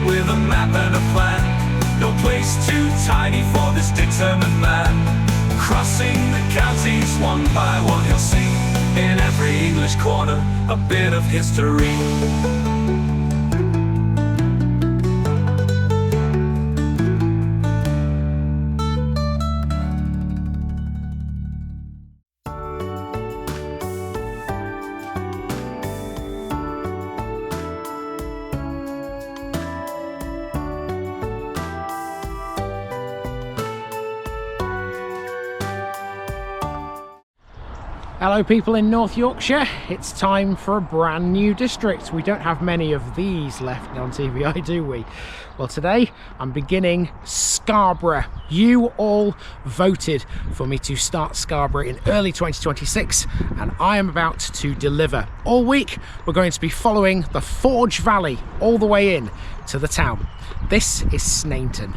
with a map and a plan. No place too tiny for this determined man. Crossing the counties one by one, he'll see in every English corner a bit of history. Hello people in North Yorkshire, it's time for a brand new district. We don't have many of these left on TVI, do we? Well, today I'm beginning Scarborough. You all voted for me to start Scarborough in early 2026 and I am about to deliver. All week we're going to be following the Forge Valley all the way in to the town. This is Snainton.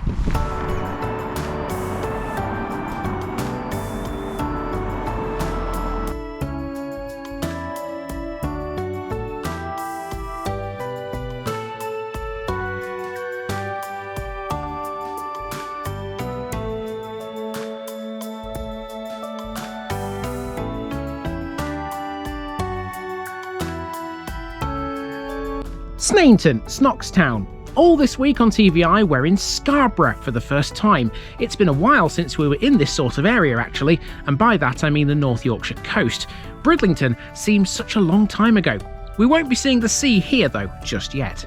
Snainton, Snockstown. All this week on TVI we're in Scarborough for the first time. It's been a while since we were in this sort of area actually, and by that I mean the North Yorkshire coast. Bridlington seems such a long time ago. We won't be seeing the sea here though, just yet.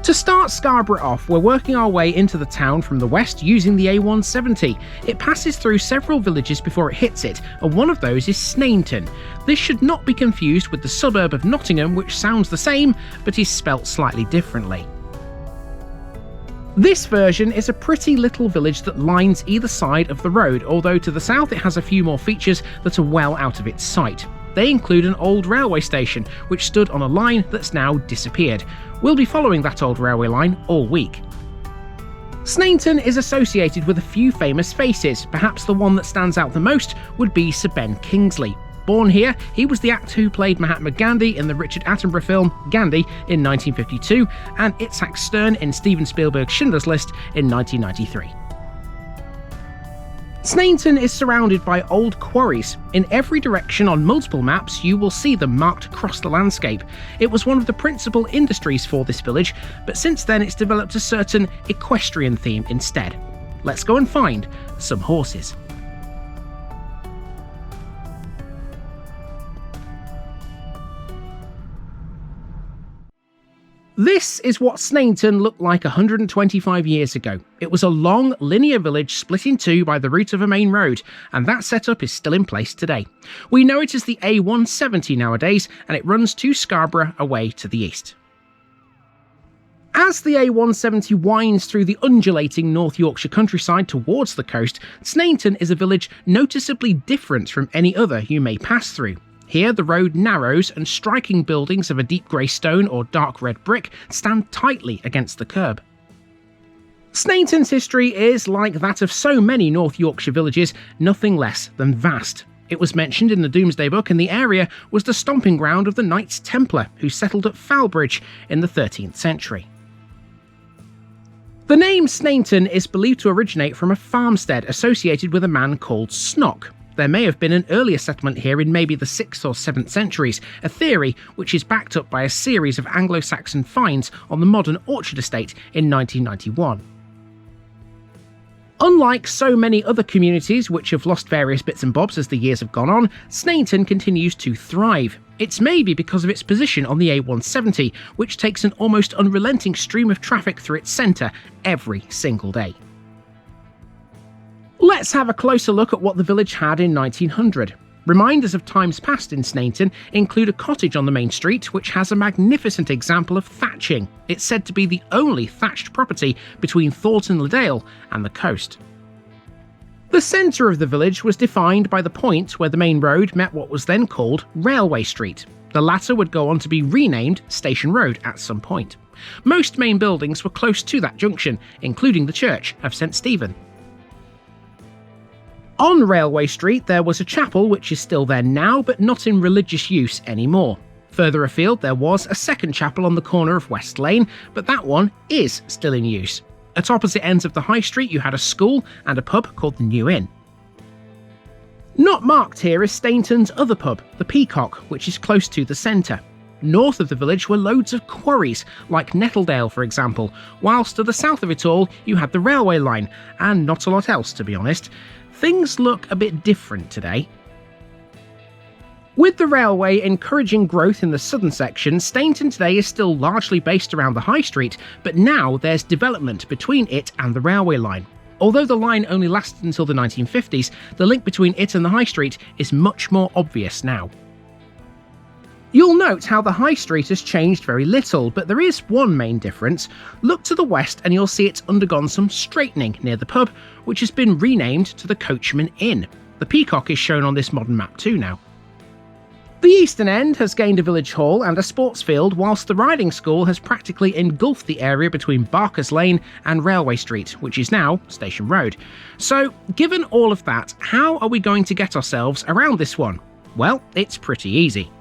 To start Scarborough off, we're working our way into the town from the west using the A170. It passes through several villages before it hits it, and one of those is Snainton. This should not be confused with the suburb of Nottingham, which sounds the same, but is spelt slightly differently. This version is a pretty little village that lines either side of the road, although to the south it has a few more features that are well out of its sight. They include an old railway station, which stood on a line that's now disappeared. We'll be following that old railway line all week. Snainton is associated with a few famous faces. Perhaps the one that stands out the most would be Sir Ben Kingsley. Born here, he was the actor who played Mahatma Gandhi in the Richard Attenborough film Gandhi in 1952 and Itzhak Stern in Steven Spielberg's Schindler's List in 1993. Snainton is surrounded by old quarries. In every direction on multiple maps you will see them marked across the landscape. It was one of the principal industries for this village, but since then it's developed a certain equestrian theme instead. Let's go and find some horses. This is what Snainton looked like 125 years ago. It was a long, linear village split in two by the route of a main road, and that setup is still in place today. We know it as the A170 nowadays, and it runs to Scarborough away to the east. As the A170 winds through the undulating North Yorkshire countryside towards the coast, Snainton is a village noticeably different from any other you may pass through. Here the road narrows and striking buildings of a deep grey stone or dark red brick stand tightly against the curb. Snainton's history is, like that of so many North Yorkshire villages, nothing less than vast. It was mentioned in the Domesday Book, and the area was the stomping ground of the Knights Templar who settled at Falbridge in the 13th century. The name Snainton is believed to originate from a farmstead associated with a man called Snock. There may have been an earlier settlement here in maybe the 6th or 7th centuries, a theory which is backed up by a series of Anglo-Saxon finds on the modern Orchard Estate in 1991. Unlike so many other communities which have lost various bits and bobs as the years have gone on, Snainton continues to thrive. It's maybe because of its position on the A170, which takes an almost unrelenting stream of traffic through its centre every single day. Let's have a closer look at what the village had in 1900. Reminders of times past in Snainton include a cottage on the main street which has a magnificent example of thatching. It's said to be the only thatched property between Thornton-le-Dale and the coast. The centre of the village was defined by the point where the main road met what was then called Railway Street. The latter would go on to be renamed Station Road at some point. Most main buildings were close to that junction, including the Church of St Stephen. On Railway Street there was a chapel which is still there now but not in religious use anymore. Further afield there was a second chapel on the corner of West Lane, but that one is still in use. At opposite ends of the high street you had a school and a pub called the New Inn. Not marked here is Snainton's other pub, the Peacock, which is close to the centre. North of the village were loads of quarries, like Nettledale for example, whilst to the south of it all you had the railway line, and not a lot else to be honest. Things look a bit different today. With the railway encouraging growth in the southern section, Snainton today is still largely based around the high street, but now there's development between it and the railway line. Although the line only lasted until the 1950s, the link between it and the high street is much more obvious now. You'll note how the high street has changed very little, but there is one main difference. Look to the west and you'll see it's undergone some straightening near the pub, which has been renamed to the Coachman Inn. The Peacock is shown on this modern map too now. The eastern end has gained a village hall and a sports field, whilst the riding school has practically engulfed the area between Barker's Lane and Railway Street, which is now Station Road. So, given all of that, how are we going to get ourselves around this one? Well, it's pretty easy.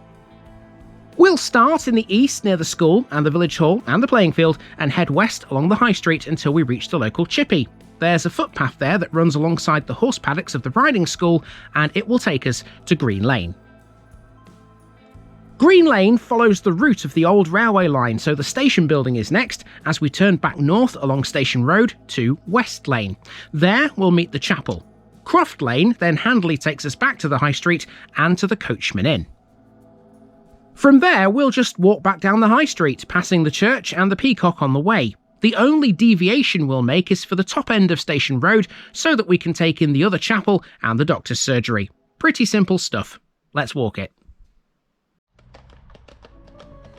We'll start in the east near the school and the village hall and the playing field and head west along the high street until we reach the local chippy. There's a footpath there that runs alongside the horse paddocks of the riding school and it will take us to Green Lane. Green Lane follows the route of the old railway line, so the station building is next as we turn back north along Station Road to West Lane. There we'll meet the chapel. Croft Lane then handily takes us back to the high street and to the Coachman Inn. From there we'll just walk back down the high street, passing the church and the Peacock on the way. The only deviation we'll make is for the top end of Station Road so that we can take in the other chapel and the doctor's surgery. Pretty simple stuff. Let's walk it.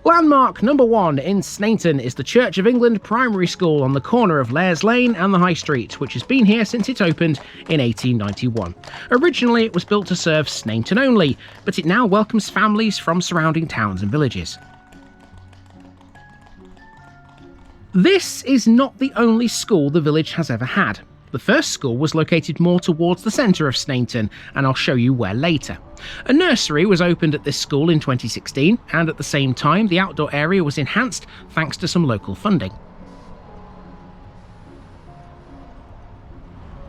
Landmark number 1 in Snainton is the Church of England Primary School on the corner of Lares Lane and the High Street, which has been here since it opened in 1891. Originally it was built to serve Snainton only, but it now welcomes families from surrounding towns and villages. This is not the only school the village has ever had. The first school was located more towards the centre of Snainton, and I'll show you where later. A nursery was opened at this school in 2016, and at the same time the outdoor area was enhanced thanks to some local funding.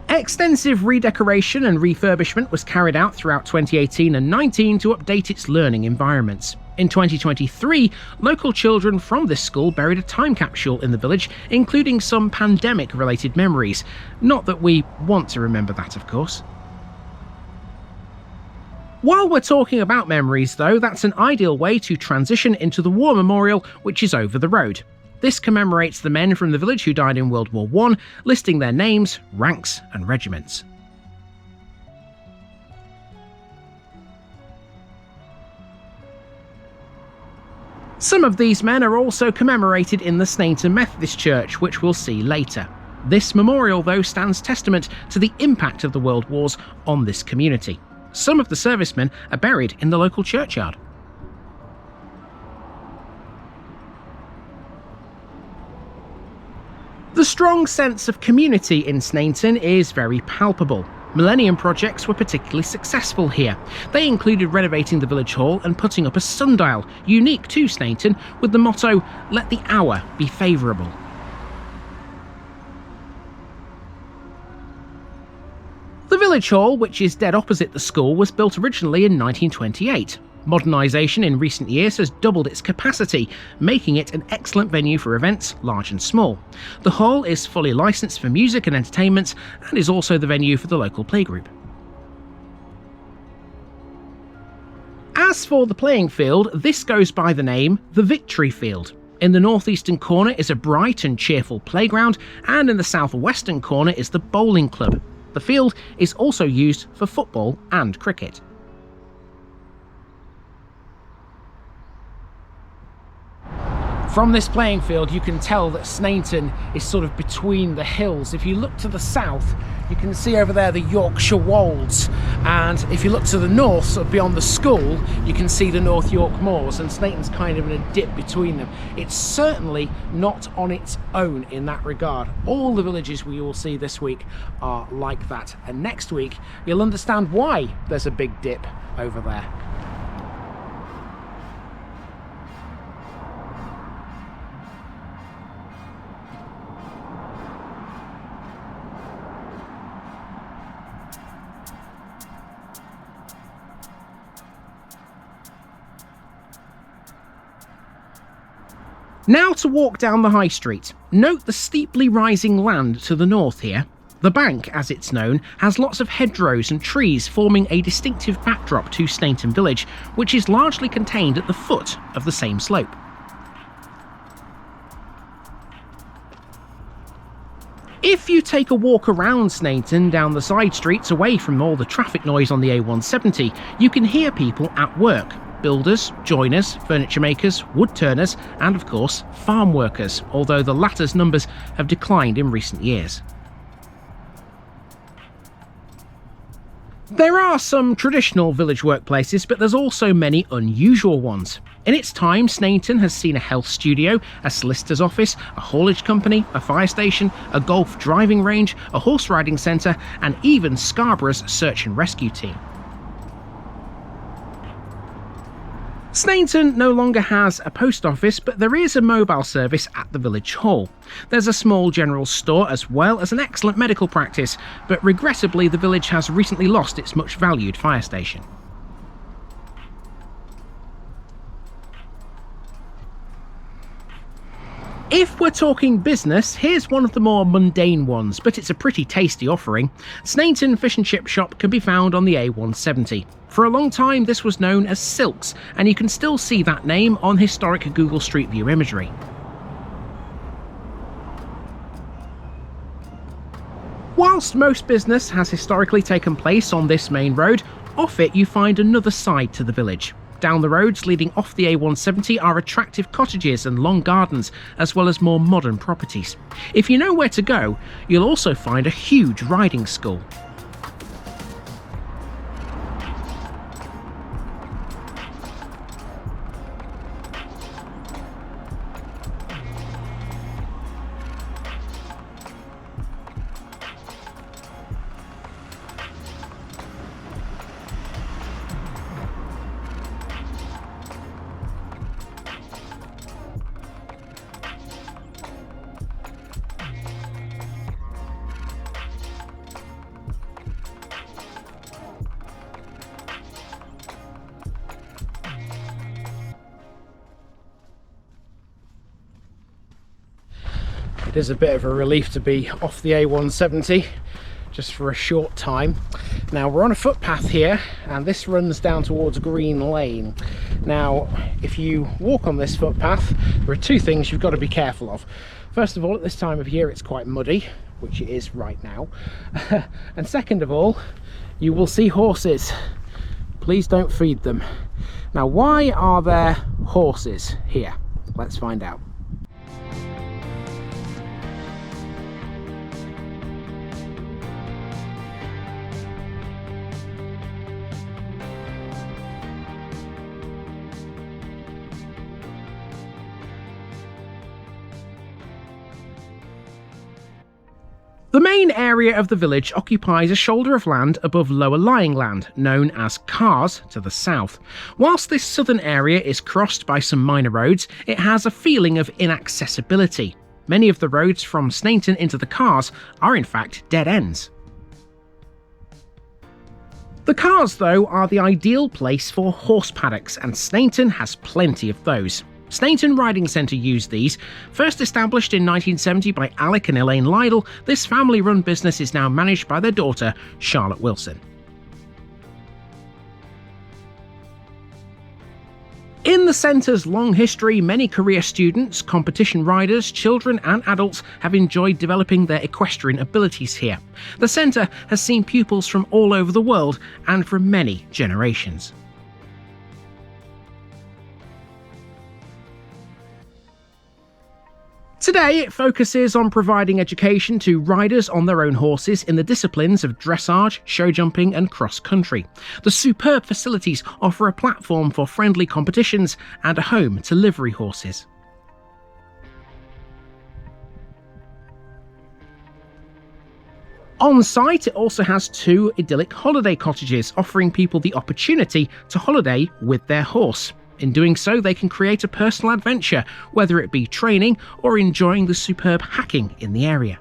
Extensive redecoration and refurbishment was carried out throughout 2018 and 19 to update its learning environments. In 2023, local children from this school buried a time capsule in the village, including some pandemic-related memories. Not that we want to remember that, of course. While we're talking about memories, though, that's an ideal way to transition into the War Memorial, which is over the road. This commemorates the men from the village who died in World War I, listing their names, ranks, and regiments. Some of these men are also commemorated in the Snainton Methodist Church, which we'll see later. This memorial, though, stands testament to the impact of the World Wars on this community. Some of the servicemen are buried in the local churchyard. The strong sense of community in Snainton is very palpable. Millennium projects were particularly successful here. They included renovating the village hall and putting up a sundial, unique to Snainton, with the motto, "Let the hour be favourable." The village hall, which is dead opposite the school, was built originally in 1928. Modernisation in recent years has doubled its capacity, making it an excellent venue for events, large and small. The hall is fully licensed for music and entertainment, and is also the venue for the local playgroup. As for the playing field, this goes by the name the Victory Field. In the northeastern corner is a bright and cheerful playground, and in the southwestern corner is the bowling club. The field is also used for football and cricket. From this playing field you can tell that Snainton is sort of between the hills. If you look to the south you can see over there the Yorkshire Wolds, and if you look to the north, sort of beyond the school, you can see the North York Moors, and Snainton's kind of in a dip between them. It's certainly not on its own in that regard. All the villages we will see this week are like that, and next week you'll understand why there's a big dip over there. Now to walk down the high street. Note the steeply rising land to the north here. The bank, as it's known, has lots of hedgerows and trees forming a distinctive backdrop to Snainton village, which is largely contained at the foot of the same slope. If you take a walk around Snainton down the side streets away from all the traffic noise on the A170, you can hear people at work. Builders, joiners, furniture makers, wood turners, and of course farm workers, although the latter's numbers have declined in recent years. There are some traditional village workplaces, but there's also many unusual ones. In its time, Snainton has seen a health studio, a solicitor's office, a haulage company, a fire station, a golf driving range, a horse riding centre, and even Scarborough's search and rescue team. Snainton no longer has a post office, but there is a mobile service at the village hall. There's a small general store as well as an excellent medical practice, but regrettably the village has recently lost its much valued fire station. If we're talking business, here's one of the more mundane ones, but it's a pretty tasty offering. Snainton Fish and Chip Shop can be found on the A170. For a long time this was known as Silks, and you can still see that name on historic Google Street View imagery. Whilst most business has historically taken place on this main road, off it you find another side to the village. Down the roads leading off the A170 are attractive cottages and long gardens, as well as more modern properties. If you know where to go, you'll also find a huge riding school. It is a bit of a relief to be off the A170 just for a short time. Now we're on a footpath here and this runs down towards Green Lane. Now if you walk on this footpath there are two things you've got to be careful of. First of all, at this time of year it's quite muddy, which it is right now. And second of all, you will see horses. Please don't feed them. Now why are there horses here? Let's find out. The main area of the village occupies a shoulder of land above lower lying land, known as Cars to the south. Whilst this southern area is crossed by some minor roads, it has a feeling of inaccessibility. Many of the roads from Snainton into the Cars are in fact dead ends. The Cars, though, are the ideal place for horse paddocks, and Snainton has plenty of those. Snainton Riding Centre used these. First established in 1970 by Alec and Elaine Lydell, this family-run business is now managed by their daughter, Charlotte Wilson. In the centre's long history, many career students, competition riders, children and adults have enjoyed developing their equestrian abilities here. The centre has seen pupils from all over the world and from many generations. Today, it focuses on providing education to riders on their own horses in the disciplines of dressage, show jumping and cross-country. The superb facilities offer a platform for friendly competitions and a home to livery horses. On site, it also has two idyllic holiday cottages, offering people the opportunity to holiday with their horse. In doing so, they can create a personal adventure, whether it be training or enjoying the superb hacking in the area.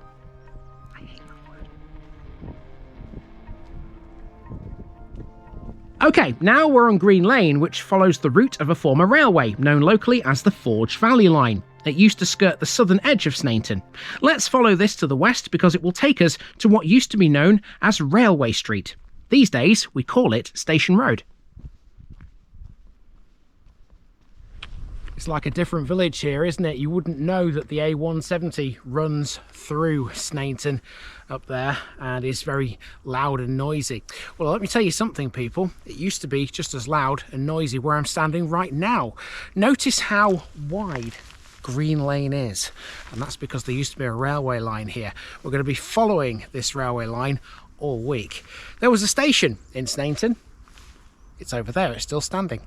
Okay, now we're on Green Lane, which follows the route of a former railway, known locally as the Forge Valley Line. It used to skirt the southern edge of Snainton. Let's follow this to the west because it will take us to what used to be known as Railway Street. These days, we call it Station Road. It's like a different village here, isn't it? You wouldn't know that the A170 runs through Snainton up there and is very loud and noisy. Well, let me tell you something, people. It used to be just as loud and noisy where I'm standing right now. Notice how wide Green Lane is, and that's because there used to be a railway line here. We're going to be following this railway line all week. There was a station in Snainton. It's over there, it's still standing.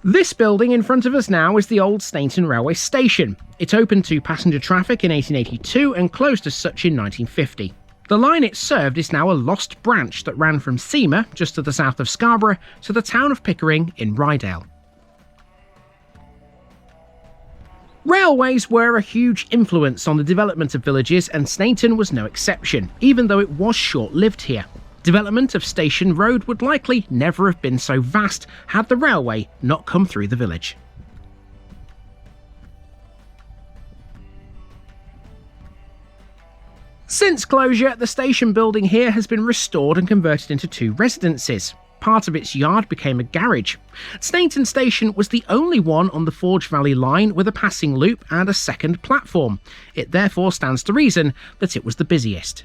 This building in front of us now is the old Snainton Railway Station. It opened to passenger traffic in 1882 and closed as such in 1950. The line it served is now a lost branch that ran from Seamer, just to the south of Scarborough, to the town of Pickering in Rydale. Railways were a huge influence on the development of villages, and Snainton was no exception, even though it was short-lived here. Development of Station Road would likely never have been so vast had the railway not come through the village. Since closure, the station building here has been restored and converted into 2 residences. Part of its yard became a garage. Snainton Station was the only one on the Forge Valley line with a passing loop and a second platform. It therefore stands to reason that it was the busiest.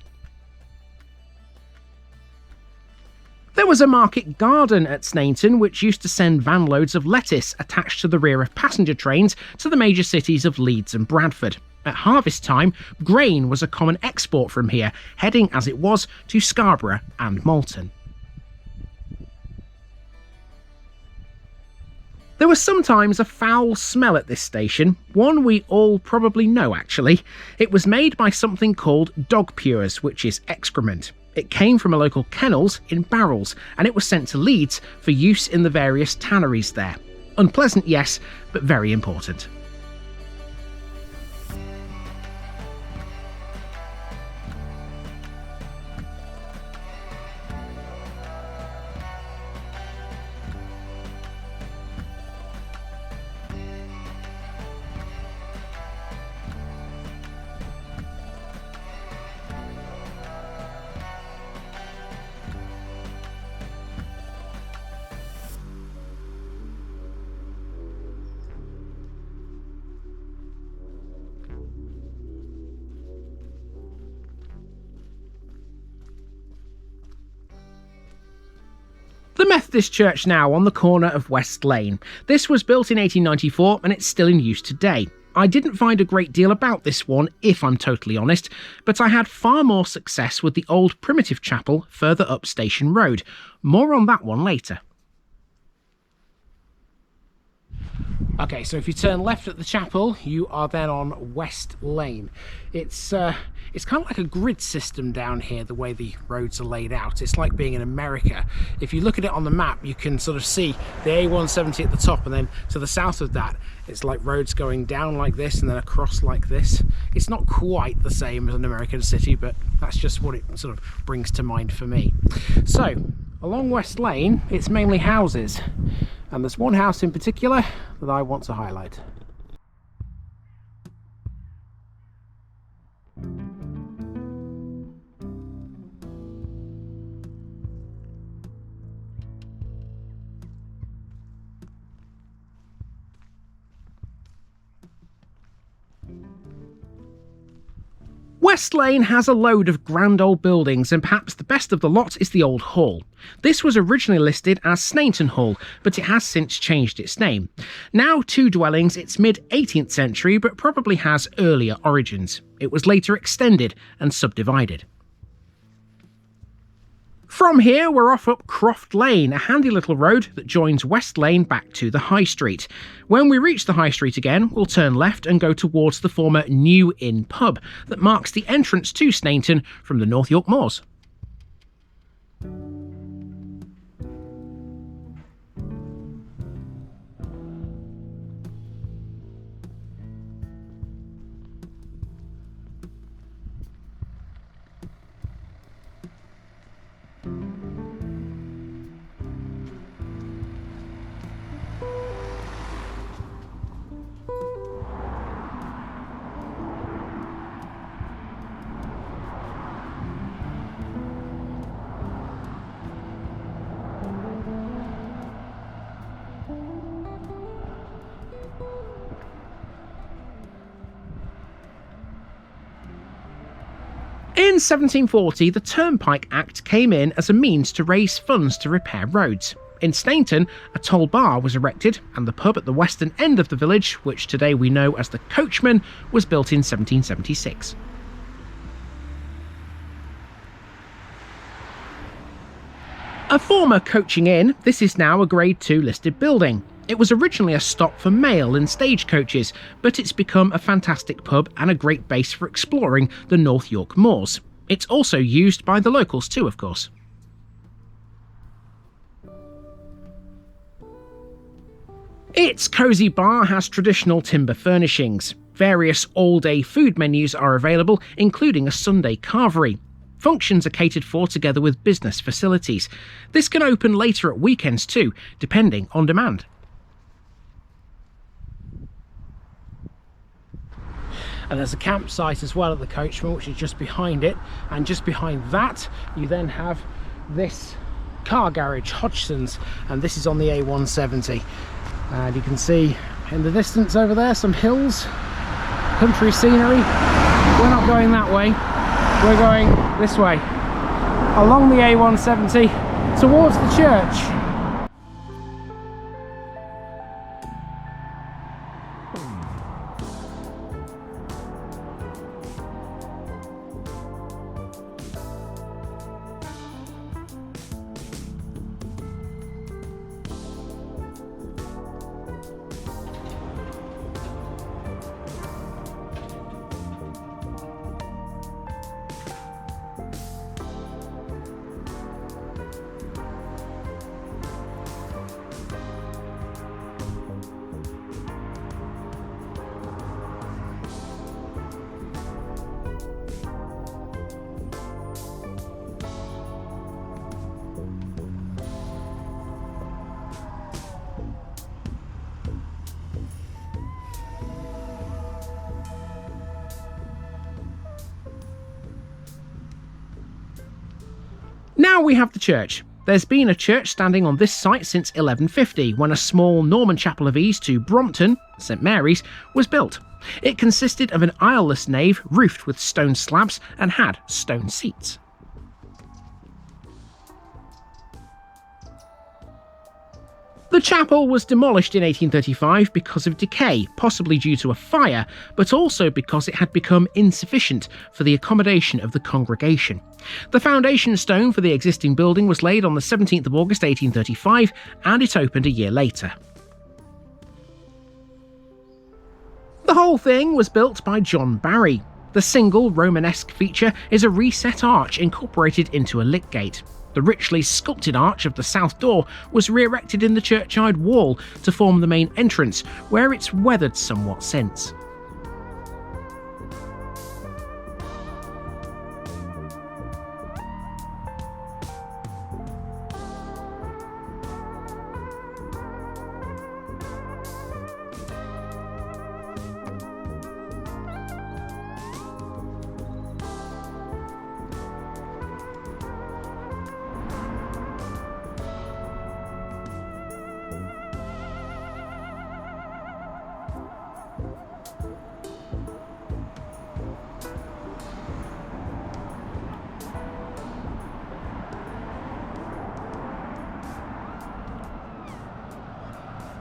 There was a market garden at Snainton which used to send van loads of lettuce attached to the rear of passenger trains to the major cities of Leeds and Bradford. At harvest time, grain was a common export from here, heading as it was to Scarborough and Malton. There was sometimes a foul smell at this station, one we all probably know actually. It was made by something called dog pures, which is excrement. It came from a local kennels in barrels, and it was sent to Leeds for use in the various tanneries there. Unpleasant, yes, but very important. The Methodist Church now on the corner of West Lane. This was built in 1894 and it's still in use today. I didn't find a great deal about this one, if I'm totally honest, but I had far more success with the old primitive chapel further up Station Road. More on that one later. Okay, so if you turn left at the chapel, you are then on West Lane. It's kind of like a grid system down here, the way the roads are laid out. It's like being in America. If you look at it on the map, you can sort of see the A170 at the top, and then to the south of that, it's like roads going down like this and then across like this. It's not quite the same as an American city, but that's just what it sort of brings to mind for me. So, along West Lane, it's mainly houses. And there's one house in particular that I want to highlight. West Lane has a load of grand old buildings, and perhaps the best of the lot is the Old Hall. This was originally listed as Snainton Hall, but it has since changed its name. Now 2 dwellings, it's mid-18th century, but probably has earlier origins. It was later extended and subdivided. From here, we're off up Croft Lane, a handy little road that joins West Lane back to the High Street. When we reach the High Street again, we'll turn left and go towards the former New Inn pub that marks the entrance to Snainton from the North York Moors. In 1740, the Turnpike Act came in as a means to raise funds to repair roads. In Snainton, a toll bar was erected, and the pub at the western end of the village, which today we know as the Coachman, was built in 1776. A former coaching inn, this is now a Grade 2 listed building. It was originally a stop for mail and stagecoaches, but it's become a fantastic pub and a great base for exploring the North York moors. It's also used by the locals too, of course. Its cosy bar has traditional timber furnishings. Various all-day food menus are available, including a Sunday carvery. Functions are catered for together with business facilities. This can open later at weekends too, depending on demand. And there's a campsite as well at the Coachman, which is just behind it. And just behind that, you then have this car garage, Hodgson's, and this is on the A170. And you can see in the distance over there some hills, country scenery. We're not going that way, we're going this way, along the A170 towards the church. Now we have the church. There's been a church standing on this site since 1150, when a small Norman chapel of ease to Brompton, St Mary's, was built. It consisted of an aisleless nave roofed with stone slabs and had stone seats. The chapel was demolished in 1835 because of decay, possibly due to a fire, but also because it had become insufficient for the accommodation of the congregation. The foundation stone for the existing building was laid on the 17th of August 1835, and it opened a year later. The whole thing was built by John Barry. The single Romanesque feature is a reset arch incorporated into a lit gate. The richly sculpted arch of the south door was re-erected in the churchyard wall to form the main entrance, where it's weathered somewhat since.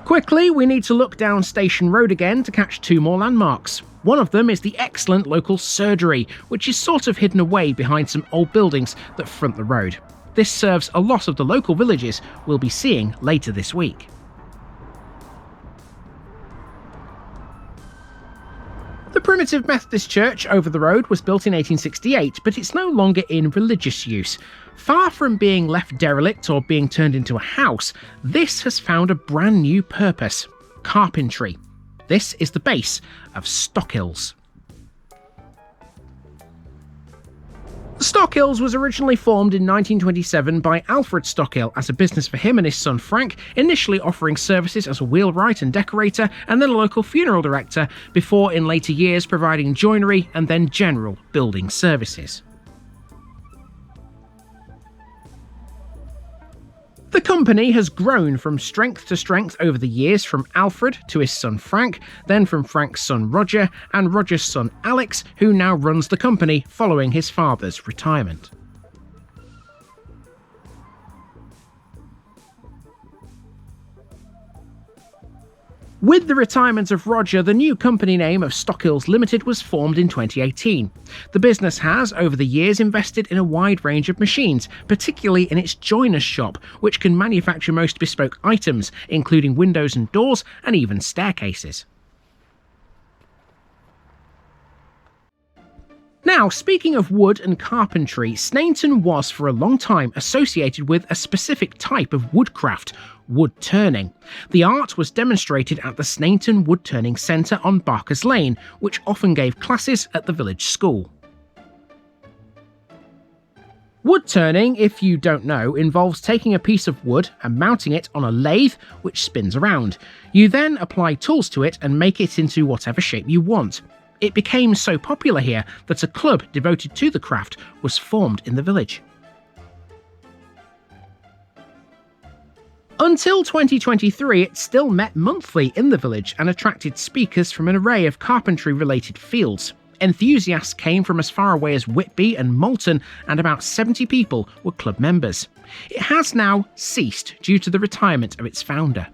Quickly, we need to look down Station Road again to catch two more landmarks. One of them is the excellent local surgery, which is sort of hidden away behind some old buildings that front the road. This serves a lot of the local villages we'll be seeing later this week. The primitive Methodist church over the road was built in 1868, but it's no longer in religious use. Far from being left derelict or being turned into a house, this has found a brand new purpose: carpentry. This is the base of Stockhills. Stockhills was originally formed in 1927 by Alfred Stockhill as a business for him and his son Frank, initially offering services as a wheelwright and decorator and then a local funeral director, before in later years providing joinery and then general building services. The company has grown from strength to strength over the years, from Alfred to his son Frank, then from Frank's son Roger, and Roger's son Alex, who now runs the company following his father's retirement. With the retirement of Roger, the new company name of Stockhills Limited was formed in 2018. The business has, over the years, invested in a wide range of machines, particularly in its joiner's shop, which can manufacture most bespoke items, including windows and doors, and even staircases. Now, speaking of wood and carpentry, Snainton was for a long time associated with a specific type of woodcraft, wood turning. The art was demonstrated at the Snainton Wood Turning Centre on Barker's Lane, which often gave classes at the village school. Wood turning, if you don't know, involves taking a piece of wood and mounting it on a lathe which spins around. You then apply tools to it and make it into whatever shape you want. It became so popular here that a club devoted to the craft was formed in the village. Until 2023, it still met monthly in the village and attracted speakers from an array of carpentry-related fields. Enthusiasts came from as far away as Whitby and Malton, and about 70 people were club members. It has now ceased due to the retirement of its founder.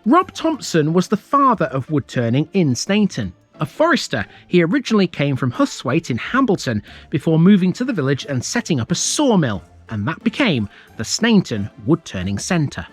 Rob Thompson was the father of wood turning in Snainton. A forester, he originally came from Husthwaite in Hambleton before moving to the village and setting up a sawmill, and that became the Snainton Wood Turning Centre.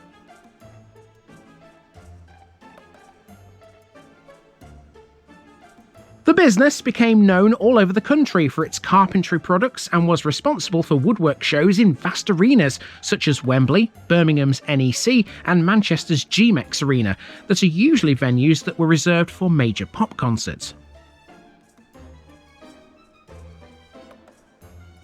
The business became known all over the country for its carpentry products and was responsible for woodwork shows in vast arenas such as Wembley, Birmingham's NEC and Manchester's GMEX Arena, that are usually venues that were reserved for major pop concerts.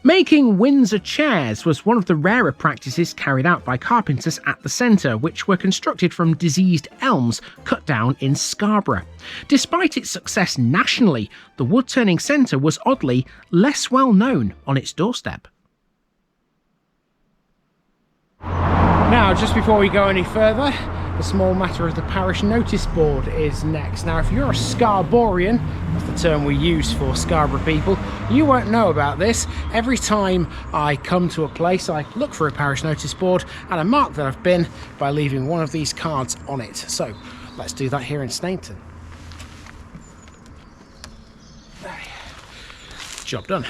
Making Windsor chairs was one of the rarer practices carried out by carpenters at the centre, which were constructed from diseased elms cut down in Scarborough. Despite its success nationally, the wood turning centre was oddly less well known on its doorstep. Now, just before we go any further, the small matter of the parish notice board is next. Now, if you're a Scarboroughian, that's the term we use for Scarborough people, you won't know about this. Every time I come to a place, I look for a parish notice board and I mark that I've been by leaving one of these cards on it. So let's do that here in Snainton. Job done.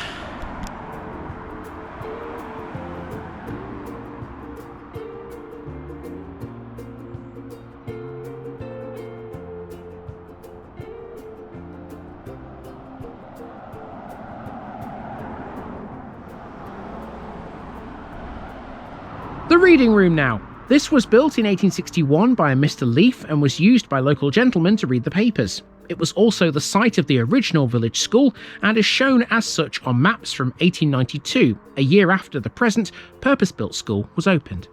The reading room now. This was built in 1861 by a Mr. Leaf and was used by local gentlemen to read the papers. It was also the site of the original village school and is shown as such on maps from 1892, a year after the present purpose-built school was opened.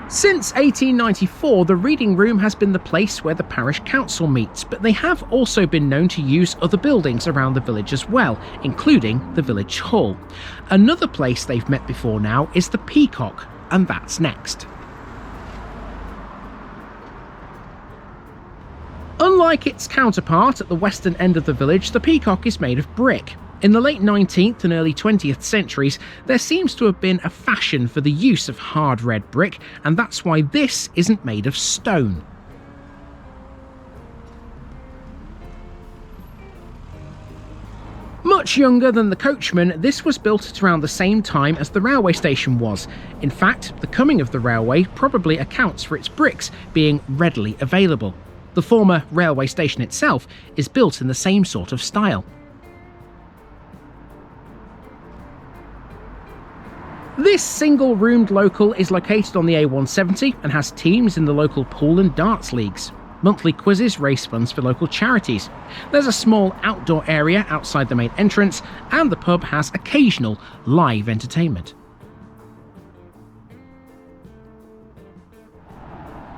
Since 1894, the reading room has been the place where the parish council meets, but they have also been known to use other buildings around the village as well, including the village hall. Another place they've met before now is the Peacock, and that's next. Unlike its counterpart at the western end of the village, the Peacock is made of brick. In the late 19th and early 20th centuries, there seems to have been a fashion for the use of hard red brick, and that's why this isn't made of stone. Much younger than the Coachman, this was built at around the same time as the railway station was. In fact, the coming of the railway probably accounts for its bricks being readily available. The former railway station itself is built in the same sort of style. This single-roomed local is located on the A170 and has teams in the local pool and darts leagues. Monthly quizzes raise funds for local charities. There's a small outdoor area outside the main entrance, and the pub has occasional live entertainment.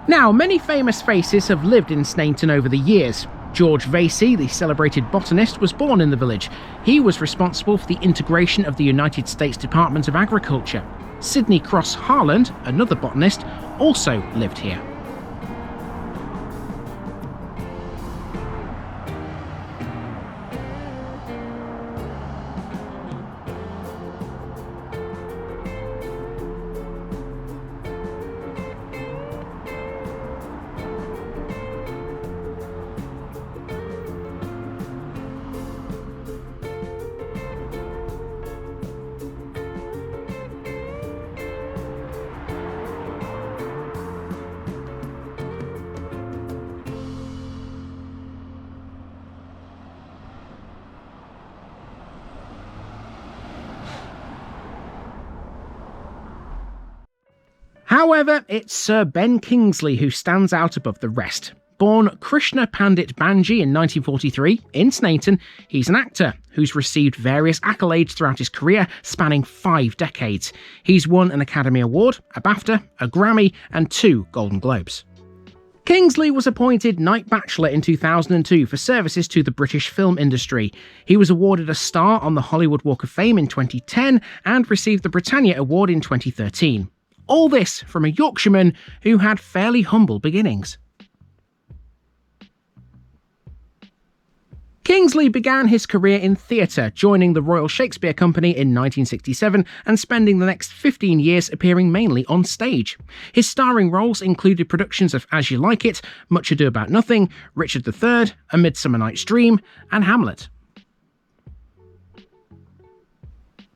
Now, many famous faces have lived in Snainton over the years. George Vasey, the celebrated botanist, was born in the village. He was responsible for the integration of the United States Department of Agriculture. Sidney Cross Harland, another botanist, also lived here. However, it's Sir Ben Kingsley who stands out above the rest. Born Krishna Pandit Banji in 1943 in Snainton, he's an actor who's received various accolades throughout his career, spanning 5 decades. He's won an Academy Award, a BAFTA, a Grammy, and 2 Golden Globes. Kingsley was appointed Knight Bachelor in 2002 for services to the British film industry. He was awarded a star on the Hollywood Walk of Fame in 2010 and received the Britannia Award in 2013. All this from a Yorkshireman who had fairly humble beginnings. Kingsley began his career in theatre, joining the Royal Shakespeare Company in 1967 and spending the next 15 years appearing mainly on stage. His starring roles included productions of As You Like It, Much Ado About Nothing, Richard III, A Midsummer Night's Dream, and Hamlet.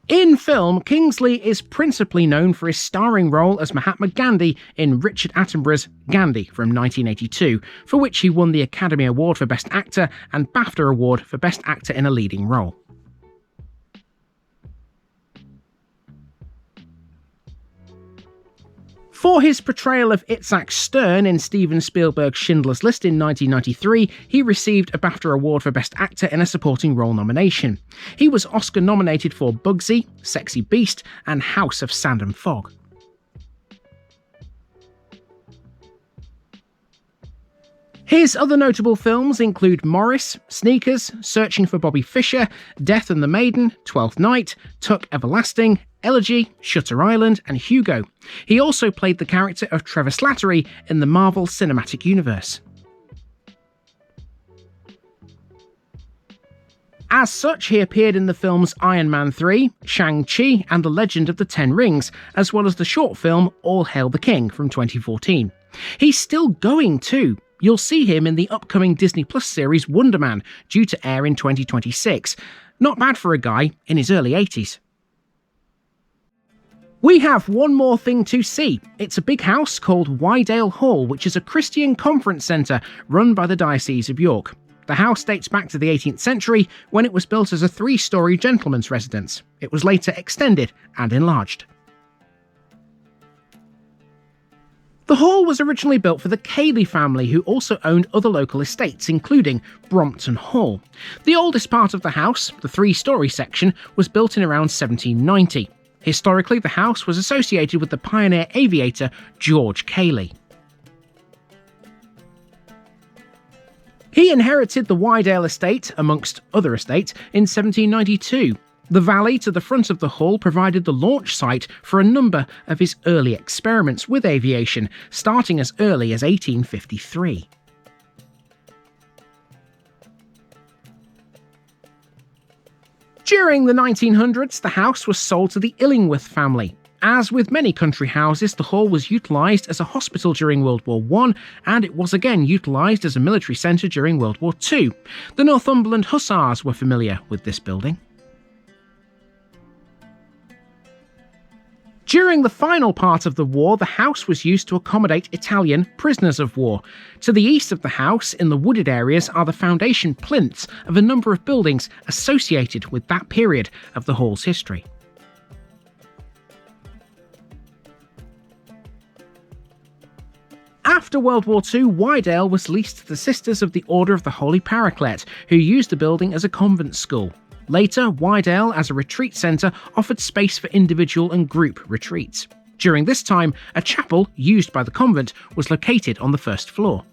In film, Kingsley is principally known for his starring role as Mahatma Gandhi in Richard Attenborough's Gandhi from 1982, for which he won the Academy Award for Best Actor and BAFTA Award for Best Actor in a Leading Role. For his portrayal of Itzhak Stern in Steven Spielberg's Schindler's List in 1993, he received a BAFTA Award for Best Actor in a Supporting Role nomination. He was Oscar nominated for Bugsy, Sexy Beast, and House of Sand and Fog. His other notable films include Morris, Sneakers, Searching for Bobby Fischer, Death and the Maiden, Twelfth Night, Tuck Everlasting, Elegy, Shutter Island, and Hugo. He also played the character of Trevor Slattery in the Marvel Cinematic Universe. As such, he appeared in the films Iron Man 3, Shang-Chi, and The Legend of the Ten Rings, as well as the short film All Hail the King from 2014. He's still going too. You'll see him in the upcoming Disney Plus series Wonder Man, due to air in 2026. Not bad for a guy in his early 80s. We have one more thing to see. It's a big house called Wydale Hall, which is a Christian conference centre run by the Diocese of York. The house dates back to the 18th century, when it was built as a 3-storey gentleman's residence. It was later extended and enlarged. The hall was originally built for the Cayley family, who also owned other local estates, including Brompton Hall. The oldest part of the house, the 3-storey section, was built in around 1790. Historically, the house was associated with the pioneer aviator George Cayley. He inherited the Wydale estate, amongst other estates, in 1792. The valley to the front of the hall provided the launch site for a number of his early experiments with aviation, starting as early as 1853. During the 1900s, the house was sold to the Illingworth family. As with many country houses, the hall was utilised as a hospital during World War I, and it was again utilised as a military centre during World War II. The Northumberland Hussars were familiar with this building. During the final part of the war, the house was used to accommodate Italian prisoners of war. To the east of the house, in the wooded areas, are the foundation plinths of a number of buildings associated with that period of the hall's history. After World War II, Wydale was leased to the Sisters of the Order of the Holy Paraclete, who used the building as a convent school. Later, Wydale, as a retreat centre, offered space for individual and group retreats. During this time, a chapel, used by the convent, was located on the first floor.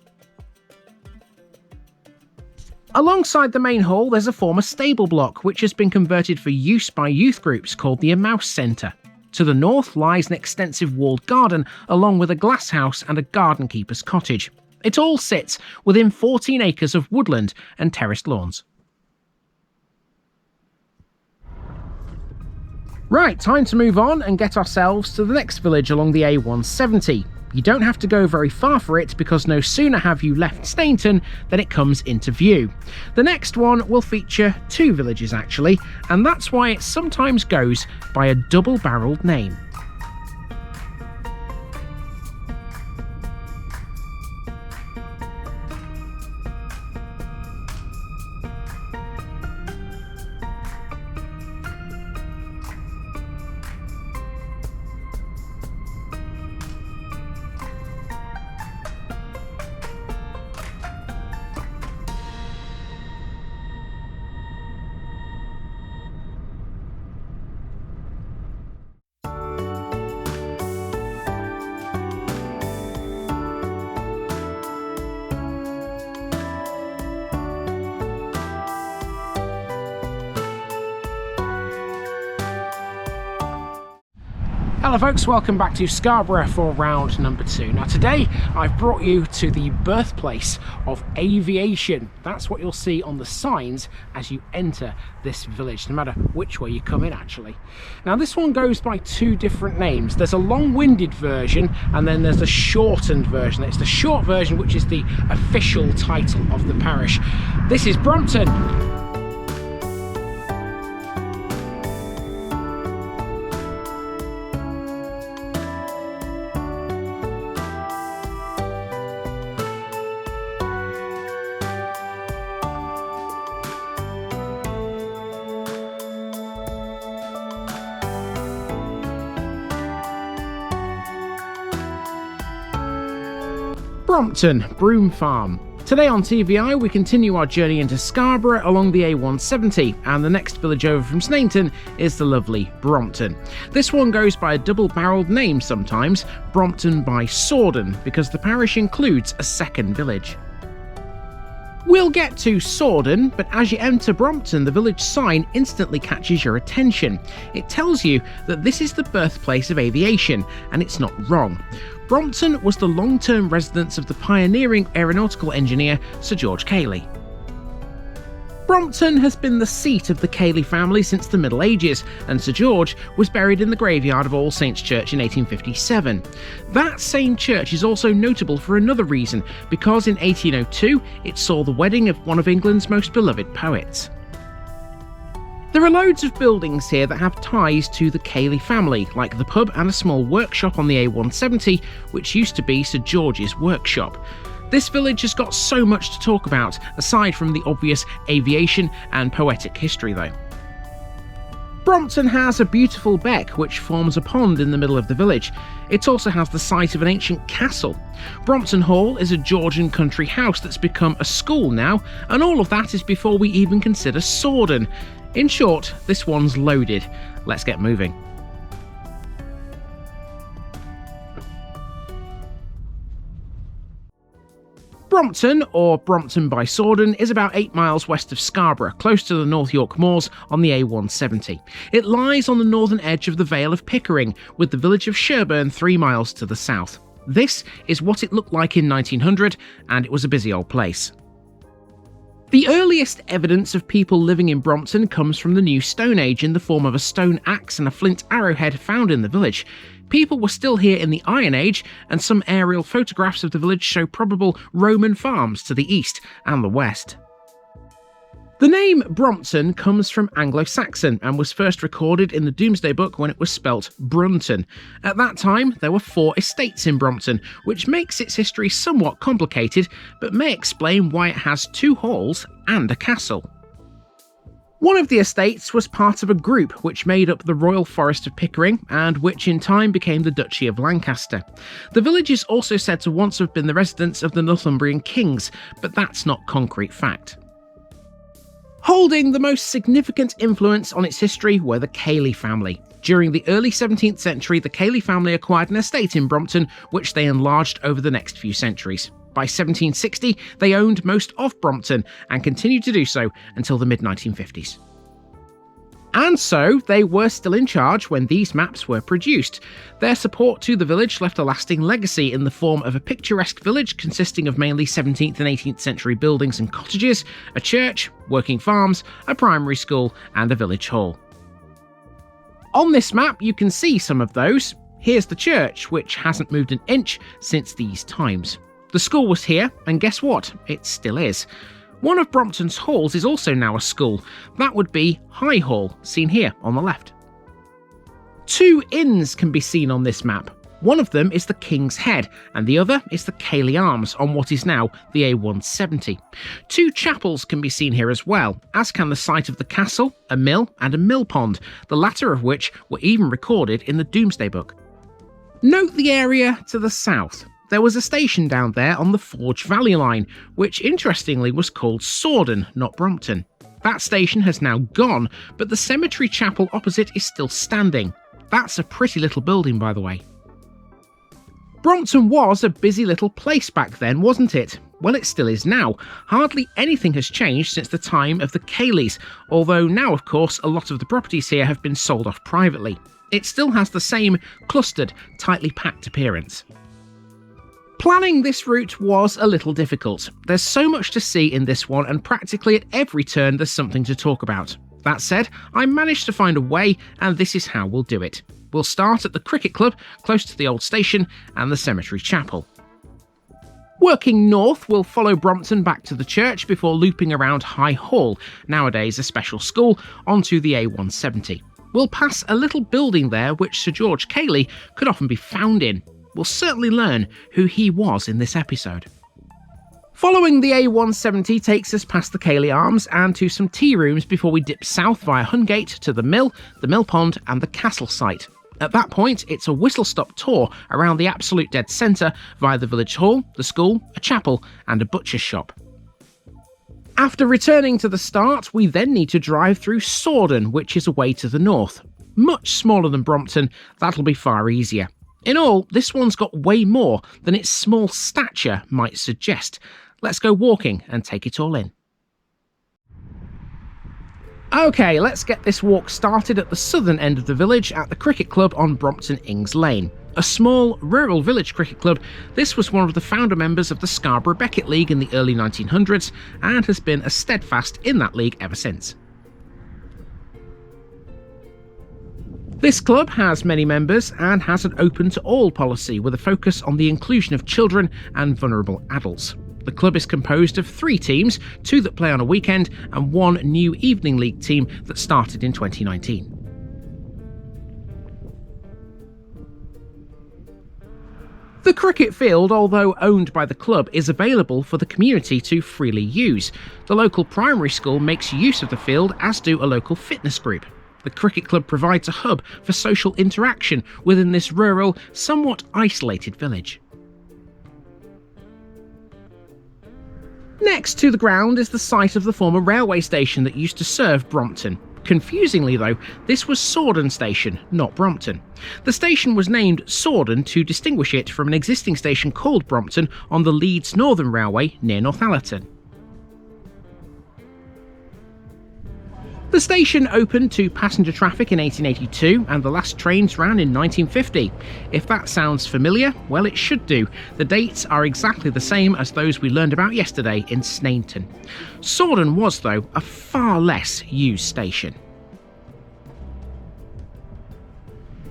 Alongside the main hall, there's a former stable block which has been converted for use by youth groups called the Emmaus Centre. To the north lies an extensive walled garden, along with a glasshouse and a garden keeper's cottage. It all sits within 14 acres of woodland and terraced lawns. Right, time to move on and get ourselves to the next village along the A170. You don't have to go very far for it, because no sooner have you left Snainton than it comes into view. The next one will feature two villages actually, and that's why it sometimes goes by a double-barrelled name. Hello folks, welcome back to Scarborough for round number 2. Now today I've brought you to the birthplace of aviation. That's what you'll see on the signs as you enter this village, no matter which way you come in actually. Now this one goes by two different names. There's a long-winded version and then there's a shortened version. It's the short version which is the official title of the parish. This is Brompton. Brompton Broom Farm. Today on TVI we continue our journey into Scarborough along the A170, and the next village over from Snainton is the lovely Brompton. This one goes by a double-barrelled name sometimes, Brompton by Sordon, because the parish includes a second village. We'll get to Sordon, but as you enter Brompton, the village sign instantly catches your attention. It tells you that this is the birthplace of aviation, and it's not wrong. Brompton was the long-term residence of the pioneering aeronautical engineer Sir George Cayley. Brompton has been the seat of the Cayley family since the Middle Ages, and Sir George was buried in the graveyard of All Saints Church in 1857. That same church is also notable for another reason, because in 1802 it saw the wedding of one of England's most beloved poets. There are loads of buildings here that have ties to the Cayley family, like the pub and a small workshop on the A170, which used to be Sir George's workshop. This village has got so much to talk about, aside from the obvious aviation and poetic history though. Brompton has a beautiful beck which forms a pond in the middle of the village. It also has the site of an ancient castle. Brompton Hall is a Georgian country house that's become a school now, and all of that is before we even consider Sordon. In short, this one's loaded. Let's get moving. Brompton, or Brompton by Sordon, is about 8 miles west of Scarborough, close to the North York Moors on the A170. It lies on the northern edge of the Vale of Pickering, with the village of Sherburn 3 miles to the south. This is what it looked like in 1900, and it was a busy old place. The earliest evidence of people living in Brompton comes from the New Stone Age in the form of a stone axe and a flint arrowhead found in the village. People were still here in the Iron Age, and some aerial photographs of the village show probable Roman farms to the east and the west. The name Brompton comes from Anglo-Saxon and was first recorded in the Domesday Book when it was spelt Brunton. At that time, there were 4 estates in Brompton, which makes its history somewhat complicated, but may explain why it has 2 halls and a castle. One of the estates was part of a group which made up the Royal Forest of Pickering, and which in time became the Duchy of Lancaster. The village is also said to once have been the residence of the Northumbrian kings, but that's not concrete fact. Holding the most significant influence on its history were the Cayley family. During the early 17th century, the Cayley family acquired an estate in Brompton, which they enlarged over the next few centuries. By 1760, they owned most of Brompton and continued to do so until the mid-1950s. And so, they were still in charge when these maps were produced. Their support to the village left a lasting legacy in the form of a picturesque village consisting of mainly 17th and 18th century buildings and cottages, a church, working farms, a primary school, and a village hall. On this map, you can see some of those. Here's the church, which hasn't moved an inch since these times. The school was here, and guess what? It still is. One of Brompton's halls is also now a school. That would be High Hall, seen here on the left. Two inns can be seen on this map. One of them is the King's Head, and the other is the Cayley Arms on what is now the A170. Two chapels can be seen here as well, as can the site of the castle, a mill, and a mill pond, the latter of which were even recorded in the Domesday Book. Note the area to the south. There was a station down there on the Forge Valley line, which interestingly was called Sordon, not Brompton. That station has now gone, but the cemetery chapel opposite is still standing. That's a pretty little building, by the way. Brompton was a busy little place back then, wasn't it? Well, it still is now. Hardly anything has changed since the time of the Cayleys, although now, of course, a lot of the properties here have been sold off privately. It still has the same clustered, tightly packed appearance. Planning this route was a little difficult. There's so much to see in this one, and practically at every turn there's something to talk about. That said, I managed to find a way, and this is how we'll do it. We'll start at the cricket club, close to the old station, and the cemetery chapel. Working north, we'll follow Brompton back to the church before looping around High Hall, nowadays a special school, onto the A170. We'll pass a little building there which Sir George Cayley could often be found in. We'll certainly learn who he was in this episode. Following the A170 takes us past the Cayley Arms and to some tea rooms before we dip south via Hungate to the mill pond and the castle site. At that point, it's a whistle-stop tour around the absolute dead centre via the village hall, the school, a chapel and a butcher's shop. After returning to the start, we then need to drive through Sordon, which is away to the north. Much smaller than Brompton, that'll be far easier. In all, this one's got way more than its small stature might suggest. Let's go walking and take it all in. Okay, let's get this walk started at the southern end of the village at the cricket club on Brompton Ings Lane. A small, rural village cricket club, this was one of the founder members of the Scarborough Becket League in the early 1900s and has been as steadfast in that league ever since. This club has many members and has an open to all policy with a focus on the inclusion of children and vulnerable adults. The club is composed of 3 teams, 2 that play on a weekend and 1 new evening league team that started in 2019. The cricket field, although owned by the club, is available for the community to freely use. The local primary school makes use of the field, as do a local fitness group. The cricket club provides a hub for social interaction within this rural, somewhat isolated village. Next to the ground is the site of the former railway station that used to serve Brompton. Confusingly though, this was Sordon Station, not Brompton. The station was named Sordon to distinguish it from an existing station called Brompton on the Leeds Northern Railway near Northallerton. The station opened to passenger traffic in 1882 and the last trains ran in 1950. If that sounds familiar, well it should do. The dates are exactly the same as those we learned about yesterday in Snainton. Sordon was, though, a far less used station.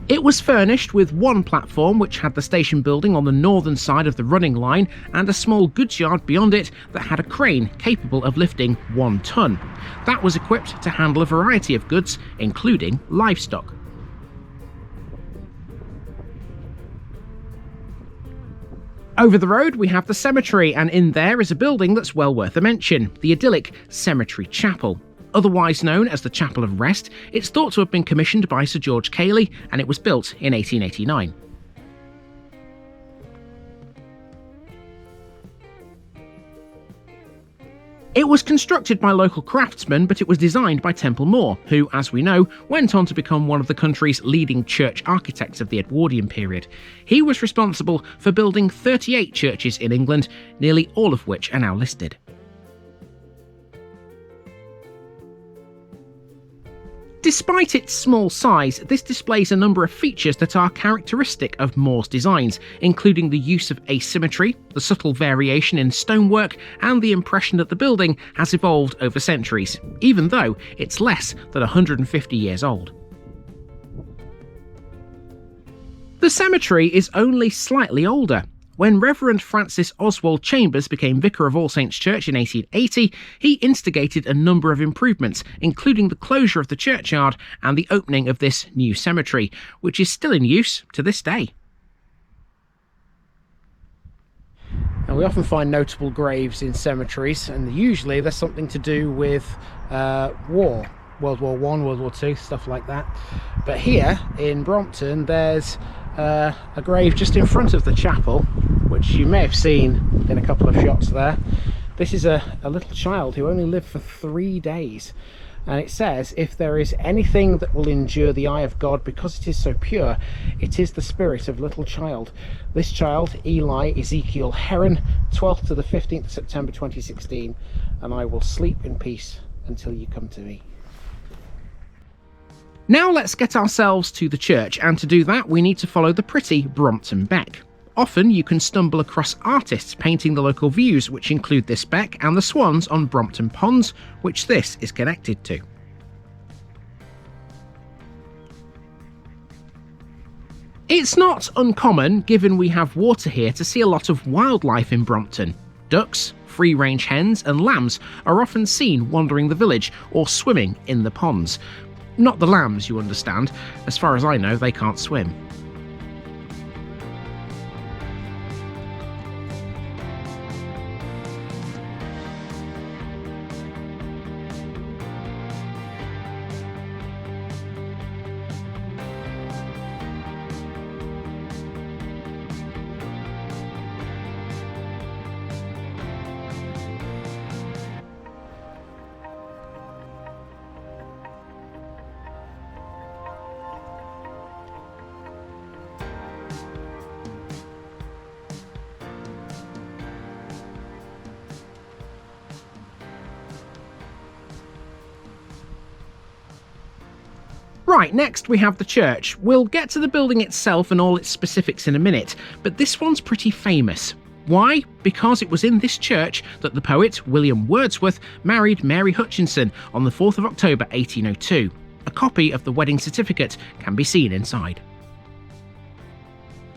It was furnished with 1 platform which had the station building on the northern side of the running line and a small goods yard beyond it that had a crane capable of lifting 1 tonne. That was equipped to handle a variety of goods, including livestock. Over the road we have the cemetery, and in there is a building that's well worth a mention, the idyllic Cemetery Chapel. Otherwise known as the Chapel of Rest, it's thought to have been commissioned by Sir George Cayley and it was built in 1889. It was constructed by local craftsmen, but it was designed by Temple Moore, who, as we know, went on to become one of the country's leading church architects of the Edwardian period. He was responsible for building 38 churches in England, nearly all of which are now listed. Despite its small size, this displays a number of features that are characteristic of Moore's designs, including the use of asymmetry, the subtle variation in stonework, and the impression that the building has evolved over centuries, even though it's less than 150 years old. The cemetery is only slightly older. When Reverend Francis Oswald Chambers became Vicar of All Saints Church in 1880, he instigated a number of improvements, including the closure of the churchyard and the opening of this new cemetery, which is still in use to this day. And we often find notable graves in cemeteries, and usually there's something to do with war. World War I, World War II, stuff like that. But here in Brompton, there's a grave just in front of the chapel, which you may have seen in a couple of shots there. This is a little child who only lived for 3 days. And it says, if there is anything that will endure the eye of God because it is so pure, it is the spirit of little child. This child, Eli Ezekiel Heron, 12th to the 15th of September 2016, and I will sleep in peace until you come to me. Now let's get ourselves to the church, and to do that we need to follow the pretty Brompton Beck. Often you can stumble across artists painting the local views, which include this beck and the swans on Brompton Ponds, which this is connected to. It's not uncommon, given we have water here, to see a lot of wildlife in Brompton. Ducks, free-range hens and lambs are often seen wandering the village or swimming in the ponds. Not the lambs, you understand. As far as I know, they can't swim. Right, next we have the church. We'll get to the building itself and all its specifics in a minute, but this one's pretty famous. Why? Because it was in this church that the poet William Wordsworth married Mary Hutchinson on the 4th of October 1802. A copy of the wedding certificate can be seen inside.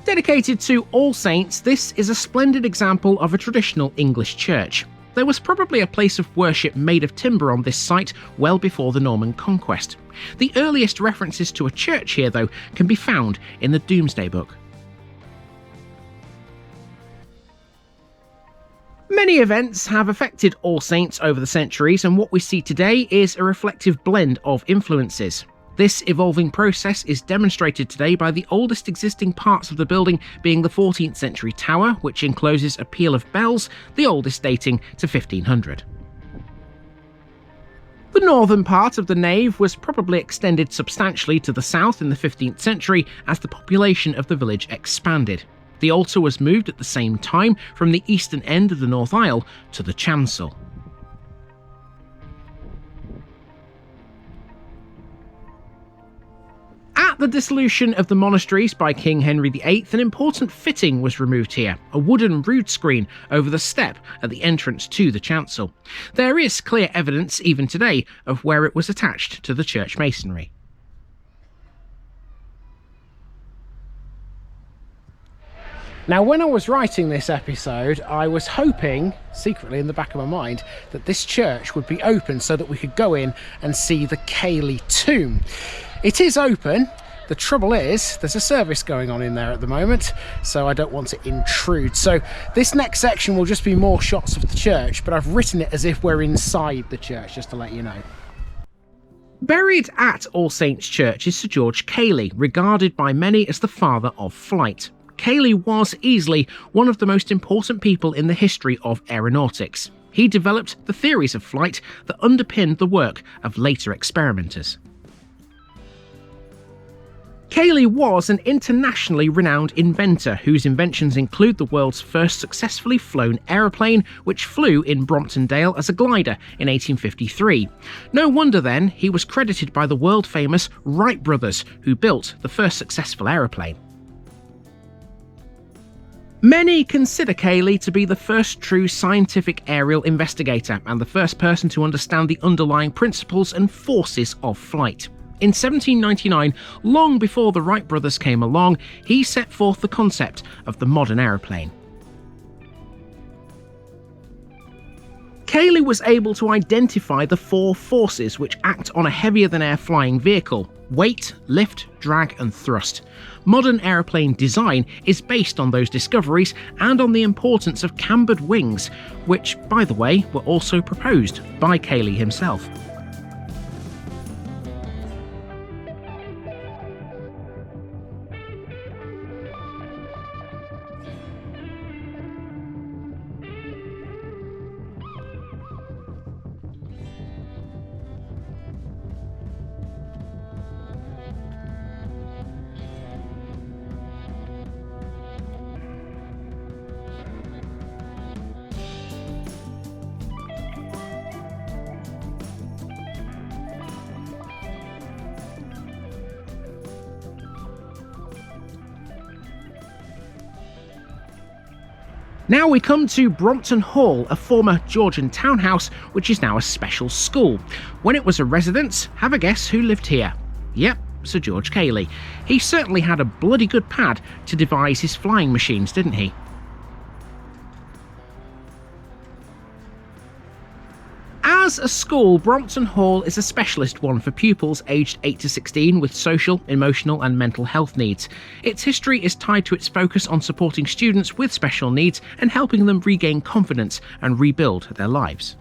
Dedicated to All Saints, this is a splendid example of a traditional English church. There was probably a place of worship made of timber on this site well before the Norman conquest. The earliest references to a church here, though, can be found in the Domesday Book. Many events have affected All Saints over the centuries, and what we see today is a reflective blend of influences. This evolving process is demonstrated today by the oldest existing parts of the building being the 14th century tower, which encloses a peal of bells, the oldest dating to 1500. The northern part of the nave was probably extended substantially to the south in the 15th century as the population of the village expanded. The altar was moved at the same time from the eastern end of the north aisle to the chancel. At the dissolution of the monasteries by King Henry VIII, an important fitting was removed here, a wooden rood screen over the step at the entrance to the chancel. There is clear evidence, even today, of where it was attached to the church masonry. Now, when I was writing this episode, I was hoping, secretly in the back of my mind, that this church would be open so that we could go in and see the Cayley tomb. It is open. The trouble is, there's a service going on in there at the moment, so I don't want to intrude. So this next section will just be more shots of the church, but I've written it as if we're inside the church, just to let you know. Buried at All Saints Church is Sir George Cayley, regarded by many as the father of flight. Cayley was easily one of the most important people in the history of aeronautics. He developed the theories of flight that underpinned the work of later experimenters. Cayley was an internationally renowned inventor whose inventions include the world's first successfully flown aeroplane, which flew in Bromptondale as a glider in 1853. No wonder then he was credited by the world-famous Wright brothers, who built the first successful aeroplane. Many consider Cayley to be the first true scientific aerial investigator and the first person to understand the underlying principles and forces of flight. In 1799, long before the Wright brothers came along, he set forth the concept of the modern aeroplane. Cayley was able to identify the four forces which act on a heavier-than-air flying vehicle: weight, lift, drag and thrust. Modern aeroplane design is based on those discoveries and on the importance of cambered wings, which, by the way, were also proposed by Cayley himself. Now we come to Brompton Hall, a former Georgian townhouse which is now a special school. When it was a residence, have a guess who lived here? Yep, Sir George Cayley. He certainly had a bloody good pad to devise his flying machines, didn't he? As a school, Brompton Hall is a specialist one for pupils aged 8 to 16 with social, emotional and mental health needs. Its history is tied to its focus on supporting students with special needs and helping them regain confidence and rebuild their lives.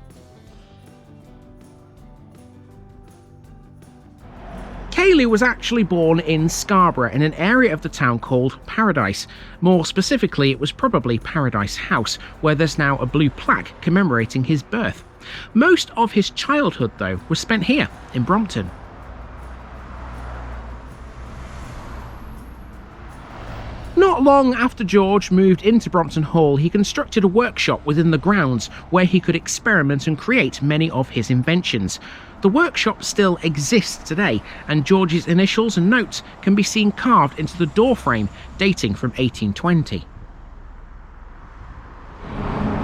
Cayley was actually born in Scarborough in an area of the town called Paradise. More specifically, it was probably Paradise House, where there's now a blue plaque commemorating his birth. Most of his childhood, though, was spent here in Brompton. Not long after George moved into Brompton Hall, he constructed a workshop within the grounds where he could experiment and create many of his inventions. The workshop still exists today, and George's initials and notes can be seen carved into the doorframe, dating from 1820.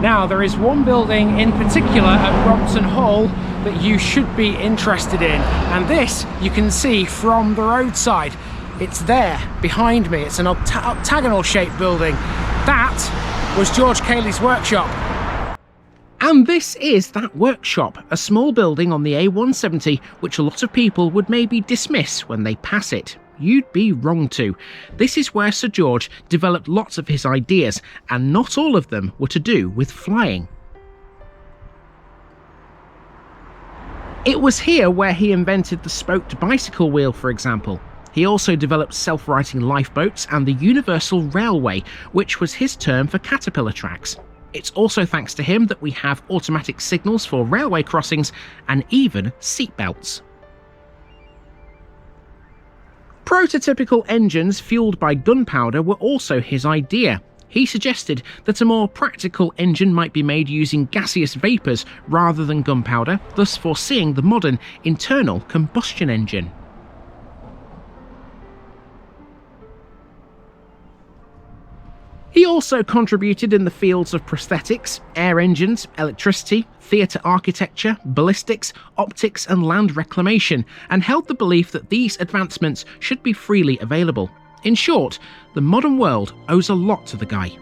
Now, there is one building in particular at Brompton Hall that you should be interested in, and this you can see from the roadside. It's there behind me. It's an octagonal shaped building. That was George Cayley's workshop. And this is that workshop, a small building on the A170 which a lot of people would maybe dismiss when they pass it. You'd be wrong to. This is where Sir George developed lots of his ideas, and not all of them were to do with flying. It was here where he invented the spoked bicycle wheel, for example. He also developed self-righting lifeboats and the Universal Railway, which was his term for caterpillar tracks. It's also thanks to him that we have automatic signals for railway crossings and even seatbelts. Prototypical engines fueled by gunpowder were also his idea. He suggested that a more practical engine might be made using gaseous vapours rather than gunpowder, thus foreseeing the modern internal combustion engine. He also contributed in the fields of prosthetics, air engines, electricity, theatre architecture, ballistics, optics and land reclamation, and held the belief that these advancements should be freely available. In short, the modern world owes a lot to the guy.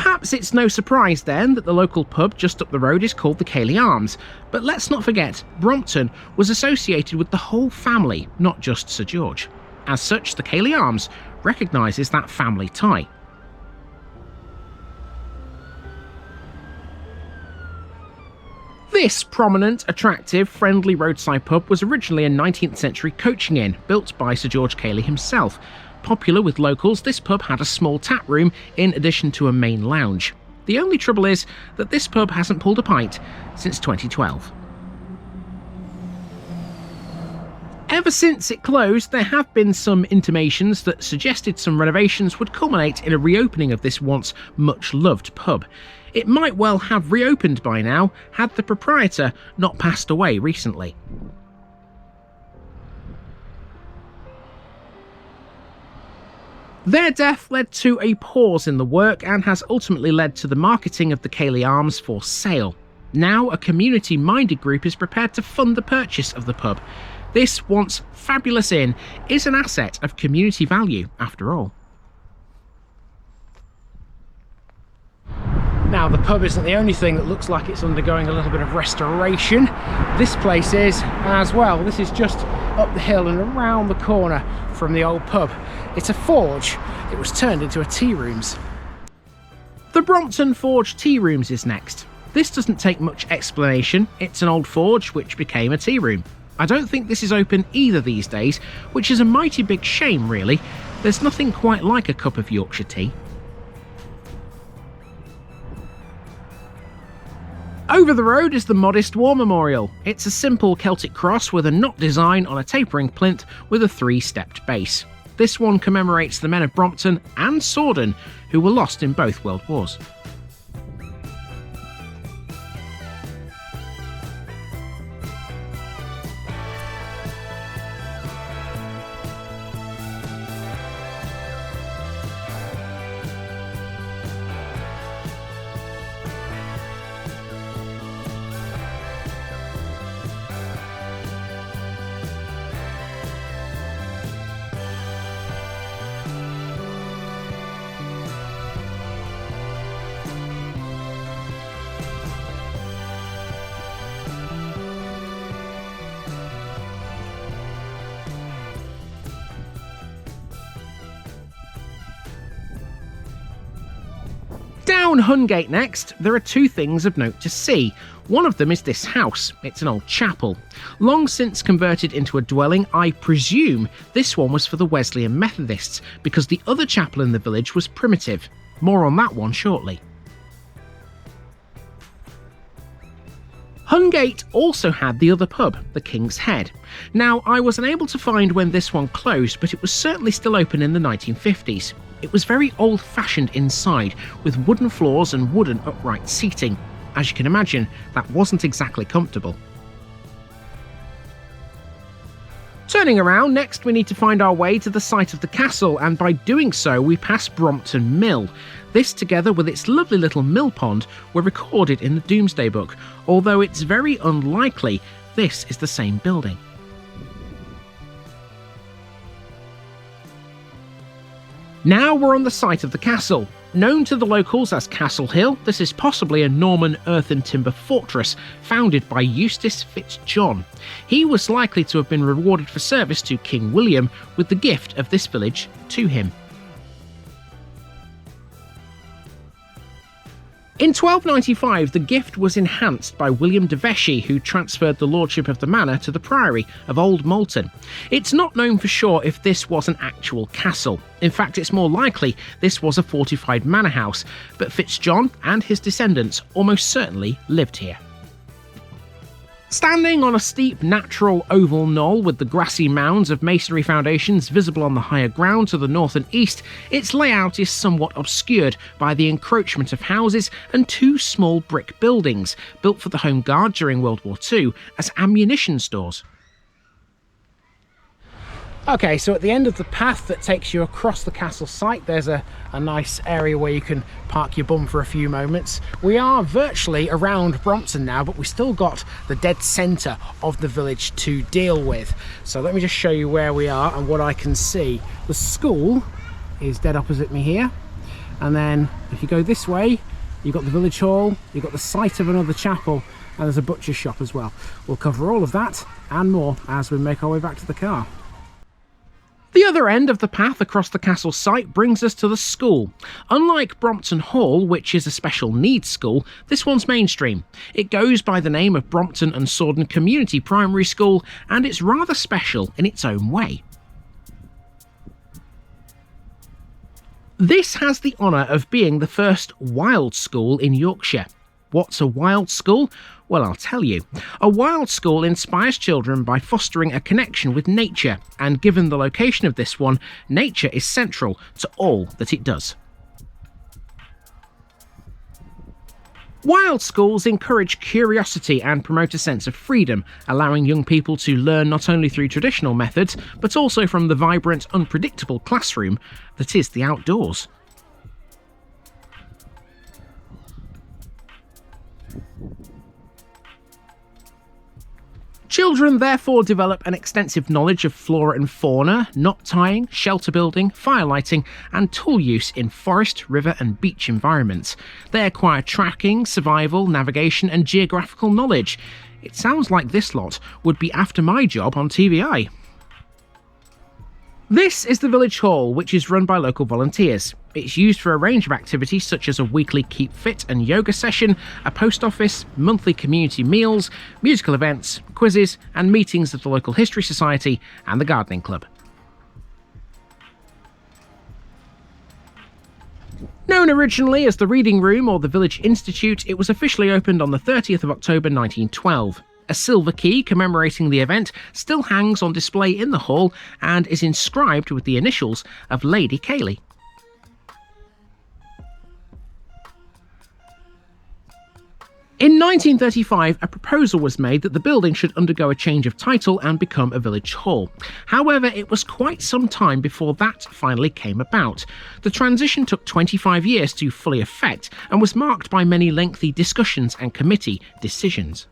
Perhaps it's no surprise then that the local pub just up the road is called the Cayley Arms, but let's not forget Brompton was associated with the whole family, not just Sir George. As such, the Cayley Arms recognises that family tie. This prominent, attractive, friendly roadside pub was originally a 19th century coaching inn built by Sir George Cayley himself. Popular with locals, this pub had a small tap room in addition to a main lounge. The only trouble is that this pub hasn't pulled a pint since 2012. Ever since it closed, there have been some intimations that suggested some renovations would culminate in a reopening of this once much-loved pub. It might well have reopened by now had the proprietor not passed away recently. Their death led to a pause in the work and has ultimately led to the marketing of the Cayley Arms for sale. Now a community-minded group is prepared to fund the purchase of the pub. This once fabulous inn is an asset of community value after all. Now, the pub isn't the only thing that looks like it's undergoing a little bit of restoration. This place is as well. This is just up the hill and around the corner from the old pub. It's a forge. It was turned into a tea rooms. The Brompton Forge Tea Rooms is next. This doesn't take much explanation. It's an old forge which became a tea room. I don't think this is open either these days, which is a mighty big shame really. There's nothing quite like a cup of Yorkshire tea. Over the road is the Modest War Memorial. It's a simple Celtic cross with a knot design on a tapering plinth with a 3-stepped base. This one commemorates the men of Brompton and Sordon who were lost in both World Wars. Down Hungate next, there are two things of note to see. One of them is this house. It's an old chapel. Long since converted into a dwelling, I presume this one was for the Wesleyan Methodists, because the other chapel in the village was primitive. More on that one shortly. Hungate also had the other pub, the King's Head. Now, I was unable to find when this one closed, but it was certainly still open in the 1950s. It was very old-fashioned inside, with wooden floors and wooden upright seating. As you can imagine, that wasn't exactly comfortable. Turning around, next we need to find our way to the site of the castle, and by doing so we pass Brompton Mill. This, together with its lovely little mill pond, were recorded in the Domesday Book, although it's very unlikely this is the same building. Now we're on the site of the castle. Known to the locals as Castle Hill, this is possibly a Norman earth and timber fortress founded by Eustace Fitzjohn. He was likely to have been rewarded for service to King William with the gift of this village to him. In 1295, the gift was enhanced by William de Vesci, who transferred the lordship of the manor to the priory of Old Malton. It's not known for sure if this was an actual castle. In fact, it's more likely this was a fortified manor house, but Fitzjohn and his descendants almost certainly lived here. Standing on a steep, natural oval knoll with the grassy mounds of masonry foundations visible on the higher ground to the north and east, its layout is somewhat obscured by the encroachment of houses and two small brick buildings, built for the Home Guard during World War II as ammunition stores. Okay, so at the end of the path that takes you across the castle site, there's a nice area where you can park your bum for a few moments. We are virtually around Brompton now, but we still got the dead centre of the village to deal with. So let me just show you where we are and what I can see. The school is dead opposite me here. And then if you go this way, you've got the village hall, you've got the site of another chapel, and there's a butcher's shop as well. We'll cover all of that and more as we make our way back to the car. The other end of the path across the castle site brings us to the school. Unlike Brompton Hall, which is a special needs school, this one's mainstream. It goes by the name of Brompton and Sordon Community Primary School, and it's rather special in its own way. This has the honour of being the first wild school in Yorkshire. What's a wild school? Well, I'll tell you. A wild school inspires children by fostering a connection with nature, and given the location of this one, nature is central to all that it does. Wild schools encourage curiosity and promote a sense of freedom, allowing young people to learn not only through traditional methods, but also from the vibrant, unpredictable classroom that is the outdoors. Children therefore develop an extensive knowledge of flora and fauna, knot tying, shelter building, firelighting, and tool use in forest, river and beach environments. They acquire tracking, survival, navigation and geographical knowledge. It sounds like this lot would be after my job on TVI. This is the village hall, which is run by local volunteers. It's used for a range of activities such as a weekly keep fit and yoga session, a post office, monthly community meals, musical events, quizzes and meetings of the local history society and the gardening club. Known originally as the Reading Room or the Village Institute, it was officially opened on the 30th of October 1912. A silver key commemorating the event still hangs on display in the hall and is inscribed with the initials of Lady Cayley. In 1935, a proposal was made that the building should undergo a change of title and become a village hall. However, it was quite some time before that finally came about. The transition took 25 years to fully effect and was marked by many lengthy discussions and committee decisions.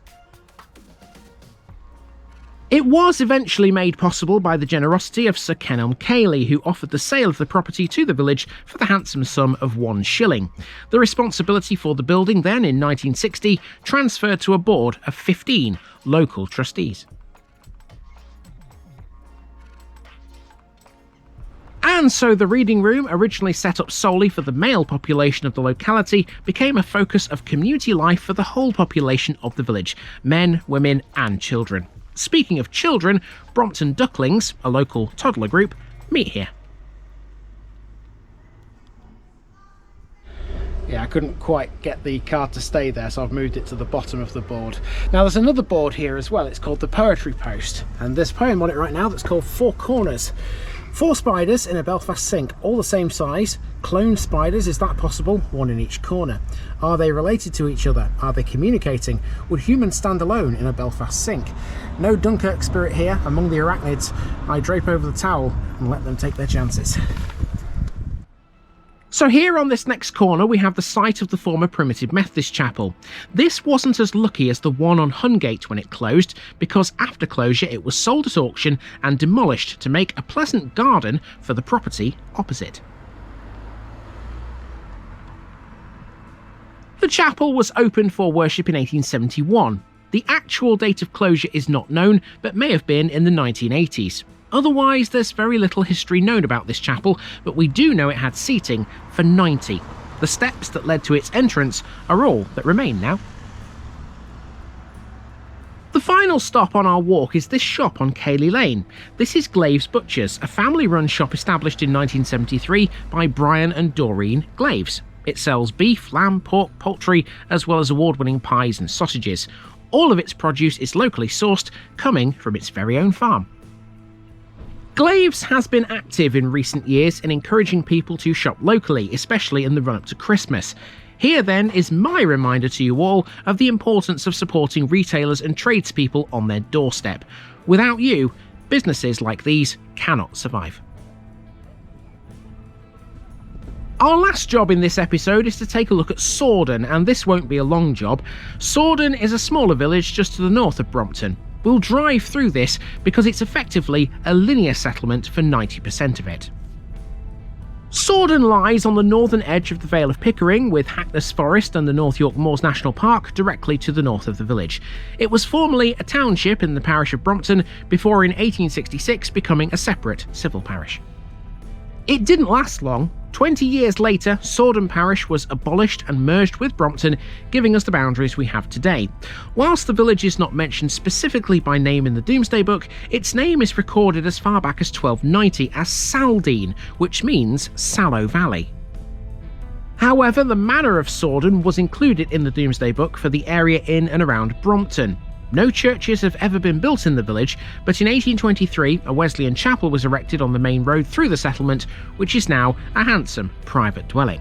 It was eventually made possible by the generosity of Sir Kenelm Cayley, who offered the sale of the property to the village for the handsome sum of 1 shilling. The responsibility for the building then, in 1960, transferred to a board of 15 local trustees. And so the reading room, originally set up solely for the male population of the locality, became a focus of community life for the whole population of the village, men, women and children. Speaking of children, Brompton Ducklings, a local toddler group, meet here. Yeah, I couldn't quite get the card to stay there, so I've moved it to the bottom of the board. Now there's another board here as well, it's called the Poetry Post, and there's a poem on it right now that's called 4 Corners. 4 spiders in a Belfast sink, all the same size. Cloned spiders, is that possible? 1 in each corner. Are they related to each other? Are they communicating? Would humans stand alone in a Belfast sink? No Dunkirk spirit here. Among the arachnids, I drape over the towel and let them take their chances. So here on this next corner we have the site of the former Primitive Methodist Chapel. This wasn't as lucky as the one on Hungate when it closed, because after closure it was sold at auction and demolished to make a pleasant garden for the property opposite. The chapel was opened for worship in 1871. The actual date of closure is not known, but may have been in the 1980s. Otherwise, there's very little history known about this chapel, but we do know it had seating for 90. The steps that led to its entrance are all that remain now. The final stop on our walk is this shop on Cayley Lane. This is Glave's Butchers, a family-run shop established in 1973 by Brian and Doreen Glaves. It sells beef, lamb, pork, poultry, as well as award-winning pies and sausages. All of its produce is locally sourced, coming from its very own farm. Glaves has been active in recent years in encouraging people to shop locally, especially in the run-up to Christmas. Here then is my reminder to you all of the importance of supporting retailers and tradespeople on their doorstep. Without you, businesses like these cannot survive. Our last job in this episode is to take a look at Sordon, and this won't be a long job. Sordon is a smaller village just to the north of Brompton. We'll drive through this because it's effectively a linear settlement for 90% of it. Sordon lies on the northern edge of the Vale of Pickering, with Hackness Forest and the North York Moors National Park directly to the north of the village. It was formerly a township in the parish of Brompton, before in 1866 becoming a separate civil parish. It didn't last long. 20 years later, Sordon Parish was abolished and merged with Brompton, giving us the boundaries we have today. Whilst the village is not mentioned specifically by name in the Domesday Book, its name is recorded as far back as 1290 as Saldene, which means Sallow Valley. However, the manor of Sordon was included in the Domesday Book for the area in and around Brompton. No churches have ever been built in the village, but in 1823 a Wesleyan chapel was erected on the main road through the settlement, which is now a handsome private dwelling.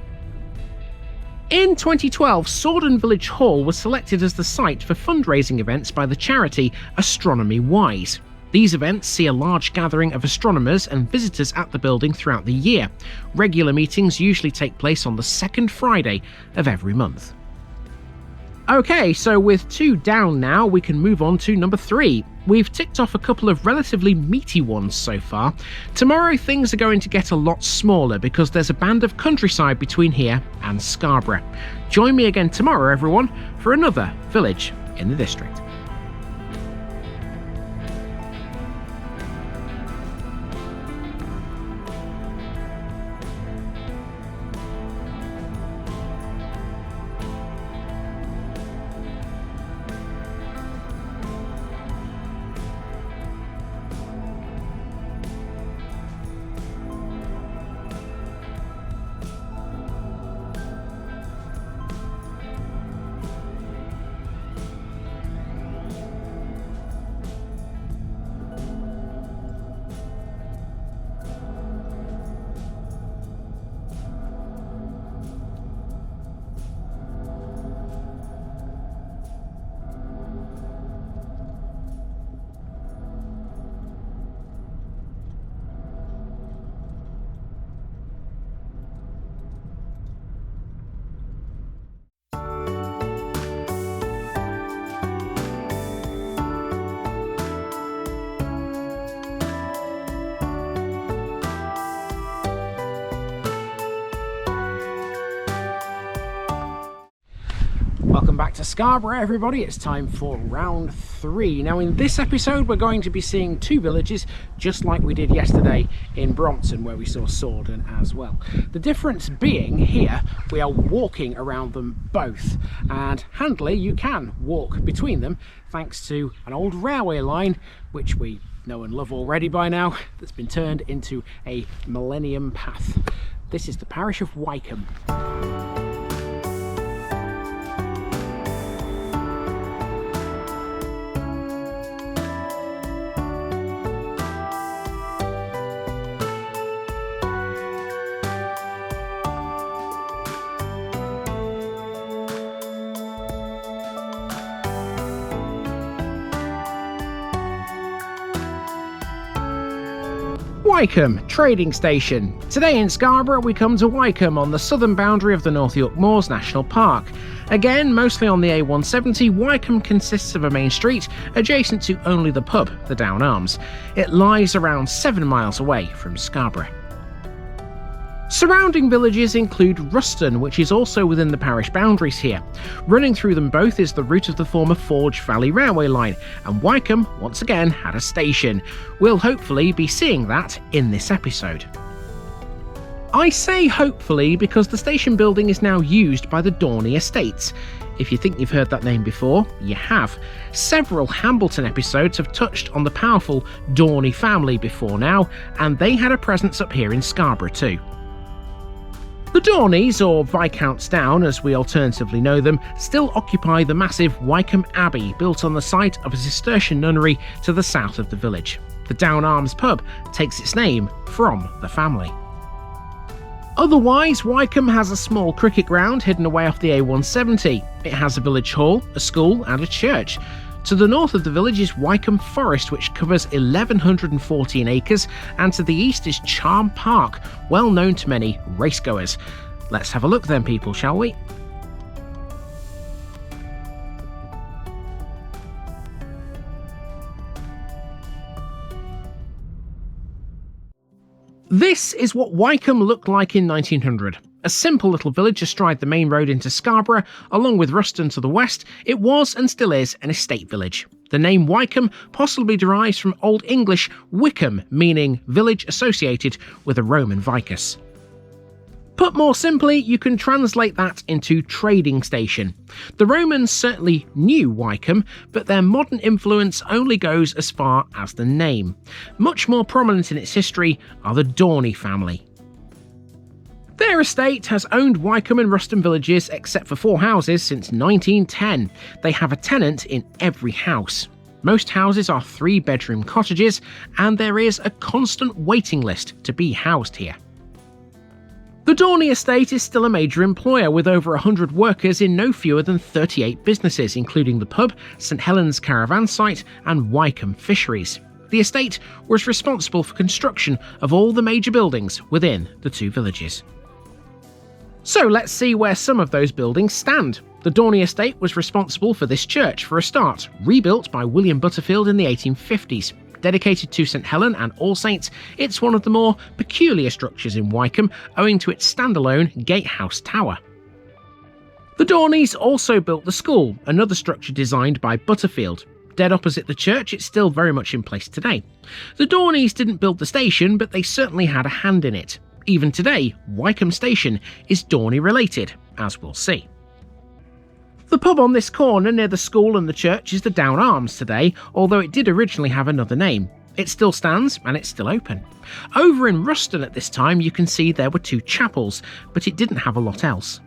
In 2012, Sordon Village Hall was selected as the site for fundraising events by the charity Astronomy Wise. These events see a large gathering of astronomers and visitors at the building throughout the year. Regular meetings usually take place on the second Friday of every month. Okay, so with 2 down now, we can move on to number 3. We've ticked off a couple of relatively meaty ones so far. Tomorrow things are going to get a lot smaller because there's a band of countryside between here and Scarborough. Join me again tomorrow, everyone, for another village in the district. Welcome back to Scarborough, everybody. It's time for round 3. Now in this episode we're going to be seeing 2 villages just like we did yesterday in Brompton, where we saw Sordon as well. The difference being here we are walking around them both, and handily you can walk between them thanks to an old railway line which we know and love already by now, that's been turned into a millennium path. This is the parish of Wykeham. Wykeham trading station. Today in Scarborough we come to Wykeham on the southern boundary of the North York Moors National Park. Again, mostly on the A170, Wykeham consists of a main street adjacent to only the pub, the Down Arms. It lies around 7 miles away from Scarborough. Surrounding villages include Ruston, which is also within the parish boundaries here. Running through them both is the route of the former Forge Valley Railway line, and Wykeham once again had a station. We'll hopefully be seeing that in this episode. I say hopefully because the station building is now used by the Dorney Estates. If you think you've heard that name before, you have. Several Hambleton episodes have touched on the powerful Dorney family before now, and they had a presence up here in Scarborough too. The Dorneys, or Viscounts Down as we alternatively know them, still occupy the massive Wykeham Abbey built on the site of a Cistercian nunnery to the south of the village. The Down Arms pub takes its name from the family. Otherwise, Wykeham has a small cricket ground hidden away off the A170. It has a village hall, a school and a church. To the north of the village is Wykeham Forest, which covers 1,114 acres, and to the east is Charm Park, well known to many racegoers. Let's have a look then, people, shall we? This is what Wykeham looked like in 1900. A simple little village astride the main road into Scarborough, along with Ruston to the west. It was and still is an estate village. The name Wykeham possibly derives from Old English Wickham, meaning village associated with a Roman vicus. Put more simply, you can translate that into trading station. The Romans certainly knew Wykeham, but their modern influence only goes as far as the name. Much more prominent in its history are the Dorney family. Their estate has owned Wykeham and Ruston villages except for 4 houses since 1910. They have a tenant in every house. Most houses are 3-bedroom cottages, and there is a constant waiting list to be housed here. The Dorney estate is still a major employer with over 100 workers in no fewer than 38 businesses, including the pub, St Helens caravan site and Wykeham Fisheries. The estate was responsible for construction of all the major buildings within the 2 villages. So let's see where some of those buildings stand. The Dorney estate was responsible for this church for a start, rebuilt by William Butterfield in the 1850s. Dedicated to St Helen and All Saints, it's one of the more peculiar structures in Wykeham, owing to its standalone gatehouse tower. The Dorneys also built the school, another structure designed by Butterfield. Dead opposite the church, it's still very much in place today. The Dorneys didn't build the station, but they certainly had a hand in it. Even today, Wykeham Station is Dorney related, as we'll see. The pub on this corner near the school and the church is the Down Arms today, although it did originally have another name. It still stands and it's still open. Over in Ruston at this time you can see there were 2 chapels, but it didn't have a lot else.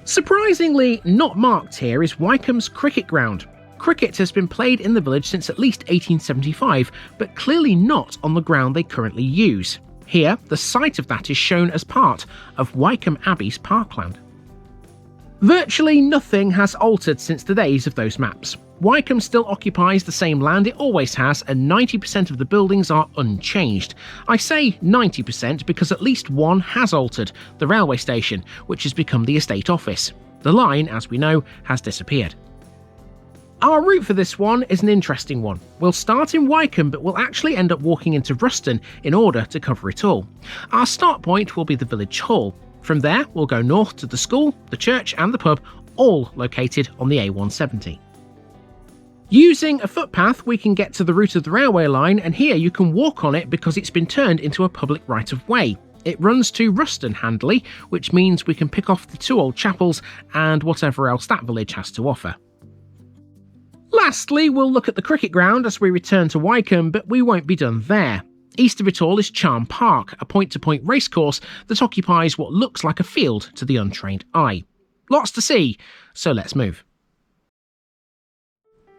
Surprisingly not marked here is Wykeham's cricket ground. Cricket has been played in the village since at least 1875, but clearly not on the ground they currently use. Here, the site of that is shown as part of Wykeham Abbey's parkland. Virtually nothing has altered since the days of those maps. Wykeham still occupies the same land it always has, and 90% of the buildings are unchanged. I say 90% because at least one has altered, the railway station, which has become the estate office. The line, as we know, has disappeared. Our route for this one is an interesting one. We'll start in Wykeham, but we'll actually end up walking into Ruston in order to cover it all. Our start point will be the village hall. From there, we'll go north to the school, the church and the pub, all located on the A170. Using a footpath, we can get to the route of the railway line, and here you can walk on it because it's been turned into a public right-of-way. It runs to Ruston Handley, which means we can pick off the 2 old chapels and whatever else that village has to offer. Lastly, we'll look at the cricket ground as we return to Wykeham, but we won't be done there. East of it all is Charm Park, a point-to-point racecourse that occupies what looks like a field to the untrained eye. Lots to see, so let's move.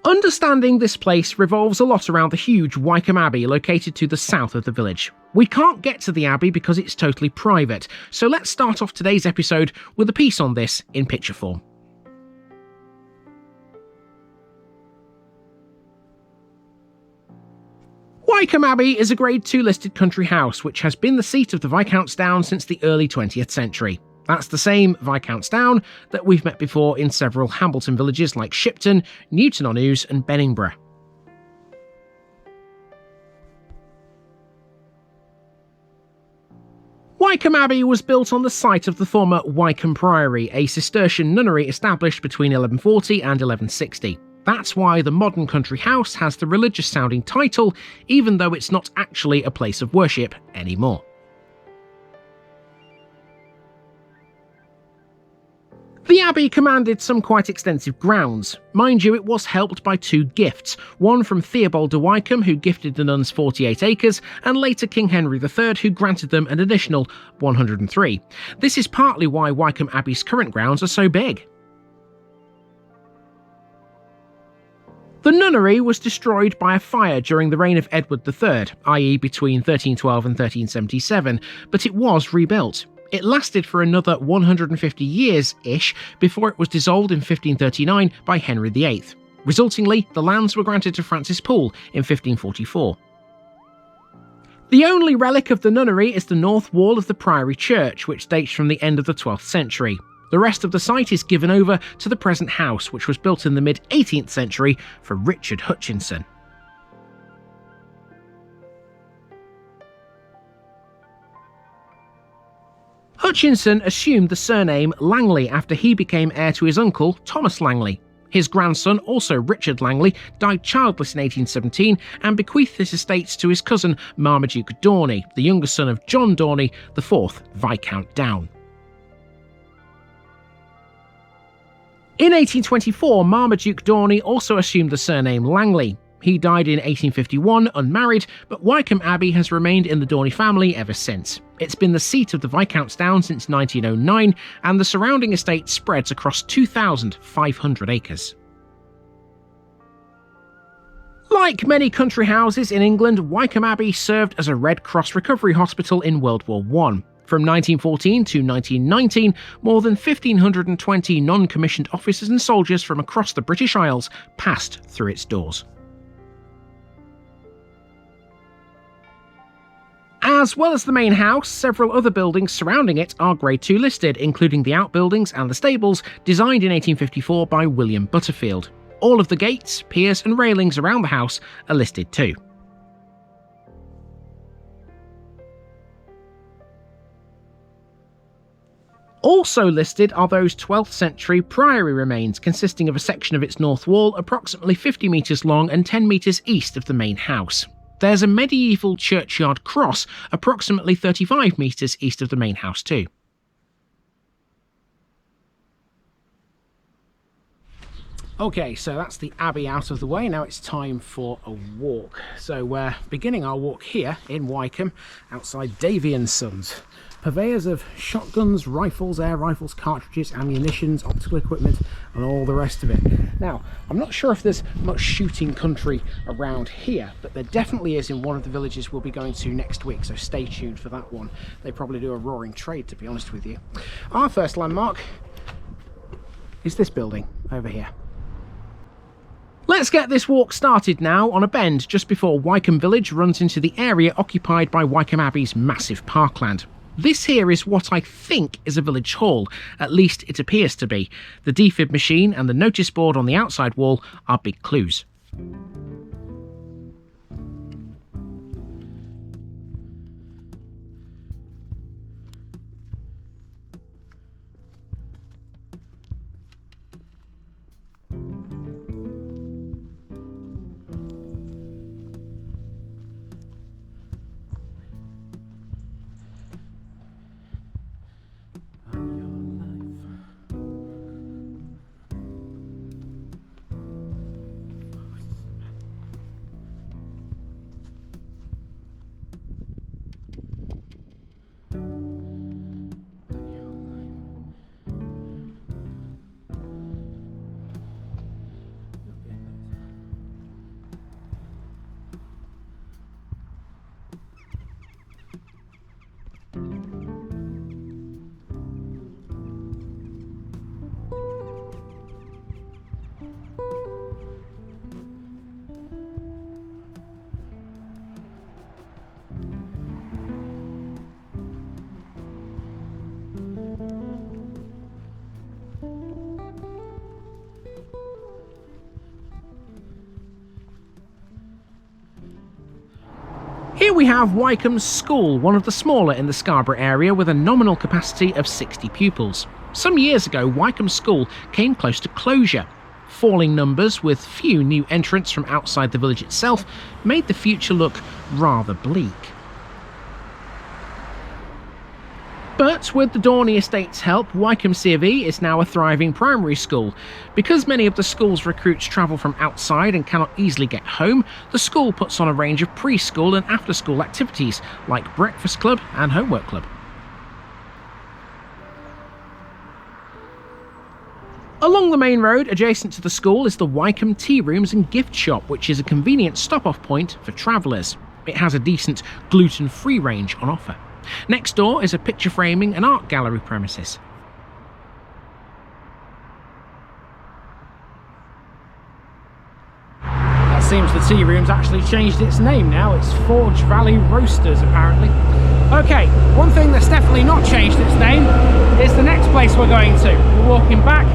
Understanding this place revolves a lot around the huge Wykeham Abbey located to the south of the village. We can't get to the Abbey because it's totally private, so let's start off today's episode with a piece on this in picture form. Wykeham Abbey is a Grade 2 listed country house which has been the seat of the Viscounts Down since the early 20th century. That's the same Viscounts Down that we've met before in several Hambleton villages like Shipton, Newton-on-Ouse and Benningborough. Wykeham Abbey was built on the site of the former Wykeham Priory, a Cistercian nunnery established between 1140 and 1160. That's why the modern country house has the religious-sounding title, even though it's not actually a place of worship anymore. The abbey commanded some quite extensive grounds. Mind you, it was helped by 2 gifts, one from Theobald de Wykeham, who gifted the nuns 48 acres, and later King Henry III, who granted them an additional 103. This is partly why Wykeham Abbey's current grounds are so big. The nunnery was destroyed by a fire during the reign of Edward III, i.e. between 1312 and 1377, but it was rebuilt. It lasted for another 150 years-ish before it was dissolved in 1539 by Henry VIII. Resultingly, the lands were granted to Francis Poole in 1544. The only relic of the nunnery is the north wall of the Priory Church, which dates from the end of the 12th century. The rest of the site is given over to the present house, which was built in the mid-18th century for Richard Hutchinson. Hutchinson assumed the surname Langley after he became heir to his uncle, Thomas Langley. His grandson, also Richard Langley, died childless in 1817 and bequeathed his estates to his cousin Marmaduke Dorney, the younger son of John Dorney, the 4th Viscount Down. In 1824, Marmaduke Dorney also assumed the surname Langley. He died in 1851, unmarried, but Wykeham Abbey has remained in the Dorney family ever since. It's been the seat of the Viscounts Down since 1909, and the surrounding estate spreads across 2,500 acres. Like many country houses in England, Wykeham Abbey served as a Red Cross recovery hospital in World War I. From 1914 to 1919, more than 1,520 non-commissioned officers and soldiers from across the British Isles passed through its doors. As well as the main house, several other buildings surrounding it are Grade II listed, including the outbuildings and the stables, designed in 1854 by William Butterfield. All of the gates, piers and railings around the house are listed too. Also listed are those 12th century priory remains, consisting of a section of its north wall approximately 50 metres long and 10 metres east of the main house. There's a medieval churchyard cross approximately 35 metres east of the main house too. Okay, so that's the Abbey out of the way. Now it's time for a walk. So we're beginning our walk here in Wykeham, outside Davy & Sons. Purveyors of shotguns, rifles, air rifles, cartridges, ammunitions, optical equipment, and all the rest of it. Now, I'm not sure if there's much shooting country around here, but there definitely is in one of the villages we'll be going to next week, so stay tuned for that one. They probably do a roaring trade, to be honest with you. Our first landmark is this building over here. Let's get this walk started now on a bend just before Wykeham Village runs into the area occupied by Wykeham Abbey's massive parkland. This here is what I think is a village hall, at least it appears to be. The defib machine and the notice board on the outside wall are big clues. Here we have Wykeham's School, one of the smaller in the Scarborough area with a nominal capacity of 60 pupils. Some years ago, Wykeham School came close to closure. Falling numbers, with few new entrants from outside the village itself, made the future look rather bleak. But with the Dorney Estate's help, Wykeham C of E is now a thriving primary school. Because many of the school's recruits travel from outside and cannot easily get home, the school puts on a range of preschool and after-school activities, like breakfast club and homework club. Along the main road, adjacent to the school, is the Wykeham Tea Rooms and Gift Shop, which is a convenient stop-off point for travellers. It has a decent gluten-free range on offer. Next door is a picture framing and art gallery premises. It seems the tea room's actually changed its name now. It's Forge Valley Roasters, apparently. Okay, one thing that's definitely not changed its name is the next place we're going to. We're walking back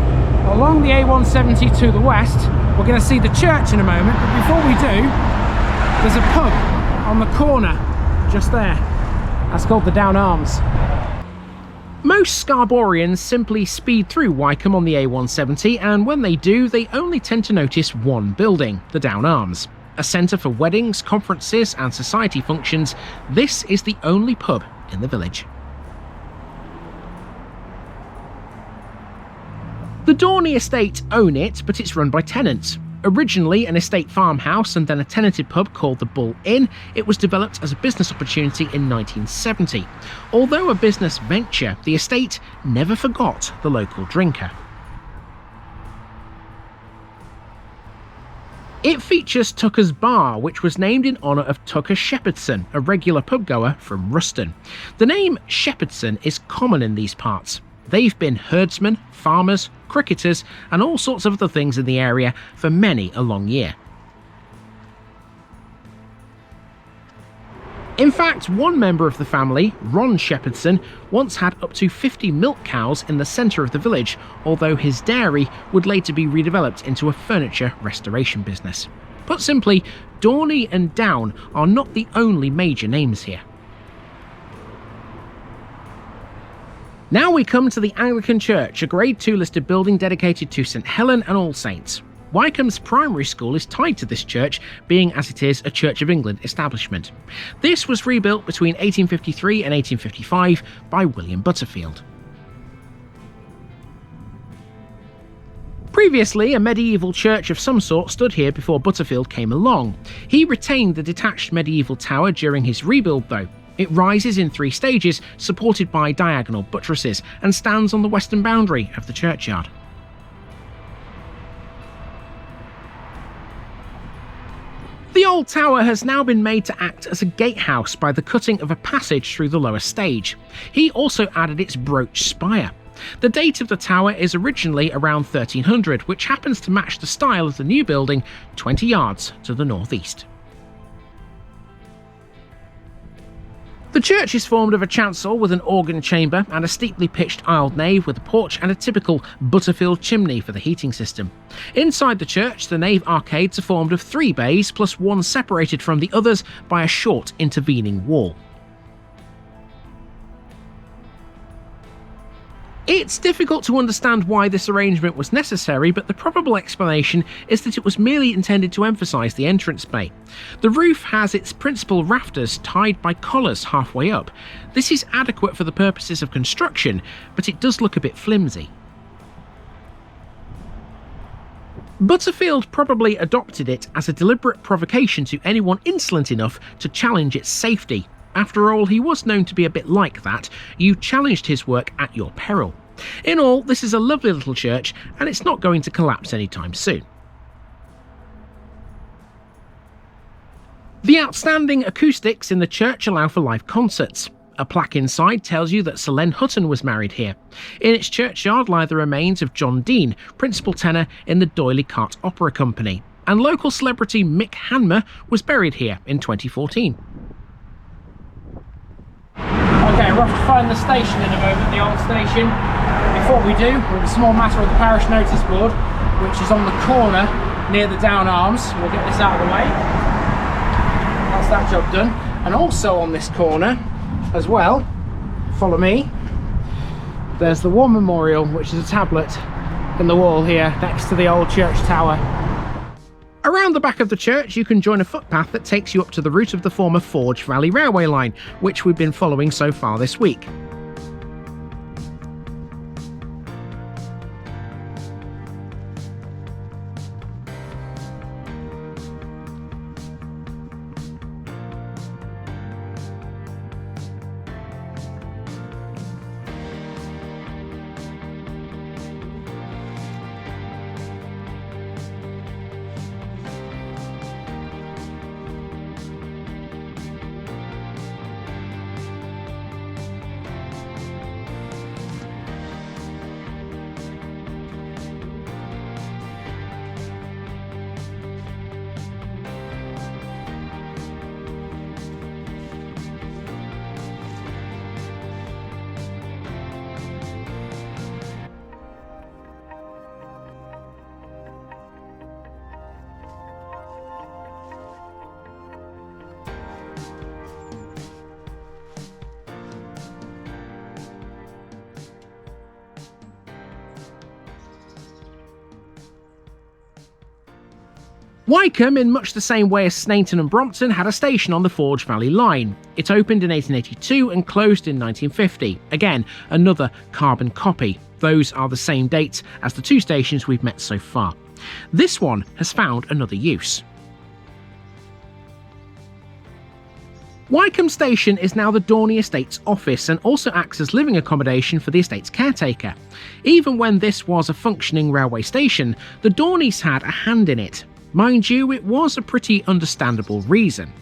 along the A170 to the west. We're going to see the church in a moment, but before we do, there's a pub on the corner just there. That's called the Down Arms. Most Scarboroughians simply speed through Wykeham on the A170, and when they do, they only tend to notice one building, the Down Arms. A centre for weddings, conferences and society functions, this is the only pub in the village. The Dorney estate own it, but it's run by tenants. Originally an estate farmhouse and then a tenanted pub called the Bull Inn, it was developed as a business opportunity in 1970. Although a business venture, the estate never forgot the local drinker. It features Tucker's Bar, which was named in honour of Tucker Shepherdson, a regular pubgoer from Ruston. The name Shepherdson is common in these parts. They've been herdsmen, farmers, cricketers and all sorts of other things in the area for many a long year. In fact, one member of the family, Ron Shepherdson, once had up to 50 milk cows in the centre of the village, although his dairy would later be redeveloped into a furniture restoration business. Put simply, Dorney and Down are not the only major names here. Now we come to the Anglican Church, a Grade 2 listed building dedicated to St Helen and All Saints. Wykeham's primary school is tied to this church, being as it is a Church of England establishment. This was rebuilt between 1853 and 1855 by William Butterfield. Previously, a medieval church of some sort stood here before Butterfield came along. He retained the detached medieval tower during his rebuild though. It rises in 3 stages, supported by diagonal buttresses, and stands on the western boundary of the churchyard. The old tower has now been made to act as a gatehouse by the cutting of a passage through the lower stage. He also added its brooch spire. The date of the tower is originally around 1300, which happens to match the style of the new building 20 yards to the northeast. The church is formed of a chancel with an organ chamber and a steeply pitched aisled nave with a porch and a typical Butterfield chimney for the heating system. Inside the church, the nave arcades are formed of 3 bays plus one separated from the others by a short intervening wall. It's difficult to understand why this arrangement was necessary, but the probable explanation is that it was merely intended to emphasise the entrance bay. The roof has its principal rafters tied by collars halfway up. This is adequate for the purposes of construction, but it does look a bit flimsy. Butterfield probably adopted it as a deliberate provocation to anyone insolent enough to challenge its safety. After all, he was known to be a bit like that. You challenged his work at your peril. In all, this is a lovely little church, and it's not going to collapse anytime soon. The outstanding acoustics in the church allow for live concerts. A plaque inside tells you that Snainton-Hutton was married here. In its churchyard lie the remains of John Dean, principal tenor in the D'Oyly Cart Opera Company, and local celebrity Mick Hanmer was buried here in 2014. Okay, we're off to find the station in a moment, the old station. Before we do, we're in a small matter of the parish notice board, which is on the corner near the Down Arms. We'll get this out of the way. That's that job done. And also on this corner as well, follow me, there's the War Memorial, which is a tablet in the wall here next to the old church tower. Around the back of the church you can join a footpath that takes you up to the route of the former Forge Valley Railway line, which we've been following so far this week. Wykeham, in much the same way as Snainton and Brompton, had a station on the Forge Valley Line. It opened in 1882 and closed in 1950. Again, another carbon copy. Those are the same dates as the two stations we've met so far. This one has found another use. Wykeham Station is now the Dorney Estate's office and also acts as living accommodation for the estate's caretaker. Even when this was a functioning railway station, the Dorneys had a hand in it. Mind you, it was a pretty understandable reason.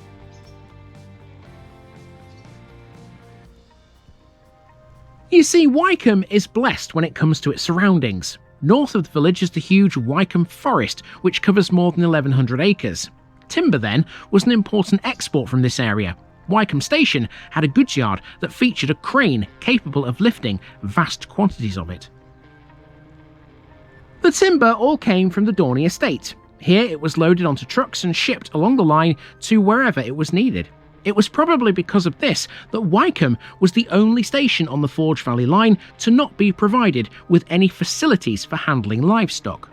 You see, Wykeham is blessed when it comes to its surroundings. North of the village is the huge Wykeham Forest, which covers more than 1,100 acres. Timber, then, was an important export from this area. Wykeham Station had a goods yard that featured a crane capable of lifting vast quantities of it. The timber all came from the Dorney estate. Here it was loaded onto trucks and shipped along the line to wherever it was needed. It was probably because of this that Wykeham was the only station on the Forge Valley Line to not be provided with any facilities for handling livestock.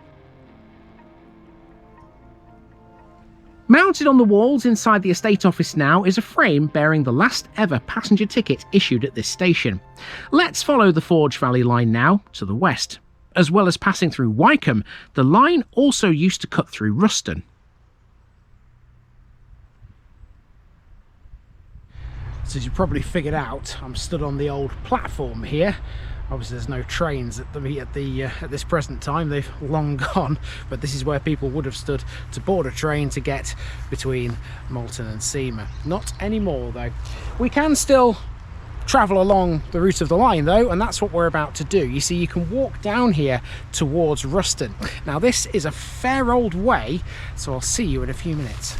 Mounted on the walls inside the estate office now is a frame bearing the last ever passenger ticket issued at this station. Let's follow the Forge Valley Line now to the west. As well as passing through Wykeham, the line also used to cut through Ruston. So as you probably figured out, I'm stood on the old platform here. Obviously there's no trains at this present time, they've long gone, but this is where people would have stood to board a train to get between Malton and Seamer. Not anymore though. We can still travel along the route of the line though, and that's what we're about to do. You see, you can walk down here towards Ruston. Now this is a fair old way, so I'll see you in a few minutes.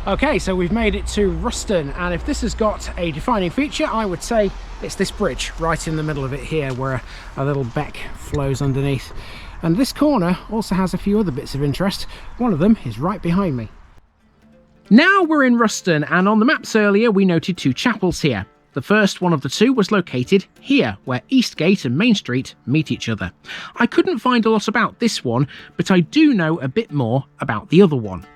Okay, so we've made it to Ruston, and if this has got a defining feature, I would say it's this bridge right in the middle of it here, where a little beck flows underneath. And this corner also has a few other bits of interest. One of them is right behind me. Now we're in Ruston, and on the maps earlier we noted two chapels here. The first one of the two was located here, where Eastgate and Main Street meet each other. I couldn't find a lot about this one, but I do know a bit more about the other one.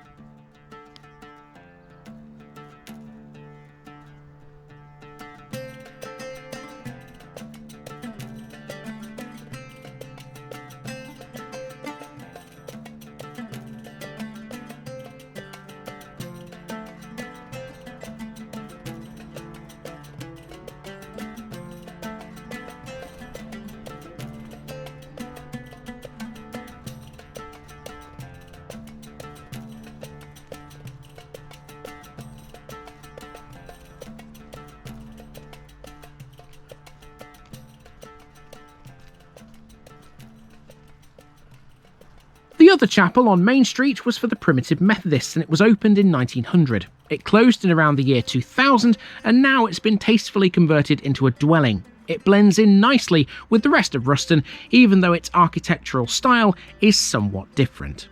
The other chapel on Main Street was for the Primitive Methodists, and it was opened in 1900. It closed in around the year 2000, and now it's been tastefully converted into a dwelling. It blends in nicely with the rest of Ruston, even though its architectural style is somewhat different.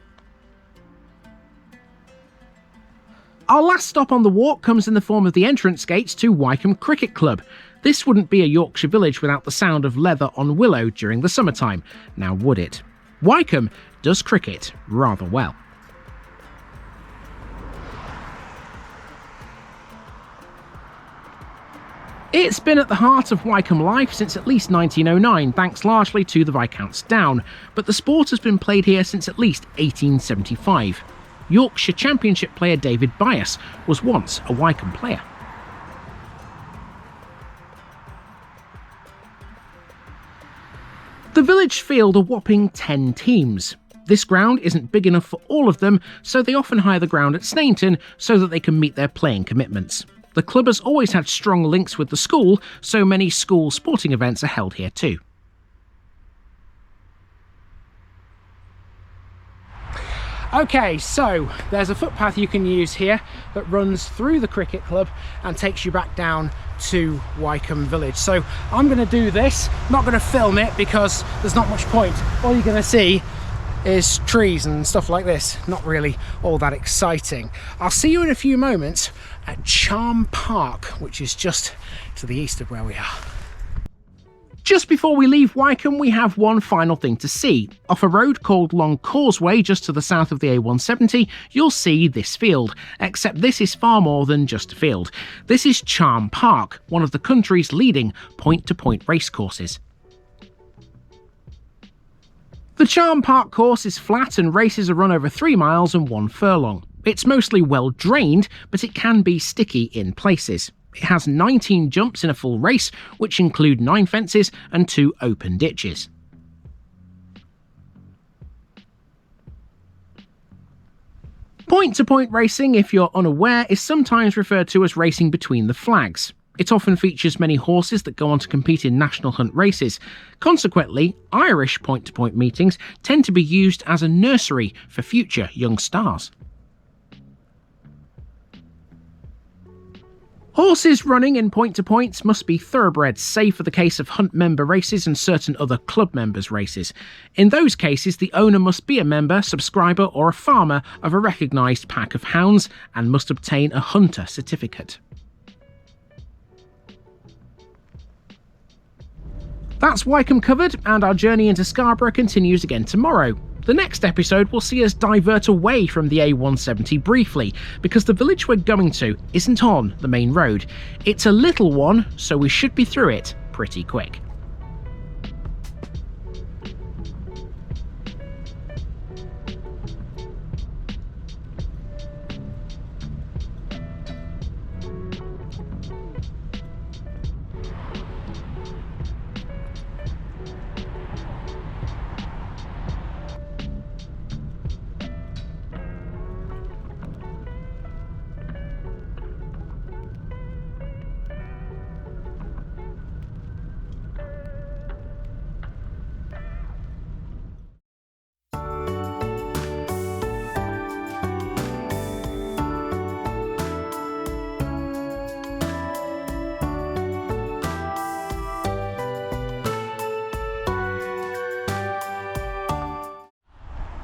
Our last stop on the walk comes in the form of the entrance gates to Wykeham Cricket Club. This wouldn't be a Yorkshire village without the sound of leather on willow during the summertime, now would it? Wykeham does cricket rather well. It's been at the heart of Wykeham life since at least 1909, thanks largely to the Viscount's Down, but the sport has been played here since at least 1875. Yorkshire Championship player David Bias was once a Wykeham player. The village field a whopping 10 teams. This ground isn't big enough for all of them, so they often hire the ground at Snainton so that they can meet their playing commitments. The club has always had strong links with the school, so many school sporting events are held here too. Okay, so there's a footpath you can use here that runs through the cricket club and takes you back down to Wykeham Village. So I'm going to do this, not going to film it because there's not much point. All you're going to see is trees and stuff like this, not really all that exciting. I'll see you in a few moments at Charm Park, which is just to the east of where we are. Just before we leave Wykeham, we have one final thing to see. Off a road called Long Causeway, just to the south of the A170, you'll see this field, except this is far more than just a field. This is Charm Park, one of the country's leading point-to-point racecourses. The Charm Park course is flat and races are run over 3 miles and 1 furlong. It's mostly well drained, but it can be sticky in places. It has 19 jumps in a full race, which include 9 fences and 2 open ditches. Point-to-point racing, if you're unaware, is sometimes referred to as racing between the flags. It often features many horses that go on to compete in national hunt races. Consequently, Irish point-to-point meetings tend to be used as a nursery for future young stars. Horses running in point-to-points must be thoroughbreds, save for the case of hunt member races and certain other club members' races. In those cases, the owner must be a member, subscriber or a farmer of a recognised pack of hounds and must obtain a hunter certificate. That's Wykeham covered, and our journey into Scarborough continues again tomorrow. The next episode will see us divert away from the A170 briefly, because the village we're going to isn't on the main road. It's a little one, so we should be through it pretty quick.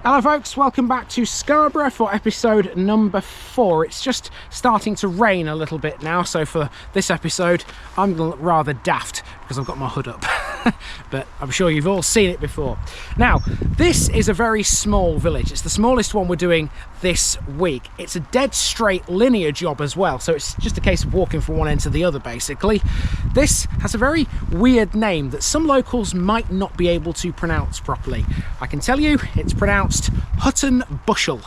Hello folks, welcome back to Scarborough for episode number 4. It's just starting to rain a little bit now, so for this episode I'm going to look rather daft because I've got my hood up. But I'm sure you've all seen it before. Now, this is a very small village. It's the smallest one we're doing this week. It's a dead straight linear job as well, so it's just a case of walking from one end to the other basically. This has a very weird name that some locals might not be able to pronounce properly. I can tell you it's pronounced Hutton Buscel.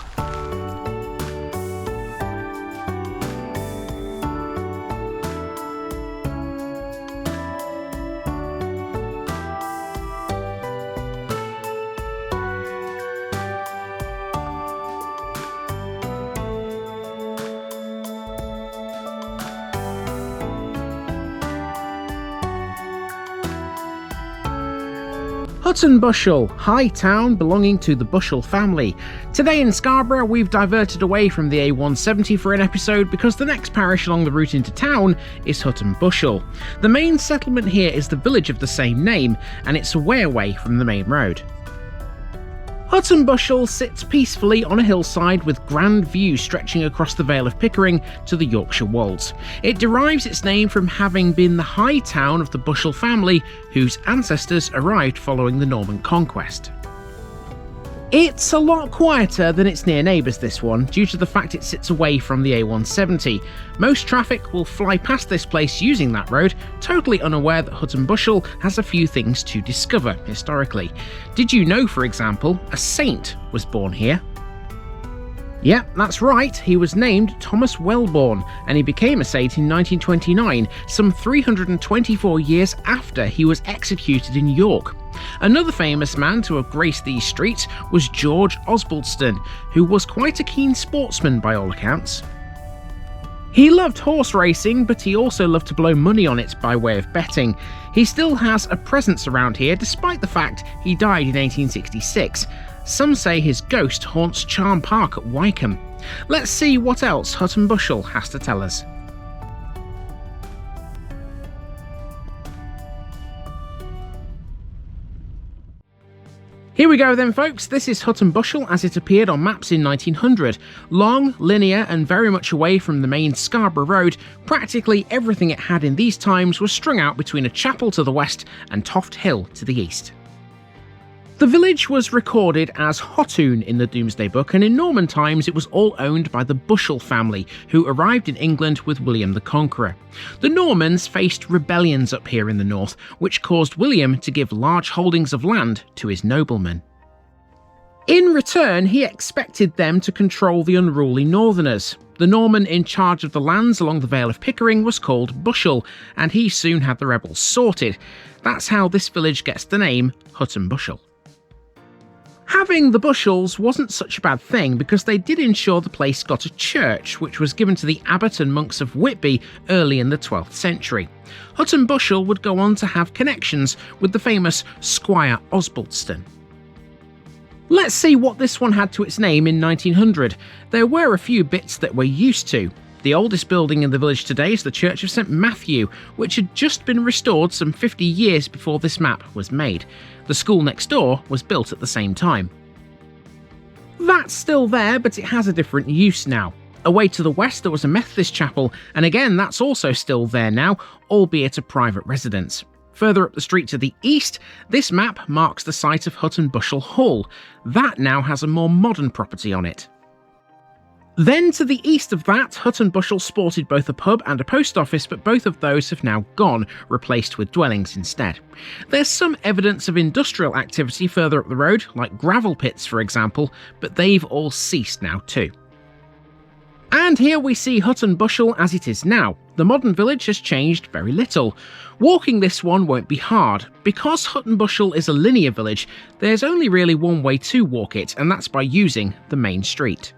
Hutton Buscel, high town belonging to the Buscel family. Today in Scarborough, we've diverted away from the A170 for an episode because the next parish along the route into town is Hutton Buscel. The main settlement here is the village of the same name, and it's a way away from the main road. Hutton Buscel sits peacefully on a hillside with grand views stretching across the Vale of Pickering to the Yorkshire Wolds. It derives its name from having been the high town of the Buscel family, whose ancestors arrived following the Norman conquest. It's a lot quieter than its near neighbours, this one, due to the fact it sits away from the A170. Most traffic will fly past this place using that road, totally unaware that Hutton Buscel has a few things to discover historically. Did you know, for example, a saint was born here? Yep, that's right, he was named Thomas Welborn, and he became a saint in 1929, some 324 years after he was executed in York. Another famous man to have graced these streets was George Osbaldeston, who was quite a keen sportsman by all accounts. He loved horse racing, but he also loved to blow money on it by way of betting. He still has a presence around here despite the fact he died in 1866. Some say his ghost haunts Charm Park at Wykeham. Let's see what else Hutton Buscel has to tell us. Here we go then, folks. This is Hutton Buscel as it appeared on maps in 1900. Long, linear and very much away from the main Scarborough Road, practically everything it had in these times was strung out between a chapel to the west and Toft Hill to the east. The village was recorded as Hottoun in the Domesday Book, and in Norman times it was all owned by the Buscel family, who arrived in England with William the Conqueror. The Normans faced rebellions up here in the north, which caused William to give large holdings of land to his noblemen. In return, he expected them to control the unruly northerners. The Norman in charge of the lands along the Vale of Pickering was called Buscel, and he soon had the rebels sorted. That's how this village gets the name Hutton Buscel. Having the Buscels wasn't such a bad thing because they did ensure the place got a church, which was given to the abbot and monks of Whitby early in the 12th century. Hutton Buscel would go on to have connections with the famous Squire Osbaldeston. Let's see what this one had to its name in 1900. There were a few bits that we're used to. The oldest building in the village today is the Church of St Matthew, which had just been restored some 50 years before this map was made. The school next door was built at the same time. That's still there, but it has a different use now. Away to the west there was a Methodist chapel, and again that's also still there now, albeit a private residence. Further up the street to the east, this map marks the site of Hutton Buscel Hall. That now has a more modern property on it. Then to the east of that, Hutton Buscel sported both a pub and a post office, but both of those have now gone, replaced with dwellings instead. There's some evidence of industrial activity further up the road, like gravel pits for example, but they've all ceased now too. And here we see Hutton Buscel as it is now. The modern village has changed very little. Walking this one won't be hard. Because Hutton Buscel is a linear village, there's only really one way to walk it, and that's by using the main street.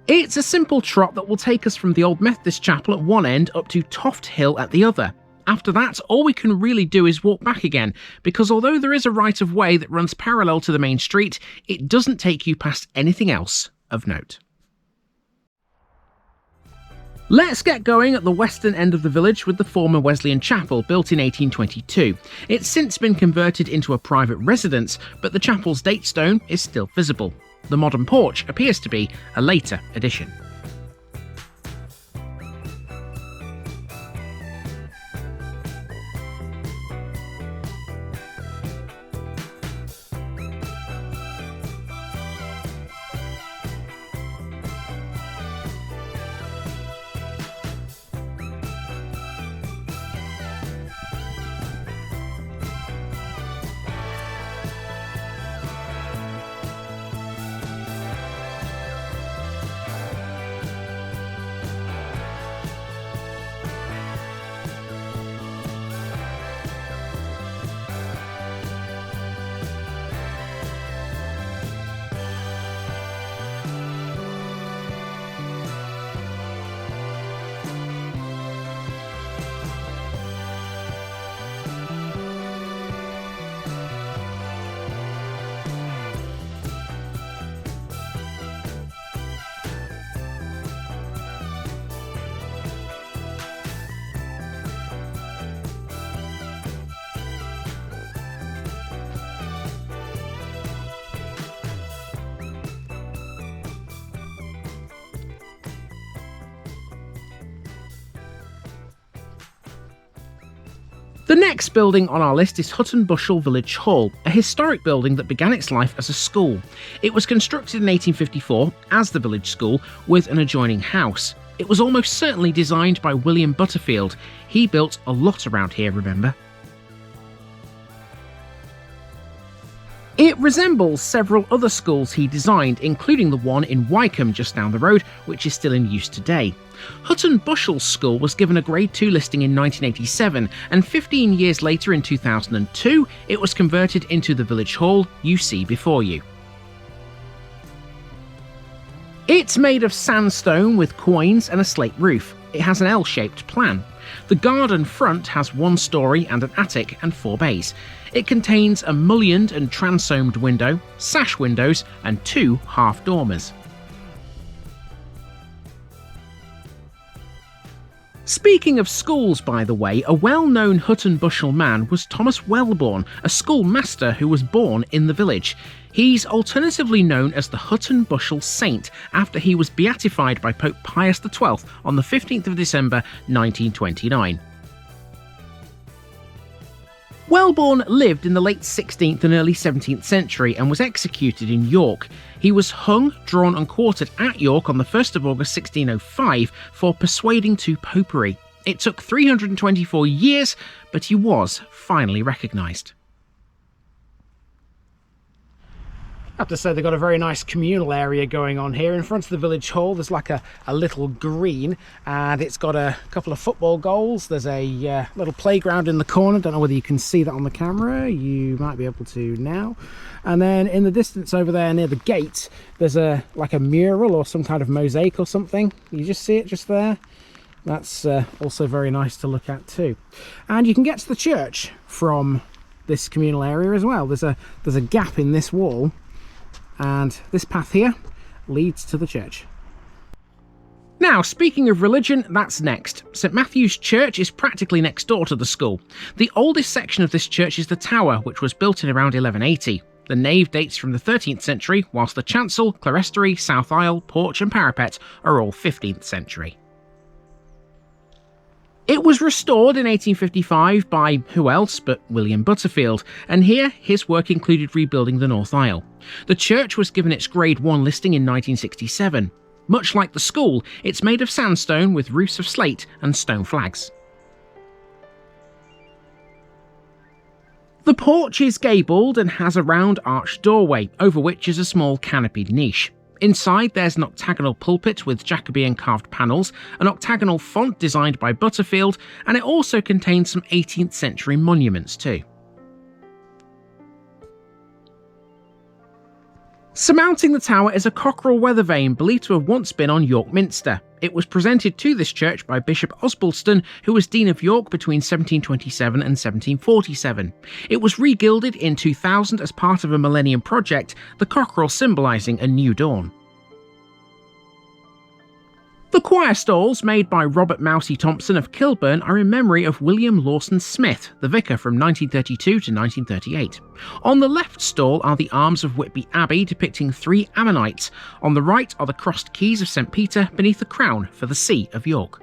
It's a simple trot that will take us from the old Methodist chapel at one end up to Toft Hill at the other. After that, all we can really do is walk back again, because although there is a right of way that runs parallel to the main street, it doesn't take you past anything else of note. Let's get going at the western end of the village with the former Wesleyan chapel, built in 1822. It's since been converted into a private residence, but the chapel's date stone is still visible. The modern porch appears to be a later addition. The next building on our list is Hutton Bushel Village Hall, a historic building that began its life as a school. It was constructed in 1854 as the village school with an adjoining house. It was almost certainly designed by William Butterfield. He built a lot around here, remember? It resembles several other schools he designed, including the one in Wykeham just down the road, which is still in use today. Hutton Bushel School was given a Grade 2 listing in 1987, and 15 years later in 2002, it was converted into the village hall you see before you. It's made of sandstone with quoins and a slate roof. It has an L-shaped plan. The garden front has 1 storey and an attic and 4 bays. It contains a mullioned and transomed window, sash windows and 2 half dormers. Speaking of schools, by the way, a well-known Hutton Bushel man was Thomas Welborn, a schoolmaster who was born in the village. He's alternatively known as the Hutton Bushel Saint, after he was beatified by Pope Pius XII on the 15th of December 1929. Welborn lived in the late 16th and early 17th century and was executed in York. He was hung, drawn and quartered at York on the 1st of August 1605 for persuading to popery. It took 324 years, but he was finally recognised. I have to say they've got a very nice communal area going on here. In front of the village hall there's like a little green, and it's got a couple of football goals. There's a little playground in the corner. Don't know whether you can see that on the camera. You might be able to now. And then in the distance over there near the gate there's like a mural or some kind of mosaic or something. You just see it just there. That's also very nice to look at too. And you can get to the church from this communal area as well. There's a gap in this wall, and this path here leads to the church. Now, speaking of religion, that's next. St Matthew's Church is practically next door to the school. The oldest section of this church is the tower, which was built in around 1180. The nave dates from the 13th century, whilst the chancel, clerestory, south aisle, porch and parapet are all 15th century. It was restored in 1855 by who else but William Butterfield, and here his work included rebuilding the north aisle. The church was given its Grade 1 listing in 1967. Much like the school, it's made of sandstone with roofs of slate and stone flags. The porch is gabled and has a round arched doorway, over which is a small canopied niche. Inside there's an octagonal pulpit with Jacobean carved panels, an octagonal font designed by Butterfield, and it also contains some 18th century monuments too. Surmounting the tower is a cockerel weather vane believed to have once been on York Minster. It was presented to this church by Bishop Osbaldeston, who was Dean of York between 1727 and 1747. It was regilded in 2000 as part of a Millennium Project, the cockerel symbolising a new dawn. The choir stalls, made by Robert Mousey Thompson of Kilburn, are in memory of William Lawson Smith, the vicar from 1932 to 1938. On the left stall are the arms of Whitby Abbey depicting 3 ammonites. On the right are the crossed keys of St Peter beneath the crown for the See of York.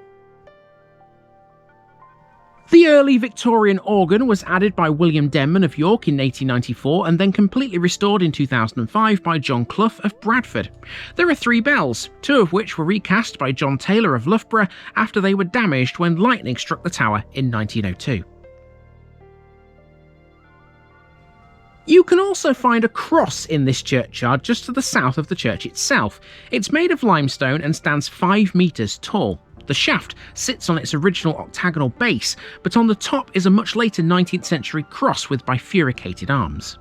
The early Victorian organ was added by William Denman of York in 1894 and then completely restored in 2005 by John Clough of Bradford. There are 3 bells, 2 of which were recast by John Taylor of Loughborough after they were damaged when lightning struck the tower in 1902. You can also find a cross in this churchyard just to the south of the church itself. It's made of limestone and stands 5 metres tall. The shaft sits on its original octagonal base, but on the top is a much later 19th century cross with bifurcated arms.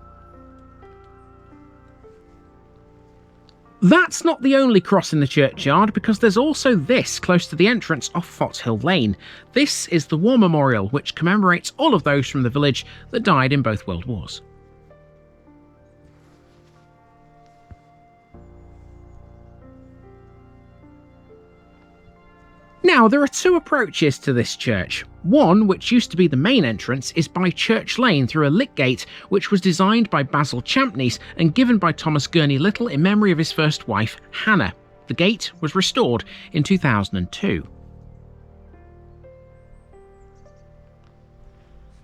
That's not the only cross in the churchyard, because there's also this close to the entrance off Foothill Lane. This is the War Memorial, which commemorates all of those from the village that died in both World Wars. Now, there are 2 approaches to this church. One, which used to be the main entrance, is by Church Lane through a lit gate which was designed by Basil Champneys and given by Thomas Gurney Little in memory of his first wife, Hannah. The gate was restored in 2002.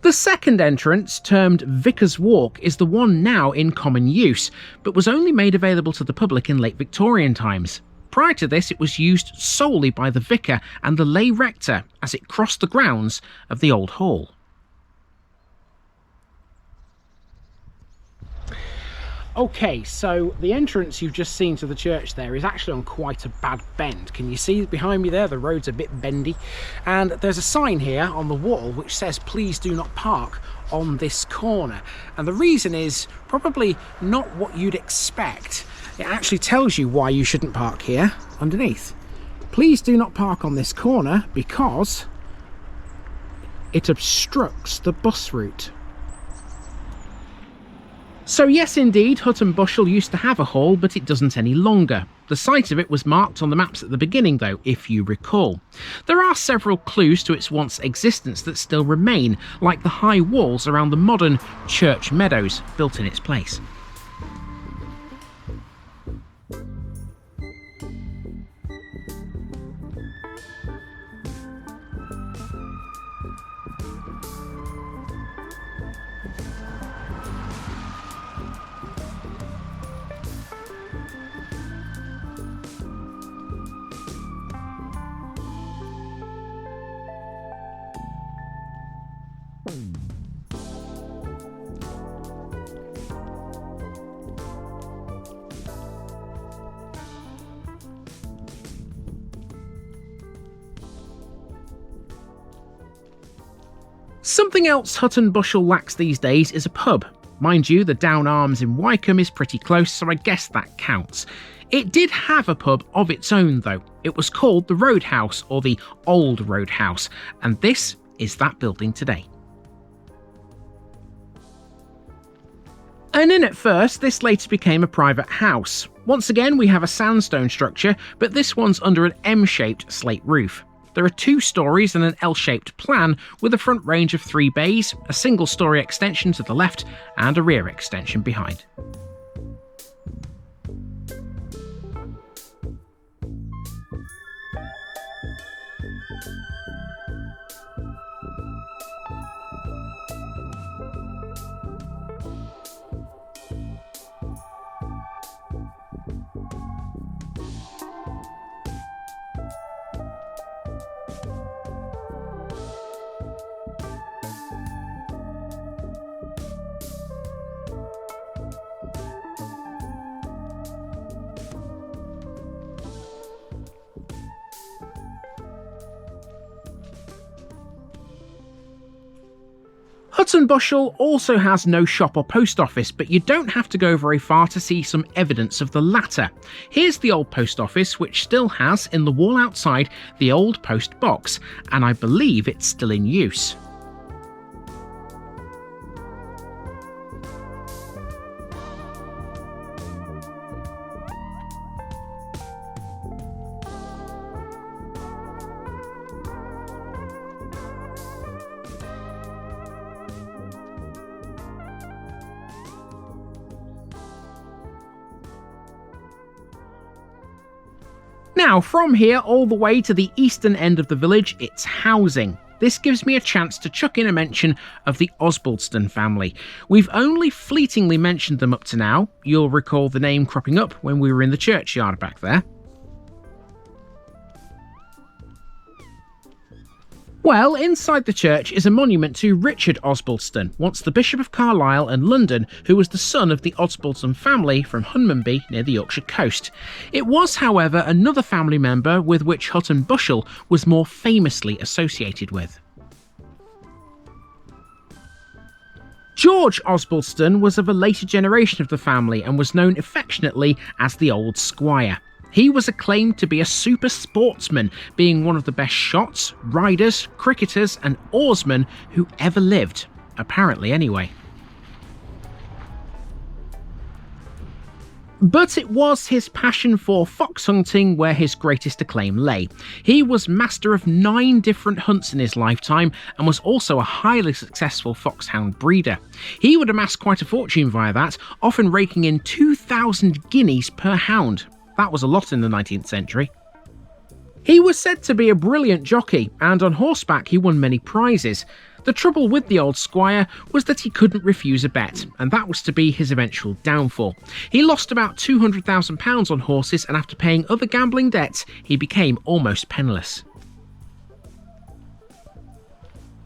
The The second entrance, termed Vicar's Walk, is the one now in common use, but was only made available to the public in late Victorian times. Prior to this, it was used solely by the vicar and the lay rector as it crossed the grounds of the old hall. Okay, so the entrance you've just seen to the church there is actually on quite a bad bend. Can you see behind me there? The road's a bit bendy. And there's a sign here on the wall which says, "Please do not park on this corner." And the reason is probably not what you'd expect. It actually tells you why you shouldn't park here underneath. Please do not park on this corner because it obstructs the bus route. So yes indeed, Hutton Buscel used to have a hall, but it doesn't any longer. The site of it was marked on the maps at the beginning though, if you recall. There are several clues to its once existence that still remain, like the high walls around the modern church meadows built in its place. Something else Hutton Buscel lacks these days is a pub. Mind you, the Down Arms in Wykeham is pretty close, so I guess that counts. It did have a pub of its own though. It was called the Roadhouse, or the Old Roadhouse, and this is that building today. And in at first, this later became a private house. Once again, we have a sandstone structure, but this one's under an M-shaped slate roof. There are 2 stories and an L-shaped plan with a front range of 3 bays, a single-storey extension to the left and a rear extension behind. Hutton Buscel also has no shop or post office, but you don't have to go very far to see some evidence of the latter. Here's the old post office, which still has, in the wall outside, the old post box, and I believe it's still in use. Now, from here all the way to the eastern end of the village, it's housing. This gives me a chance to chuck in a mention of the Osbaldeston family. We've only fleetingly mentioned them up to now. You'll recall the name cropping up when we were in the churchyard back there. Well, inside the church is a monument to Richard Osbaldeston, once the Bishop of Carlisle and London, who was the son of the Osbaldeston family from Hunmanby near the Yorkshire coast. It was, however, another family member with which Hutton Buscel was more famously associated with. George Osbaldeston was of a later generation of the family and was known affectionately as the Old Squire. He was acclaimed to be a super sportsman, being one of the best shots, riders, cricketers and oarsmen who ever lived, apparently anyway. But it was his passion for fox hunting where his greatest acclaim lay. He was master of 9 different hunts in his lifetime and was also a highly successful foxhound breeder. He would amass quite a fortune via that, often raking in 2,000 guineas per hound. That was a lot in the 19th century. He was said to be a brilliant jockey, and on horseback he won many prizes. The trouble with the old squire was that he couldn't refuse a bet, and that was to be his eventual downfall. He lost about £200,000 on horses, and after paying other gambling debts, he became almost penniless.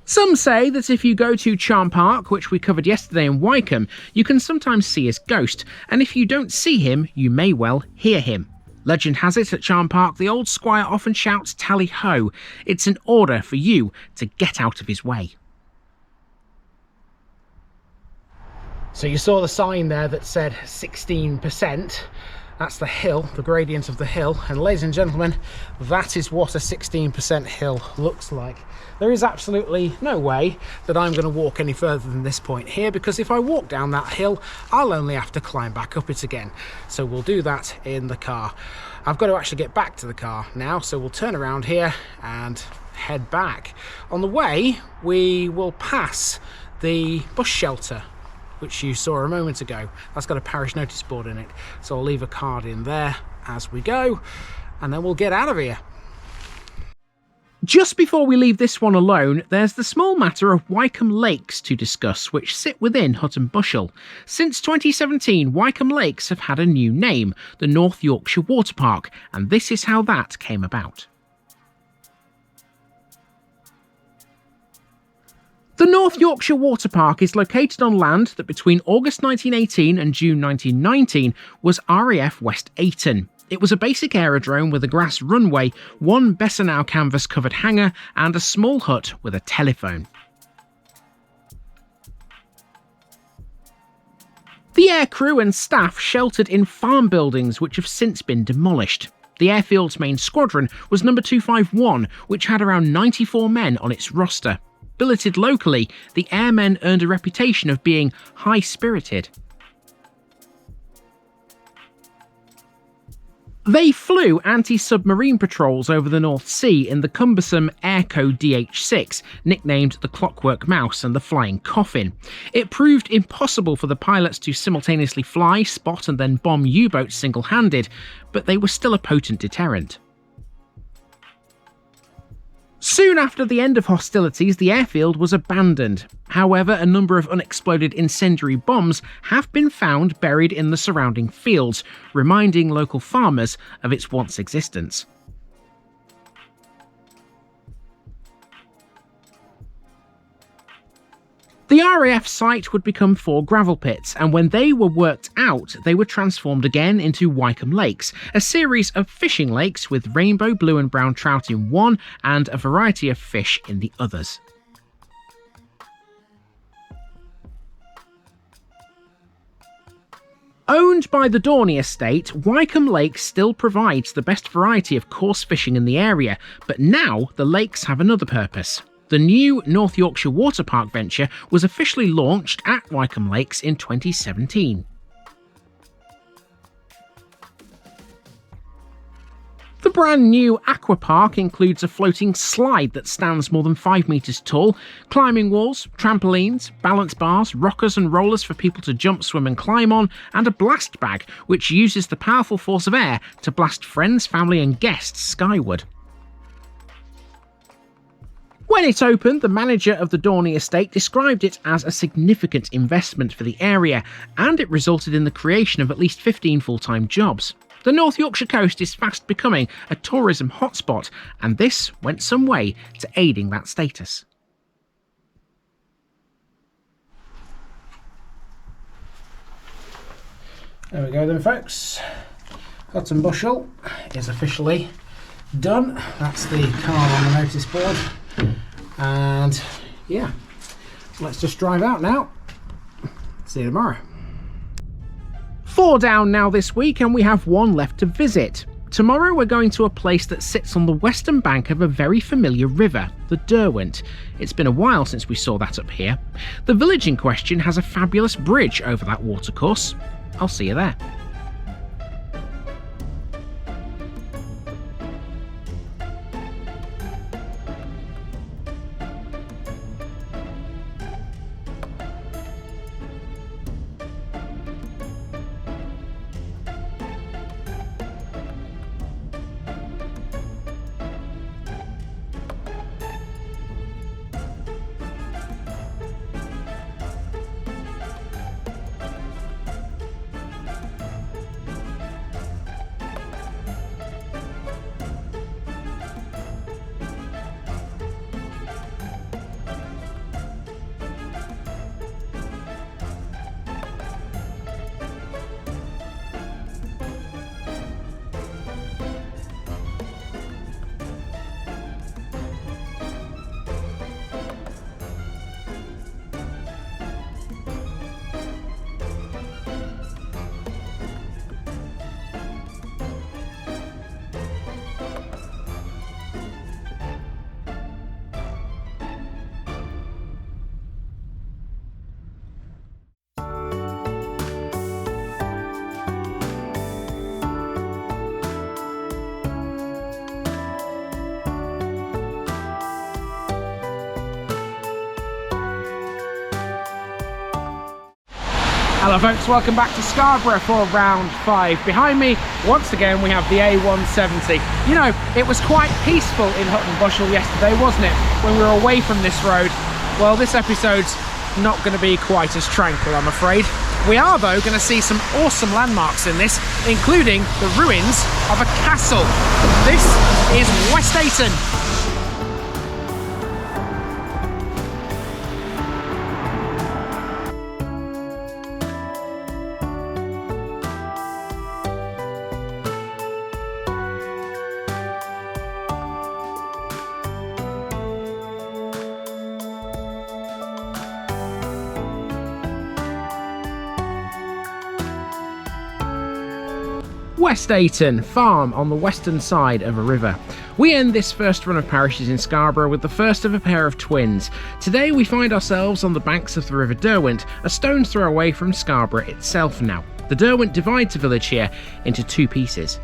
Some say that if you go to Charm Park, which we covered yesterday in Wykeham, you can sometimes see his ghost, and if you don't see him, you may well hear him. Legend has it at Charm Park the old squire often shouts "Tally ho!" It's an order for you to get out of his way. So you saw the sign there that said 16%. That's the hill, the gradient of the hill, and ladies and gentlemen, that is what a 16% hill looks like. There is absolutely no way that I'm going to walk any further than this point here, because if I walk down that hill, I'll only have to climb back up it again. So we'll do that in the car. I've got to actually get back to the car now, so we'll turn around here and head back. On the way, we will pass the bus shelter, which you saw a moment ago. That's got a parish notice board in it, so I'll leave a card in there as we go, and then we'll get out of here. Just before we leave this one alone, there's the small matter of Wykeham Lakes to discuss, which sit within Hutton Buscel. Since 2017, Wykeham Lakes have had a new name, the North Yorkshire Water Park, and this is how that came about. The North Yorkshire Water Park is located on land that between August 1918 and June 1919 was RAF West Ayton. It was a basic aerodrome with a grass runway, one Bessenau canvas-covered hangar and a small hut with a telephone. The aircrew and staff sheltered in farm buildings which have since been demolished. The airfield's main squadron was No. 251, which had around 94 men on its roster. Billeted locally, the airmen earned a reputation of being high-spirited. They flew anti-submarine patrols over the North Sea in the cumbersome Airco DH-6, nicknamed the Clockwork Mouse and the Flying Coffin. It proved impossible for the pilots to simultaneously fly, spot and then bomb U-boats single-handed, but they were still a potent deterrent. Soon after the end of hostilities, the airfield was abandoned. However, a number of unexploded incendiary bombs have been found buried in the surrounding fields, reminding local farmers of its once existence. The RAF site would become 4 gravel pits, and when they were worked out, they were transformed again into Wykeham Lakes, a series of fishing lakes with rainbow blue and brown trout in one and a variety of fish in the others. Owned by the Dorney estate, Wykeham Lakes still provides the best variety of coarse fishing in the area, but now the lakes have another purpose. The new North Yorkshire Water Park venture was officially launched at Wykeham Lakes in 2017. The brand new aqua park includes a floating slide that stands more than 5 metres tall, climbing walls, trampolines, balance bars, rockers and rollers for people to jump, swim and climb on, and a blast bag which uses the powerful force of air to blast friends, family and guests skyward. When it opened, the manager of the Dorney estate described it as a significant investment for the area, and it resulted in the creation of at least 15 full-time jobs. The North Yorkshire coast is fast becoming a tourism hotspot, and this went some way to aiding that status. There we go then, folks. Hutton Buscel is officially done. That's the car on the notice board. And yeah, let's just drive out now. See you tomorrow. 4 down now this week, and we have 1 left to visit. Tomorrow we're going to a place that sits on the western bank of a very familiar river, the Derwent. It's been a while since we saw that up here. The village in question has a fabulous bridge over that watercourse. I'll see you there. Hello folks, welcome back to Scarborough for round 5. Behind me, once again, we have the A170. You know, it was quite peaceful in Hutton Buscel yesterday, wasn't it? When we were away from this road. Well, this episode's not going to be quite as tranquil, I'm afraid. We are, though, going to see some awesome landmarks in this, including the ruins of a castle. This is West Ayton. West Ayton, farm on the western side of a river. We end this first run of parishes in Scarborough with the first of a pair of twins. Today we find ourselves on the banks of the River Derwent, a stone's throw away from Scarborough itself now. The Derwent divides the village here into two pieces.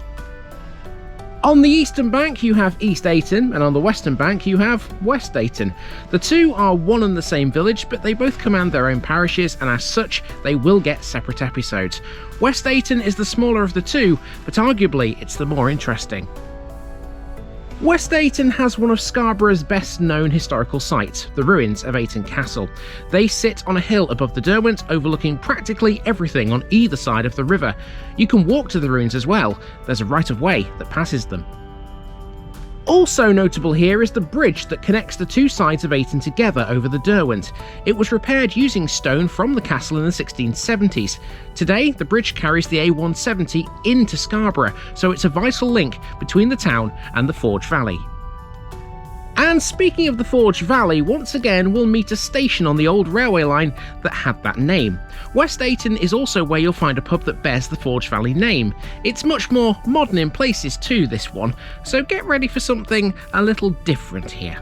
On the eastern bank you have East Ayton, and on the western bank you have West Ayton. The two are one and the same village, but they both command their own parishes, and as such they will get separate episodes. West Ayton is the smaller of the two, but arguably it's the more interesting. West Ayton has one of Scarborough's best known historical sites, the ruins of Ayton Castle. They sit on a hill above the Derwent, overlooking practically everything on either side of the river. You can walk to the ruins as well, there's a right of way that passes them. Also notable here is the bridge that connects the two sides of Ayton together over the Derwent. It was repaired using stone from the castle in the 1670s. Today, the bridge carries the A170 into Scarborough, so it's a vital link between the town and the Forge Valley. And speaking of the Forge Valley, once again we'll meet a station on the old railway line that had that name. West Ayton is also where you'll find a pub that bears the Forge Valley name. It's much more modern in places too, this one, so get ready for something a little different here.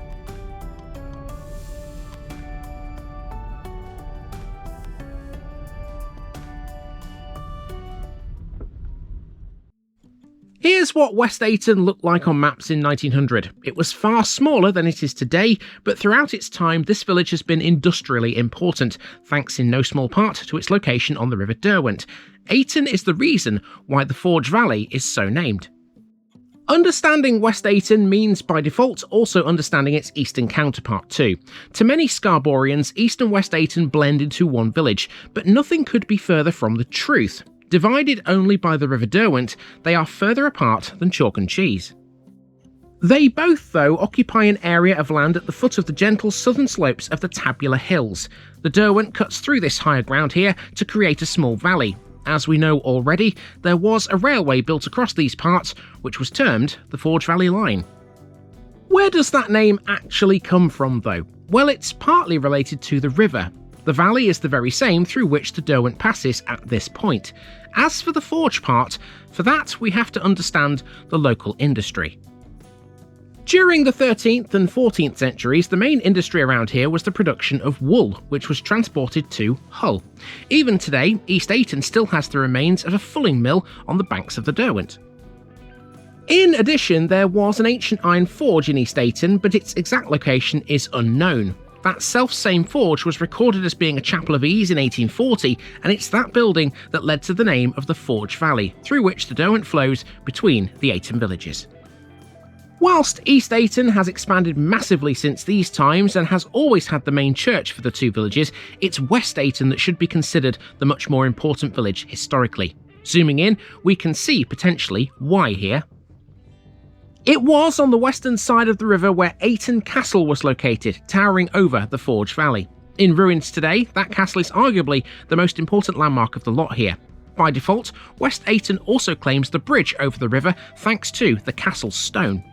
Here's what West Ayton looked like on maps in 1900. It was far smaller than it is today, but throughout its time this village has been industrially important, thanks in no small part to its location on the River Derwent. Ayton is the reason why the Forge Valley is so named. Understanding West Ayton means by default also understanding its eastern counterpart too. To many Scarboroughians, East and West Ayton blend into one village, but nothing could be further from the truth. Divided only by the River Derwent, they are further apart than chalk and cheese. They both, though, occupy an area of land at the foot of the gentle southern slopes of the Tabular Hills. The Derwent cuts through this higher ground here to create a small valley. As we know already, there was a railway built across these parts, which was termed the Forge Valley Line. Where does that name actually come from, though? Well, it's partly related to the river. The valley is the very same through which the Derwent passes at this point. As for the forge part, for that we have to understand the local industry. During the 13th and 14th centuries, the main industry around here was the production of wool, which was transported to Hull. Even today, East Ayton still has the remains of a fulling mill on the banks of the Derwent. In addition, there was an ancient iron forge in East Ayton, but its exact location is unknown. That self-same forge was recorded as being a chapel of ease in 1840, and it's that building that led to the name of the Forge Valley, through which the Derwent flows between the Ayton villages. Whilst East Ayton has expanded massively since these times and has always had the main church for the two villages, it's West Ayton that should be considered the much more important village historically. Zooming in, we can see potentially why here. It was on the western side of the river where Ayton Castle was located, towering over the Forge Valley. In ruins today, that castle is arguably the most important landmark of the lot here. By default, West Ayton also claims the bridge over the river thanks to the castle's stone.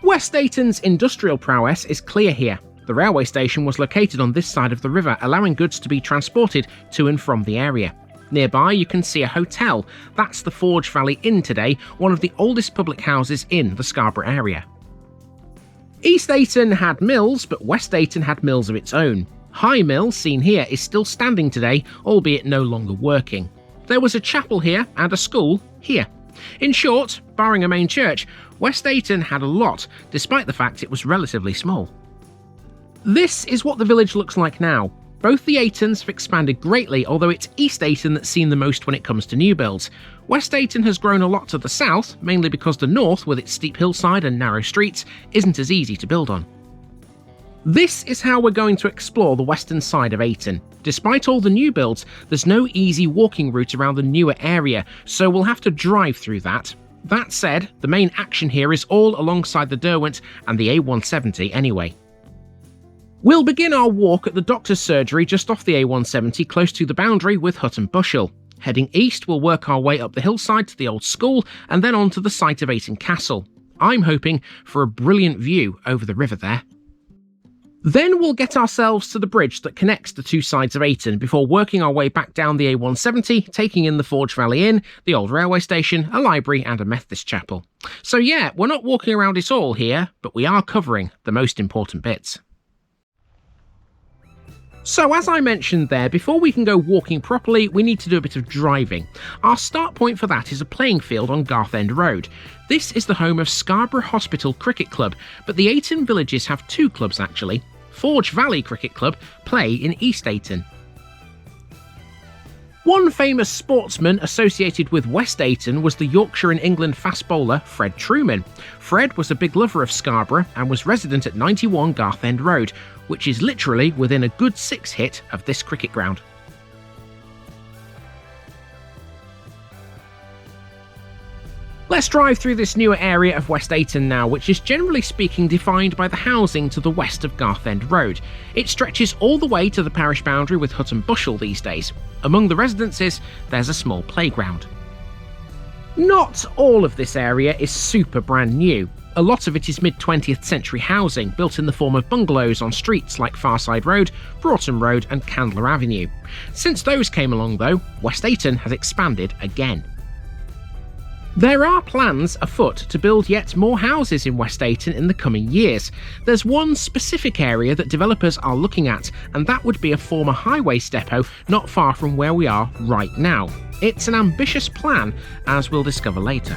West Ayton's industrial prowess is clear here. The railway station was located on this side of the river, allowing goods to be transported to and from the area. Nearby you can see a hotel. That's the Forge Valley Inn today, one of the oldest public houses in the Scarborough area. East Ayton had mills, but West Ayton had mills of its own. High Mill, seen here, is still standing today, albeit no longer working. There was a chapel here and a school here. In short, barring a main church, West Ayton had a lot, despite the fact it was relatively small. This is what the village looks like now. Both the Aytons have expanded greatly, although it's East Ayton that's seen the most when it comes to new builds. West Ayton has grown a lot to the south, mainly because the north, with its steep hillside and narrow streets, isn't as easy to build on. This is how we're going to explore the western side of Ayton. Despite all the new builds, there's no easy walking route around the newer area, so we'll have to drive through that. That said, the main action here is all alongside the Derwent and the A170 anyway. We'll begin our walk at the doctor's surgery just off the A170 close to the boundary with Hutton Buscel. Heading east, we'll work our way up the hillside to the old school and then on to the site of Ayton Castle. I'm hoping for a brilliant view over the river there. Then we'll get ourselves to the bridge that connects the two sides of Ayton before working our way back down the A170, taking in the Forge Valley Inn, the old railway station, a library and a Methodist chapel. So yeah, we're not walking around it all here, but we are covering the most important bits. So as I mentioned there, before we can go walking properly, we need to do a bit of driving. Our start point for that is a playing field on Garthend Road. This is the home of Scarborough Hospital Cricket Club, but the Ayton villages have two clubs actually. Forge Valley Cricket Club play in East Ayton. One famous sportsman associated with West Ayton was the Yorkshire and England fast bowler Fred Truman. Fred was a big lover of Scarborough and was resident at 91 Garthend Road, which is literally within a good 6 hit of this cricket ground. Let's drive through this newer area of West Ayton now, which is generally speaking defined by the housing to the west of Garthend Road. It stretches all the way to the parish boundary with Hutton Buscel these days. Among the residences, there's a small playground. Not all of this area is super brand new. A lot of it is mid-20th century housing, built in the form of bungalows on streets like Farside Road, Broughton Road and Candler Avenue. Since those came along though, West Ayton has expanded again. There are plans afoot to build yet more houses in West Ayton in the coming years. There's one specific area that developers are looking at, and that would be a former highways depot not far from where we are right now. It's an ambitious plan, as we'll discover later.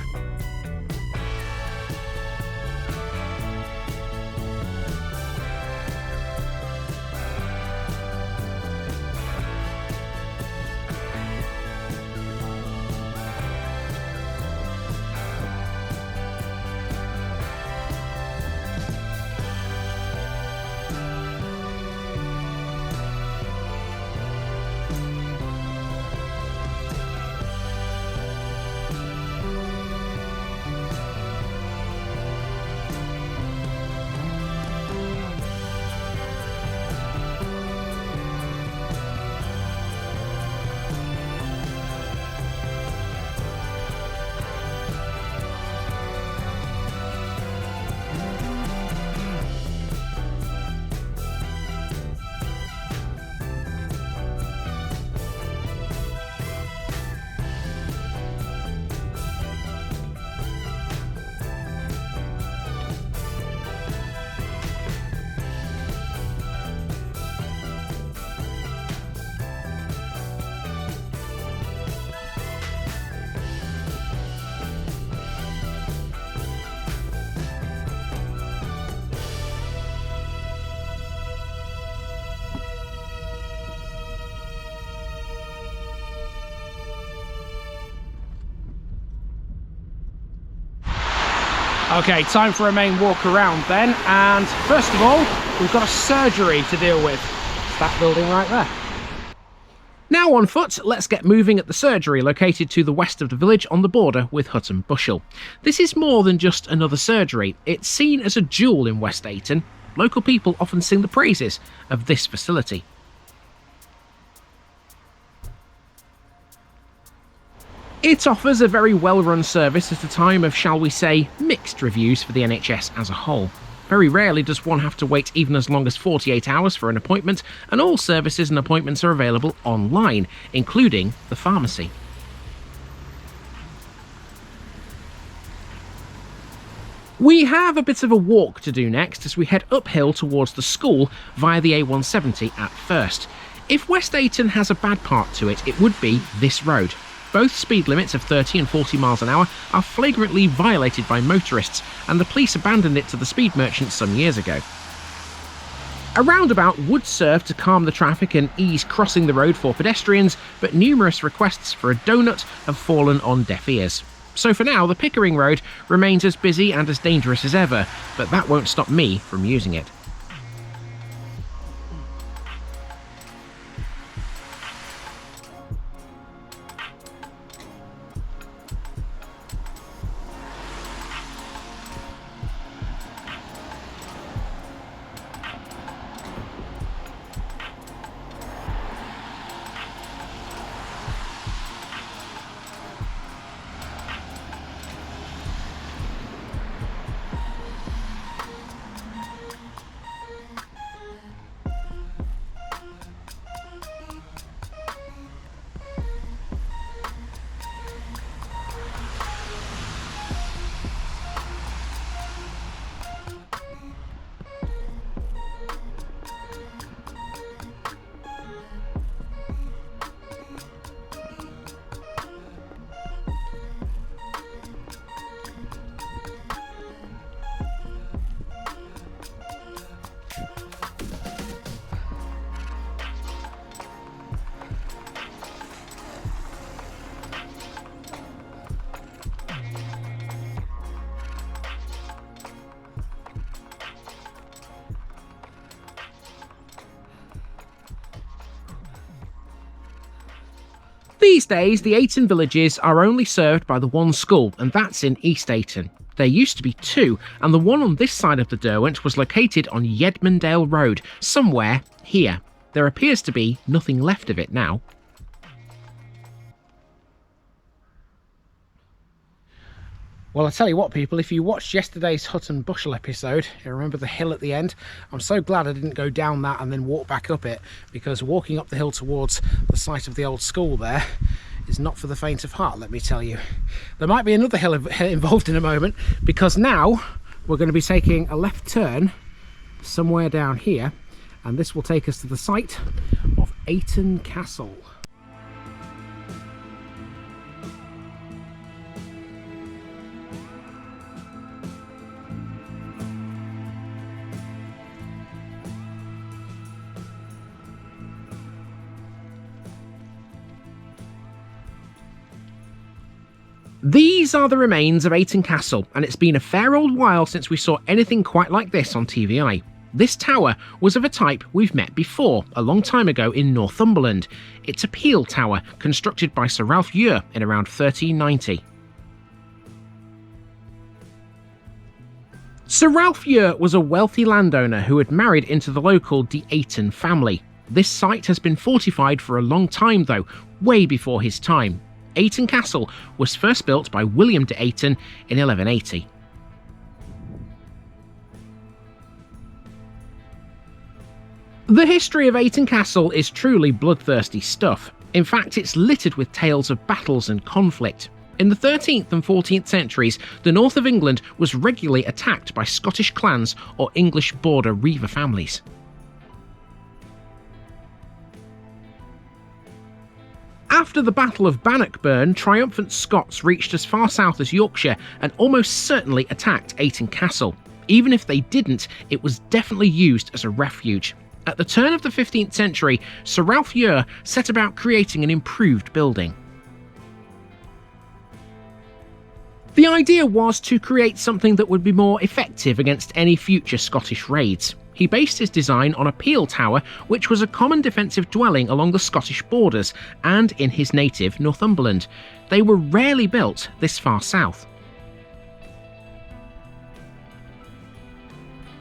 Okay, time for a main walk around then, and first of all, we've got a surgery to deal with. It's that building right there. Now on foot, let's get moving at the surgery located to the west of the village on the border with Hutton Buscel. This is more than just another surgery. It's seen as a jewel in West Ayton. Local people often sing the praises of this facility. It offers a very well-run service at a time of, shall we say, mixed reviews for the NHS as a whole. Very rarely does one have to wait even as long as 48 hours for an appointment, and all services and appointments are available online, including the pharmacy. We have a bit of a walk to do next as we head uphill towards the school via the A170 at first. If West Ayton has a bad part to it, it would be this road. Both speed limits of 30 and 40 miles an hour are flagrantly violated by motorists, and the police abandoned it to the speed merchants some years ago. A roundabout would serve to calm the traffic and ease crossing the road for pedestrians, but numerous requests for a donut have fallen on deaf ears. So for now, the Pickering Road remains as busy and as dangerous as ever, but that won't stop me from using it. These days, the Ayton villages are only served by the one school, and that's in East Ayton. There used to be two, and the one on this side of the Derwent was located on Yedmondale Road, somewhere here. There appears to be nothing left of it now. Well, I tell you what, people, if you watched yesterday's Hutton Bushel episode, you remember the hill at the end? I'm so glad I didn't go down that and then walk back up it, because walking up the hill towards the site of the old school there is not for the faint of heart, let me tell you. There might be another hill involved in a moment, because now we're going to be taking a left turn somewhere down here, and this will take us to the site of Ayton Castle. These are the remains of Ayton Castle, and it's been a fair old while since we saw anything quite like this on TVI. This tower was of a type we've met before, a long time ago in Northumberland. It's a peel tower, constructed by Sir Ralph Ure in around 1390. Sir Ralph Ure was a wealthy landowner who had married into the local de Ayton family. This site has been fortified for a long time though, way before his time. Ayton Castle was first built by William de Ayton in 1180. The history of Ayton Castle is truly bloodthirsty stuff. In fact, it's littered with tales of battles and conflict. In the 13th and 14th centuries, the north of England was regularly attacked by Scottish clans or English border reiver families. After the Battle of Bannockburn, triumphant Scots reached as far south as Yorkshire and almost certainly attacked Ayton Castle. Even if they didn't, it was definitely used as a refuge. At the turn of the 15th century, Sir Ralph Ure set about creating an improved building. The idea was to create something that would be more effective against any future Scottish raids. He based his design on a peel tower, which was a common defensive dwelling along the Scottish borders and in his native Northumberland. They were rarely built this far south.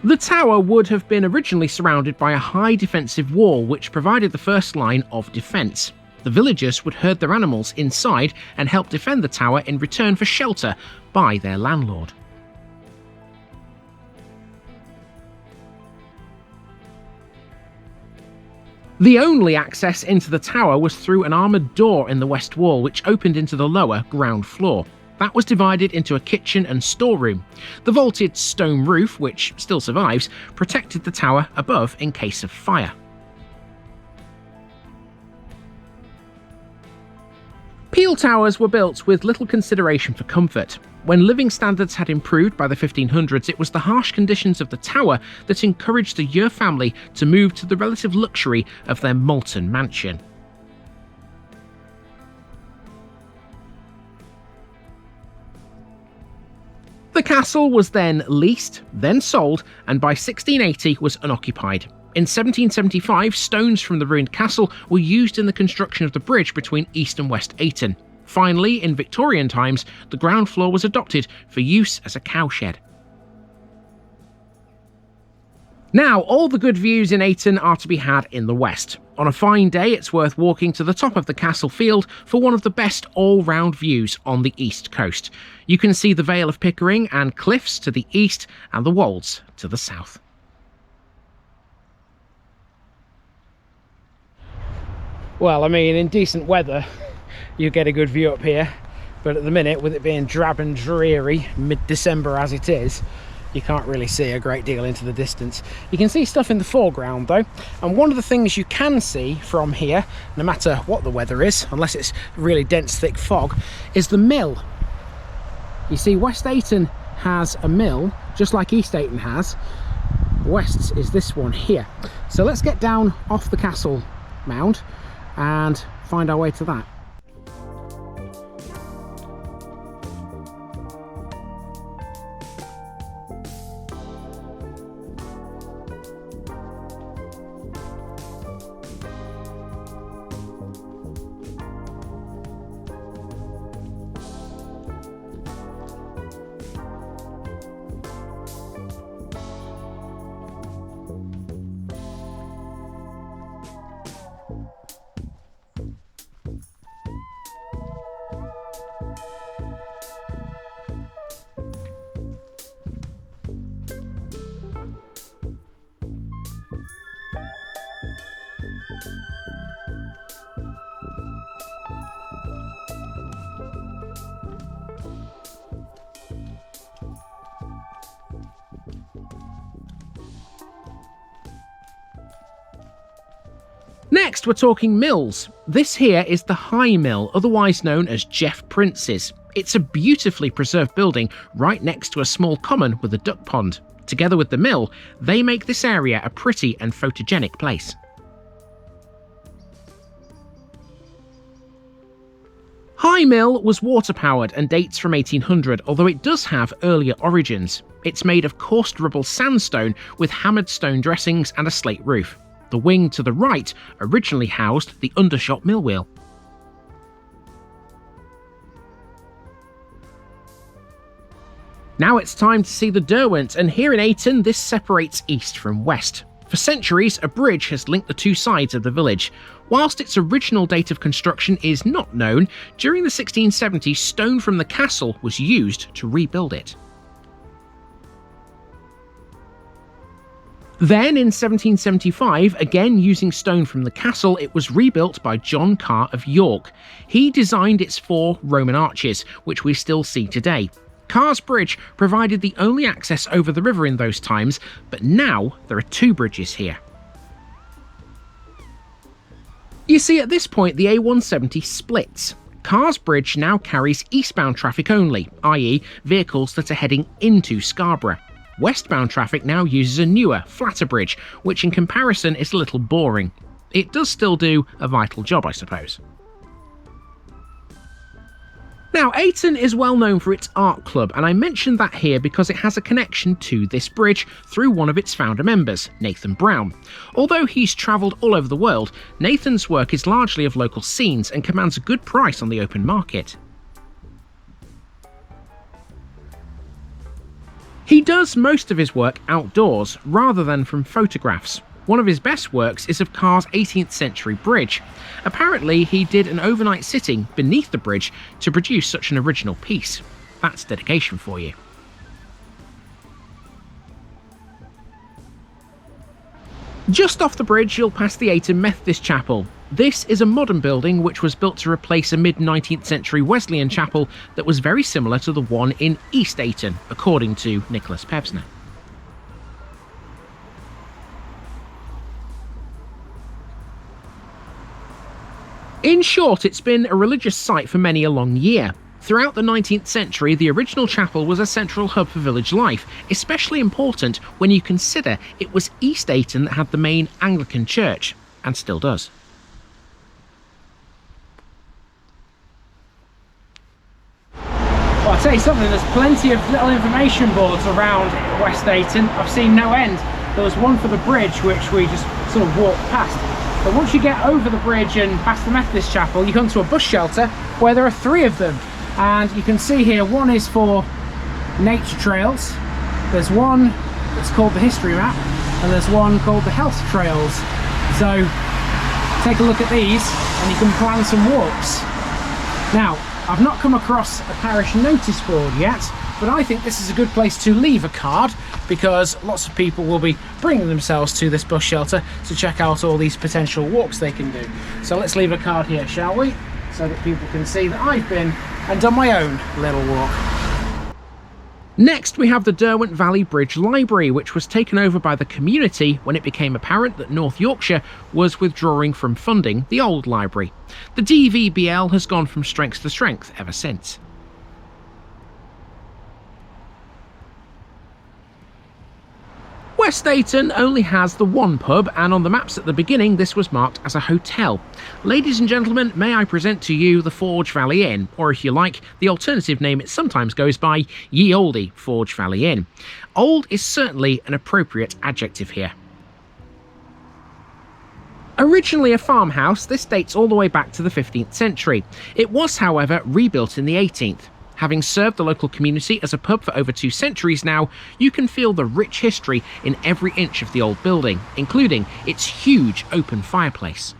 The tower would have been originally surrounded by a high defensive wall which provided the first line of defence. The villagers would herd their animals inside and help defend the tower in return for shelter by their landlord. The only access into the tower was through an armoured door in the west wall which opened into the lower ground floor. That was divided into a kitchen and storeroom. The vaulted stone roof, which still survives, protected the tower above in case of fire. Peel towers were built with little consideration for comfort. When living standards had improved by the 1500s, it was the harsh conditions of the tower that encouraged the Ure family to move to the relative luxury of their Malton mansion. The castle was then leased, then sold, and by 1680 was unoccupied. In 1775, stones from the ruined castle were used in the construction of the bridge between East and West Ayton. Finally, in Victorian times, the ground floor was adopted for use as a cowshed. Now, all the good views in Ayton are to be had in the west. On a fine day, it's worth walking to the top of the castle field for one of the best all-round views on the east coast. You can see the Vale of Pickering and cliffs to the east and the Wolds to the south. Well, I mean, in decent weather, you get a good view up here, but at the minute, with it being drab and dreary, mid-December as it is, you can't really see a great deal into the distance. You can see stuff in the foreground though, and one of the things you can see from here, no matter what the weather is, unless it's really dense thick fog, is the mill. You see, West Ayton has a mill, just like East Ayton has. West's is this one here. So let's get down off the castle mound and find our way to that. Next, we're talking mills. This here is the High Mill, otherwise known as Jeff Prince's. It's a beautifully preserved building right next to a small common with a duck pond. Together with the mill, they make this area a pretty and photogenic place. High Mill was water-powered and dates from 1800, although it does have earlier origins. It's made of coursed rubble sandstone with hammered stone dressings and a slate roof. The wing to the right originally housed the undershot mill wheel. Now it's time to see the Derwent, and here in Ayton this separates east from west. For centuries, a bridge has linked the two sides of the village. Whilst its original date of construction is not known, during the 1670s stone from the castle was used to rebuild it. Then in 1775, again using stone from the castle, it was rebuilt by John Carr of York. He designed its 4 Roman arches, which we still see today. Carr's bridge provided the only access over the river in those times, but now there are 2 bridges here. You see, at this point the A170 splits. Carr's bridge now carries eastbound traffic only, i.e. vehicles that are heading into Scarborough. Westbound traffic now uses a newer, flatter bridge, which in comparison is a little boring. It does still do a vital job, I suppose. Now, Ayton is well known for its art club, and I mentioned that here because it has a connection to this bridge through one of its founder members, Nathan Brown. Although he's travelled all over the world, Nathan's work is largely of local scenes and commands a good price on the open market. He does most of his work outdoors, rather than from photographs. One of his best works is of Carr's 18th century bridge. Apparently, he did an overnight sitting beneath the bridge to produce such an original piece. That's dedication for you. Just off the bridge, you'll pass the Ayton Methodist Chapel. This is a modern building which was built to replace a mid-19th century Wesleyan chapel that was very similar to the one in East Ayton, according to Nicholas Pevsner. In short, it's been a religious site for many a long year. Throughout the 19th century, the original chapel was a central hub for village life, especially important when you consider it was East Ayton that had the main Anglican church, and still does. Well, I'll tell you something, there's plenty of little information boards around West Ayton. I've seen no end. There was one for the bridge, which we just sort of walked past. But once you get over the bridge and past the Methodist chapel, you come to a bus shelter where there are 3 of them. And you can see here, one is for nature trails. There's one that's called the history map, and there's one called the health trails. So take a look at these and you can plan some walks. Now, I've not come across a parish notice board yet, but I think this is a good place to leave a card because lots of people will be bringing themselves to this bus shelter to check out all these potential walks they can do. So let's leave a card here, shall we? So that people can see that I've been and done my own little walk. Next, we have the Derwent Valley Bridge Library, which was taken over by the community when it became apparent that North Yorkshire was withdrawing from funding the old library. The DVBL has gone from strength to strength ever since. West Ayton only has the one pub, and on the maps at the beginning this was marked as a hotel. Ladies and gentlemen, may I present to you the Forge Valley Inn, or if you like, the alternative name it sometimes goes by, Ye Olde Forge Valley Inn. Old is certainly an appropriate adjective here. Originally a farmhouse, this dates all the way back to the 15th century. It was, however, rebuilt in the 18th. Having served the local community as a pub for over 2 centuries now, you can feel the rich history in every inch of the old building, including its huge open fireplace.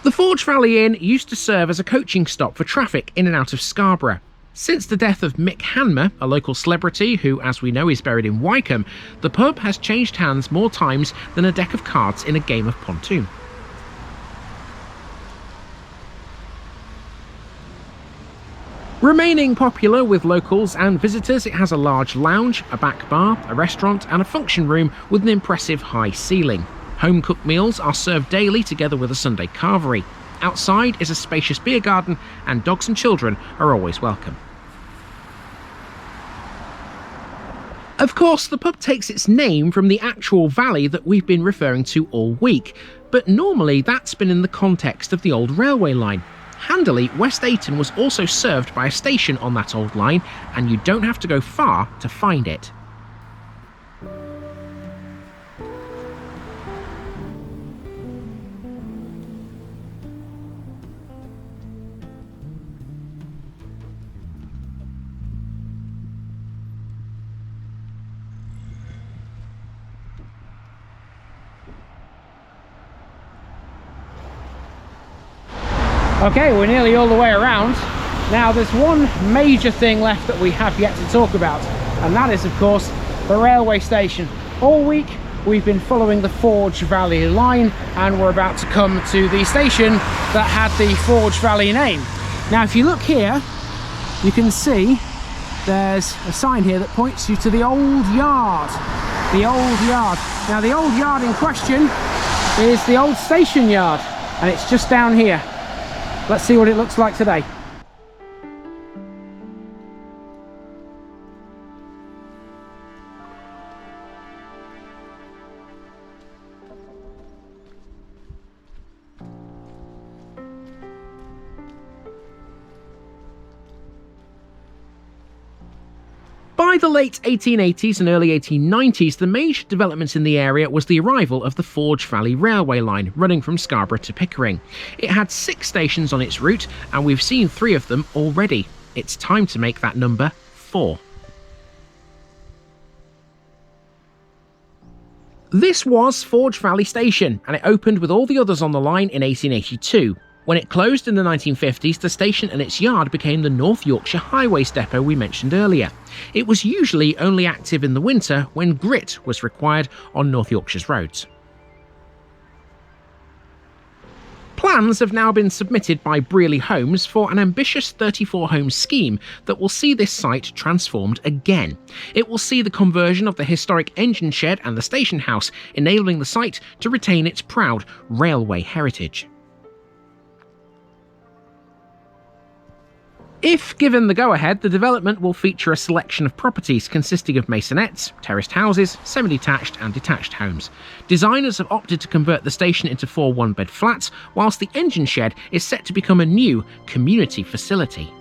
The Forge Valley Inn used to serve as a coaching stop for traffic in and out of Scarborough. Since the death of Mick Hanmer, a local celebrity who, as we know, is buried in Wykeham, the pub has changed hands more times than a deck of cards in a game of pontoon. Remaining popular with locals and visitors, it has a large lounge, a back bar, a restaurant and a function room with an impressive high ceiling. Home-cooked meals are served daily together with a Sunday carvery. Outside is a spacious beer garden and dogs and children are always welcome. Of course, the pub takes its name from the actual valley that we've been referring to all week, but normally that's been in the context of the old railway line. Handily, West Ayton was also served by a station on that old line, and you don't have to go far to find it. Okay, we're nearly all the way around. Now there's one major thing left that we have yet to talk about, and that is of course the railway station. All week we've been following the Forge Valley line and we're about to come to the station that had the Forge Valley name. Now if you look here, you can see there's a sign here that points you to the old yard. The old yard. Now the old yard in question is the old station yard, and it's just down here. Let's see what it looks like today. By the late 1880s and early 1890s, the major development in the area was the arrival of the Forge Valley Railway line, running from Scarborough to Pickering. It had 6 stations on its route, and we've seen 3 of them already. It's time to make that number 4. This was Forge Valley Station, and it opened with all the others on the line in 1882. When it closed in the 1950s, the station and its yard became the North Yorkshire Highways depot we mentioned earlier. It was usually only active in the winter when grit was required on North Yorkshire's roads. Plans have now been submitted by Brearley Homes for an ambitious 34-home scheme that will see this site transformed again. It will see the conversion of the historic engine shed and the station house, enabling the site to retain its proud railway heritage. If given the go-ahead, the development will feature a selection of properties consisting of masonettes, terraced houses, semi-detached and detached homes. Designers have opted to convert the station into 4 one-bed flats, whilst the engine shed is set to become a new community facility.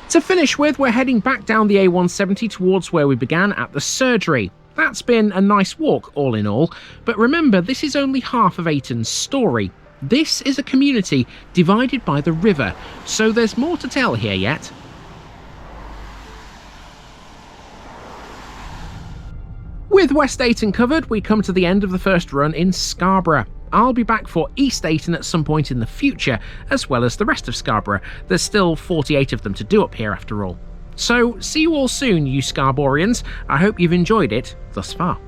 To finish with, we're heading back down the A170 towards where we began at the surgery. That's been a nice walk all in all, but remember, this is only half of Ayton's story. This is a community divided by the river, so there's more to tell here yet. With West Ayton covered, we come to the end of the first run in Scarborough. I'll be back for East Ayton at some point in the future, as well as the rest of Scarborough. There's still 48 of them to do up here after all. So, see you all soon, you Scarboroughians. I hope you've enjoyed it thus far.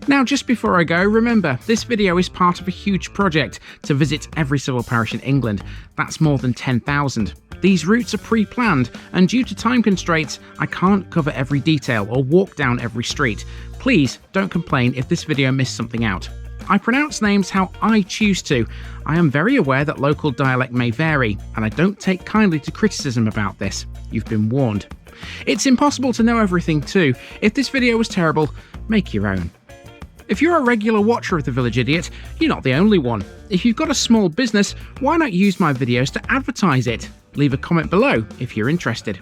Now, just before I go, remember, this video is part of a huge project to visit every civil parish in England. That's more than 10,000. These routes are pre-planned, and due to time constraints, I can't cover every detail or walk down every street. Please don't complain if this video missed something out. I pronounce names how I choose to. I am very aware that local dialect may vary, and I don't take kindly to criticism about this. You've been warned. It's impossible to know everything too. If this video was terrible, make your own. If you're a regular watcher of The Village Idiot, you're not the only one. If you've got a small business, why not use my videos to advertise it? Leave a comment below if you're interested.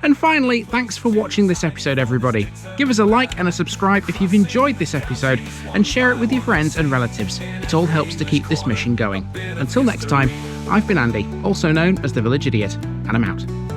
And finally, thanks for watching this episode, everybody. Give us a like and a subscribe if you've enjoyed this episode, and share it with your friends and relatives. It all helps to keep this mission going. Until next time, I've been Andy, also known as The Village Idiot, and I'm out.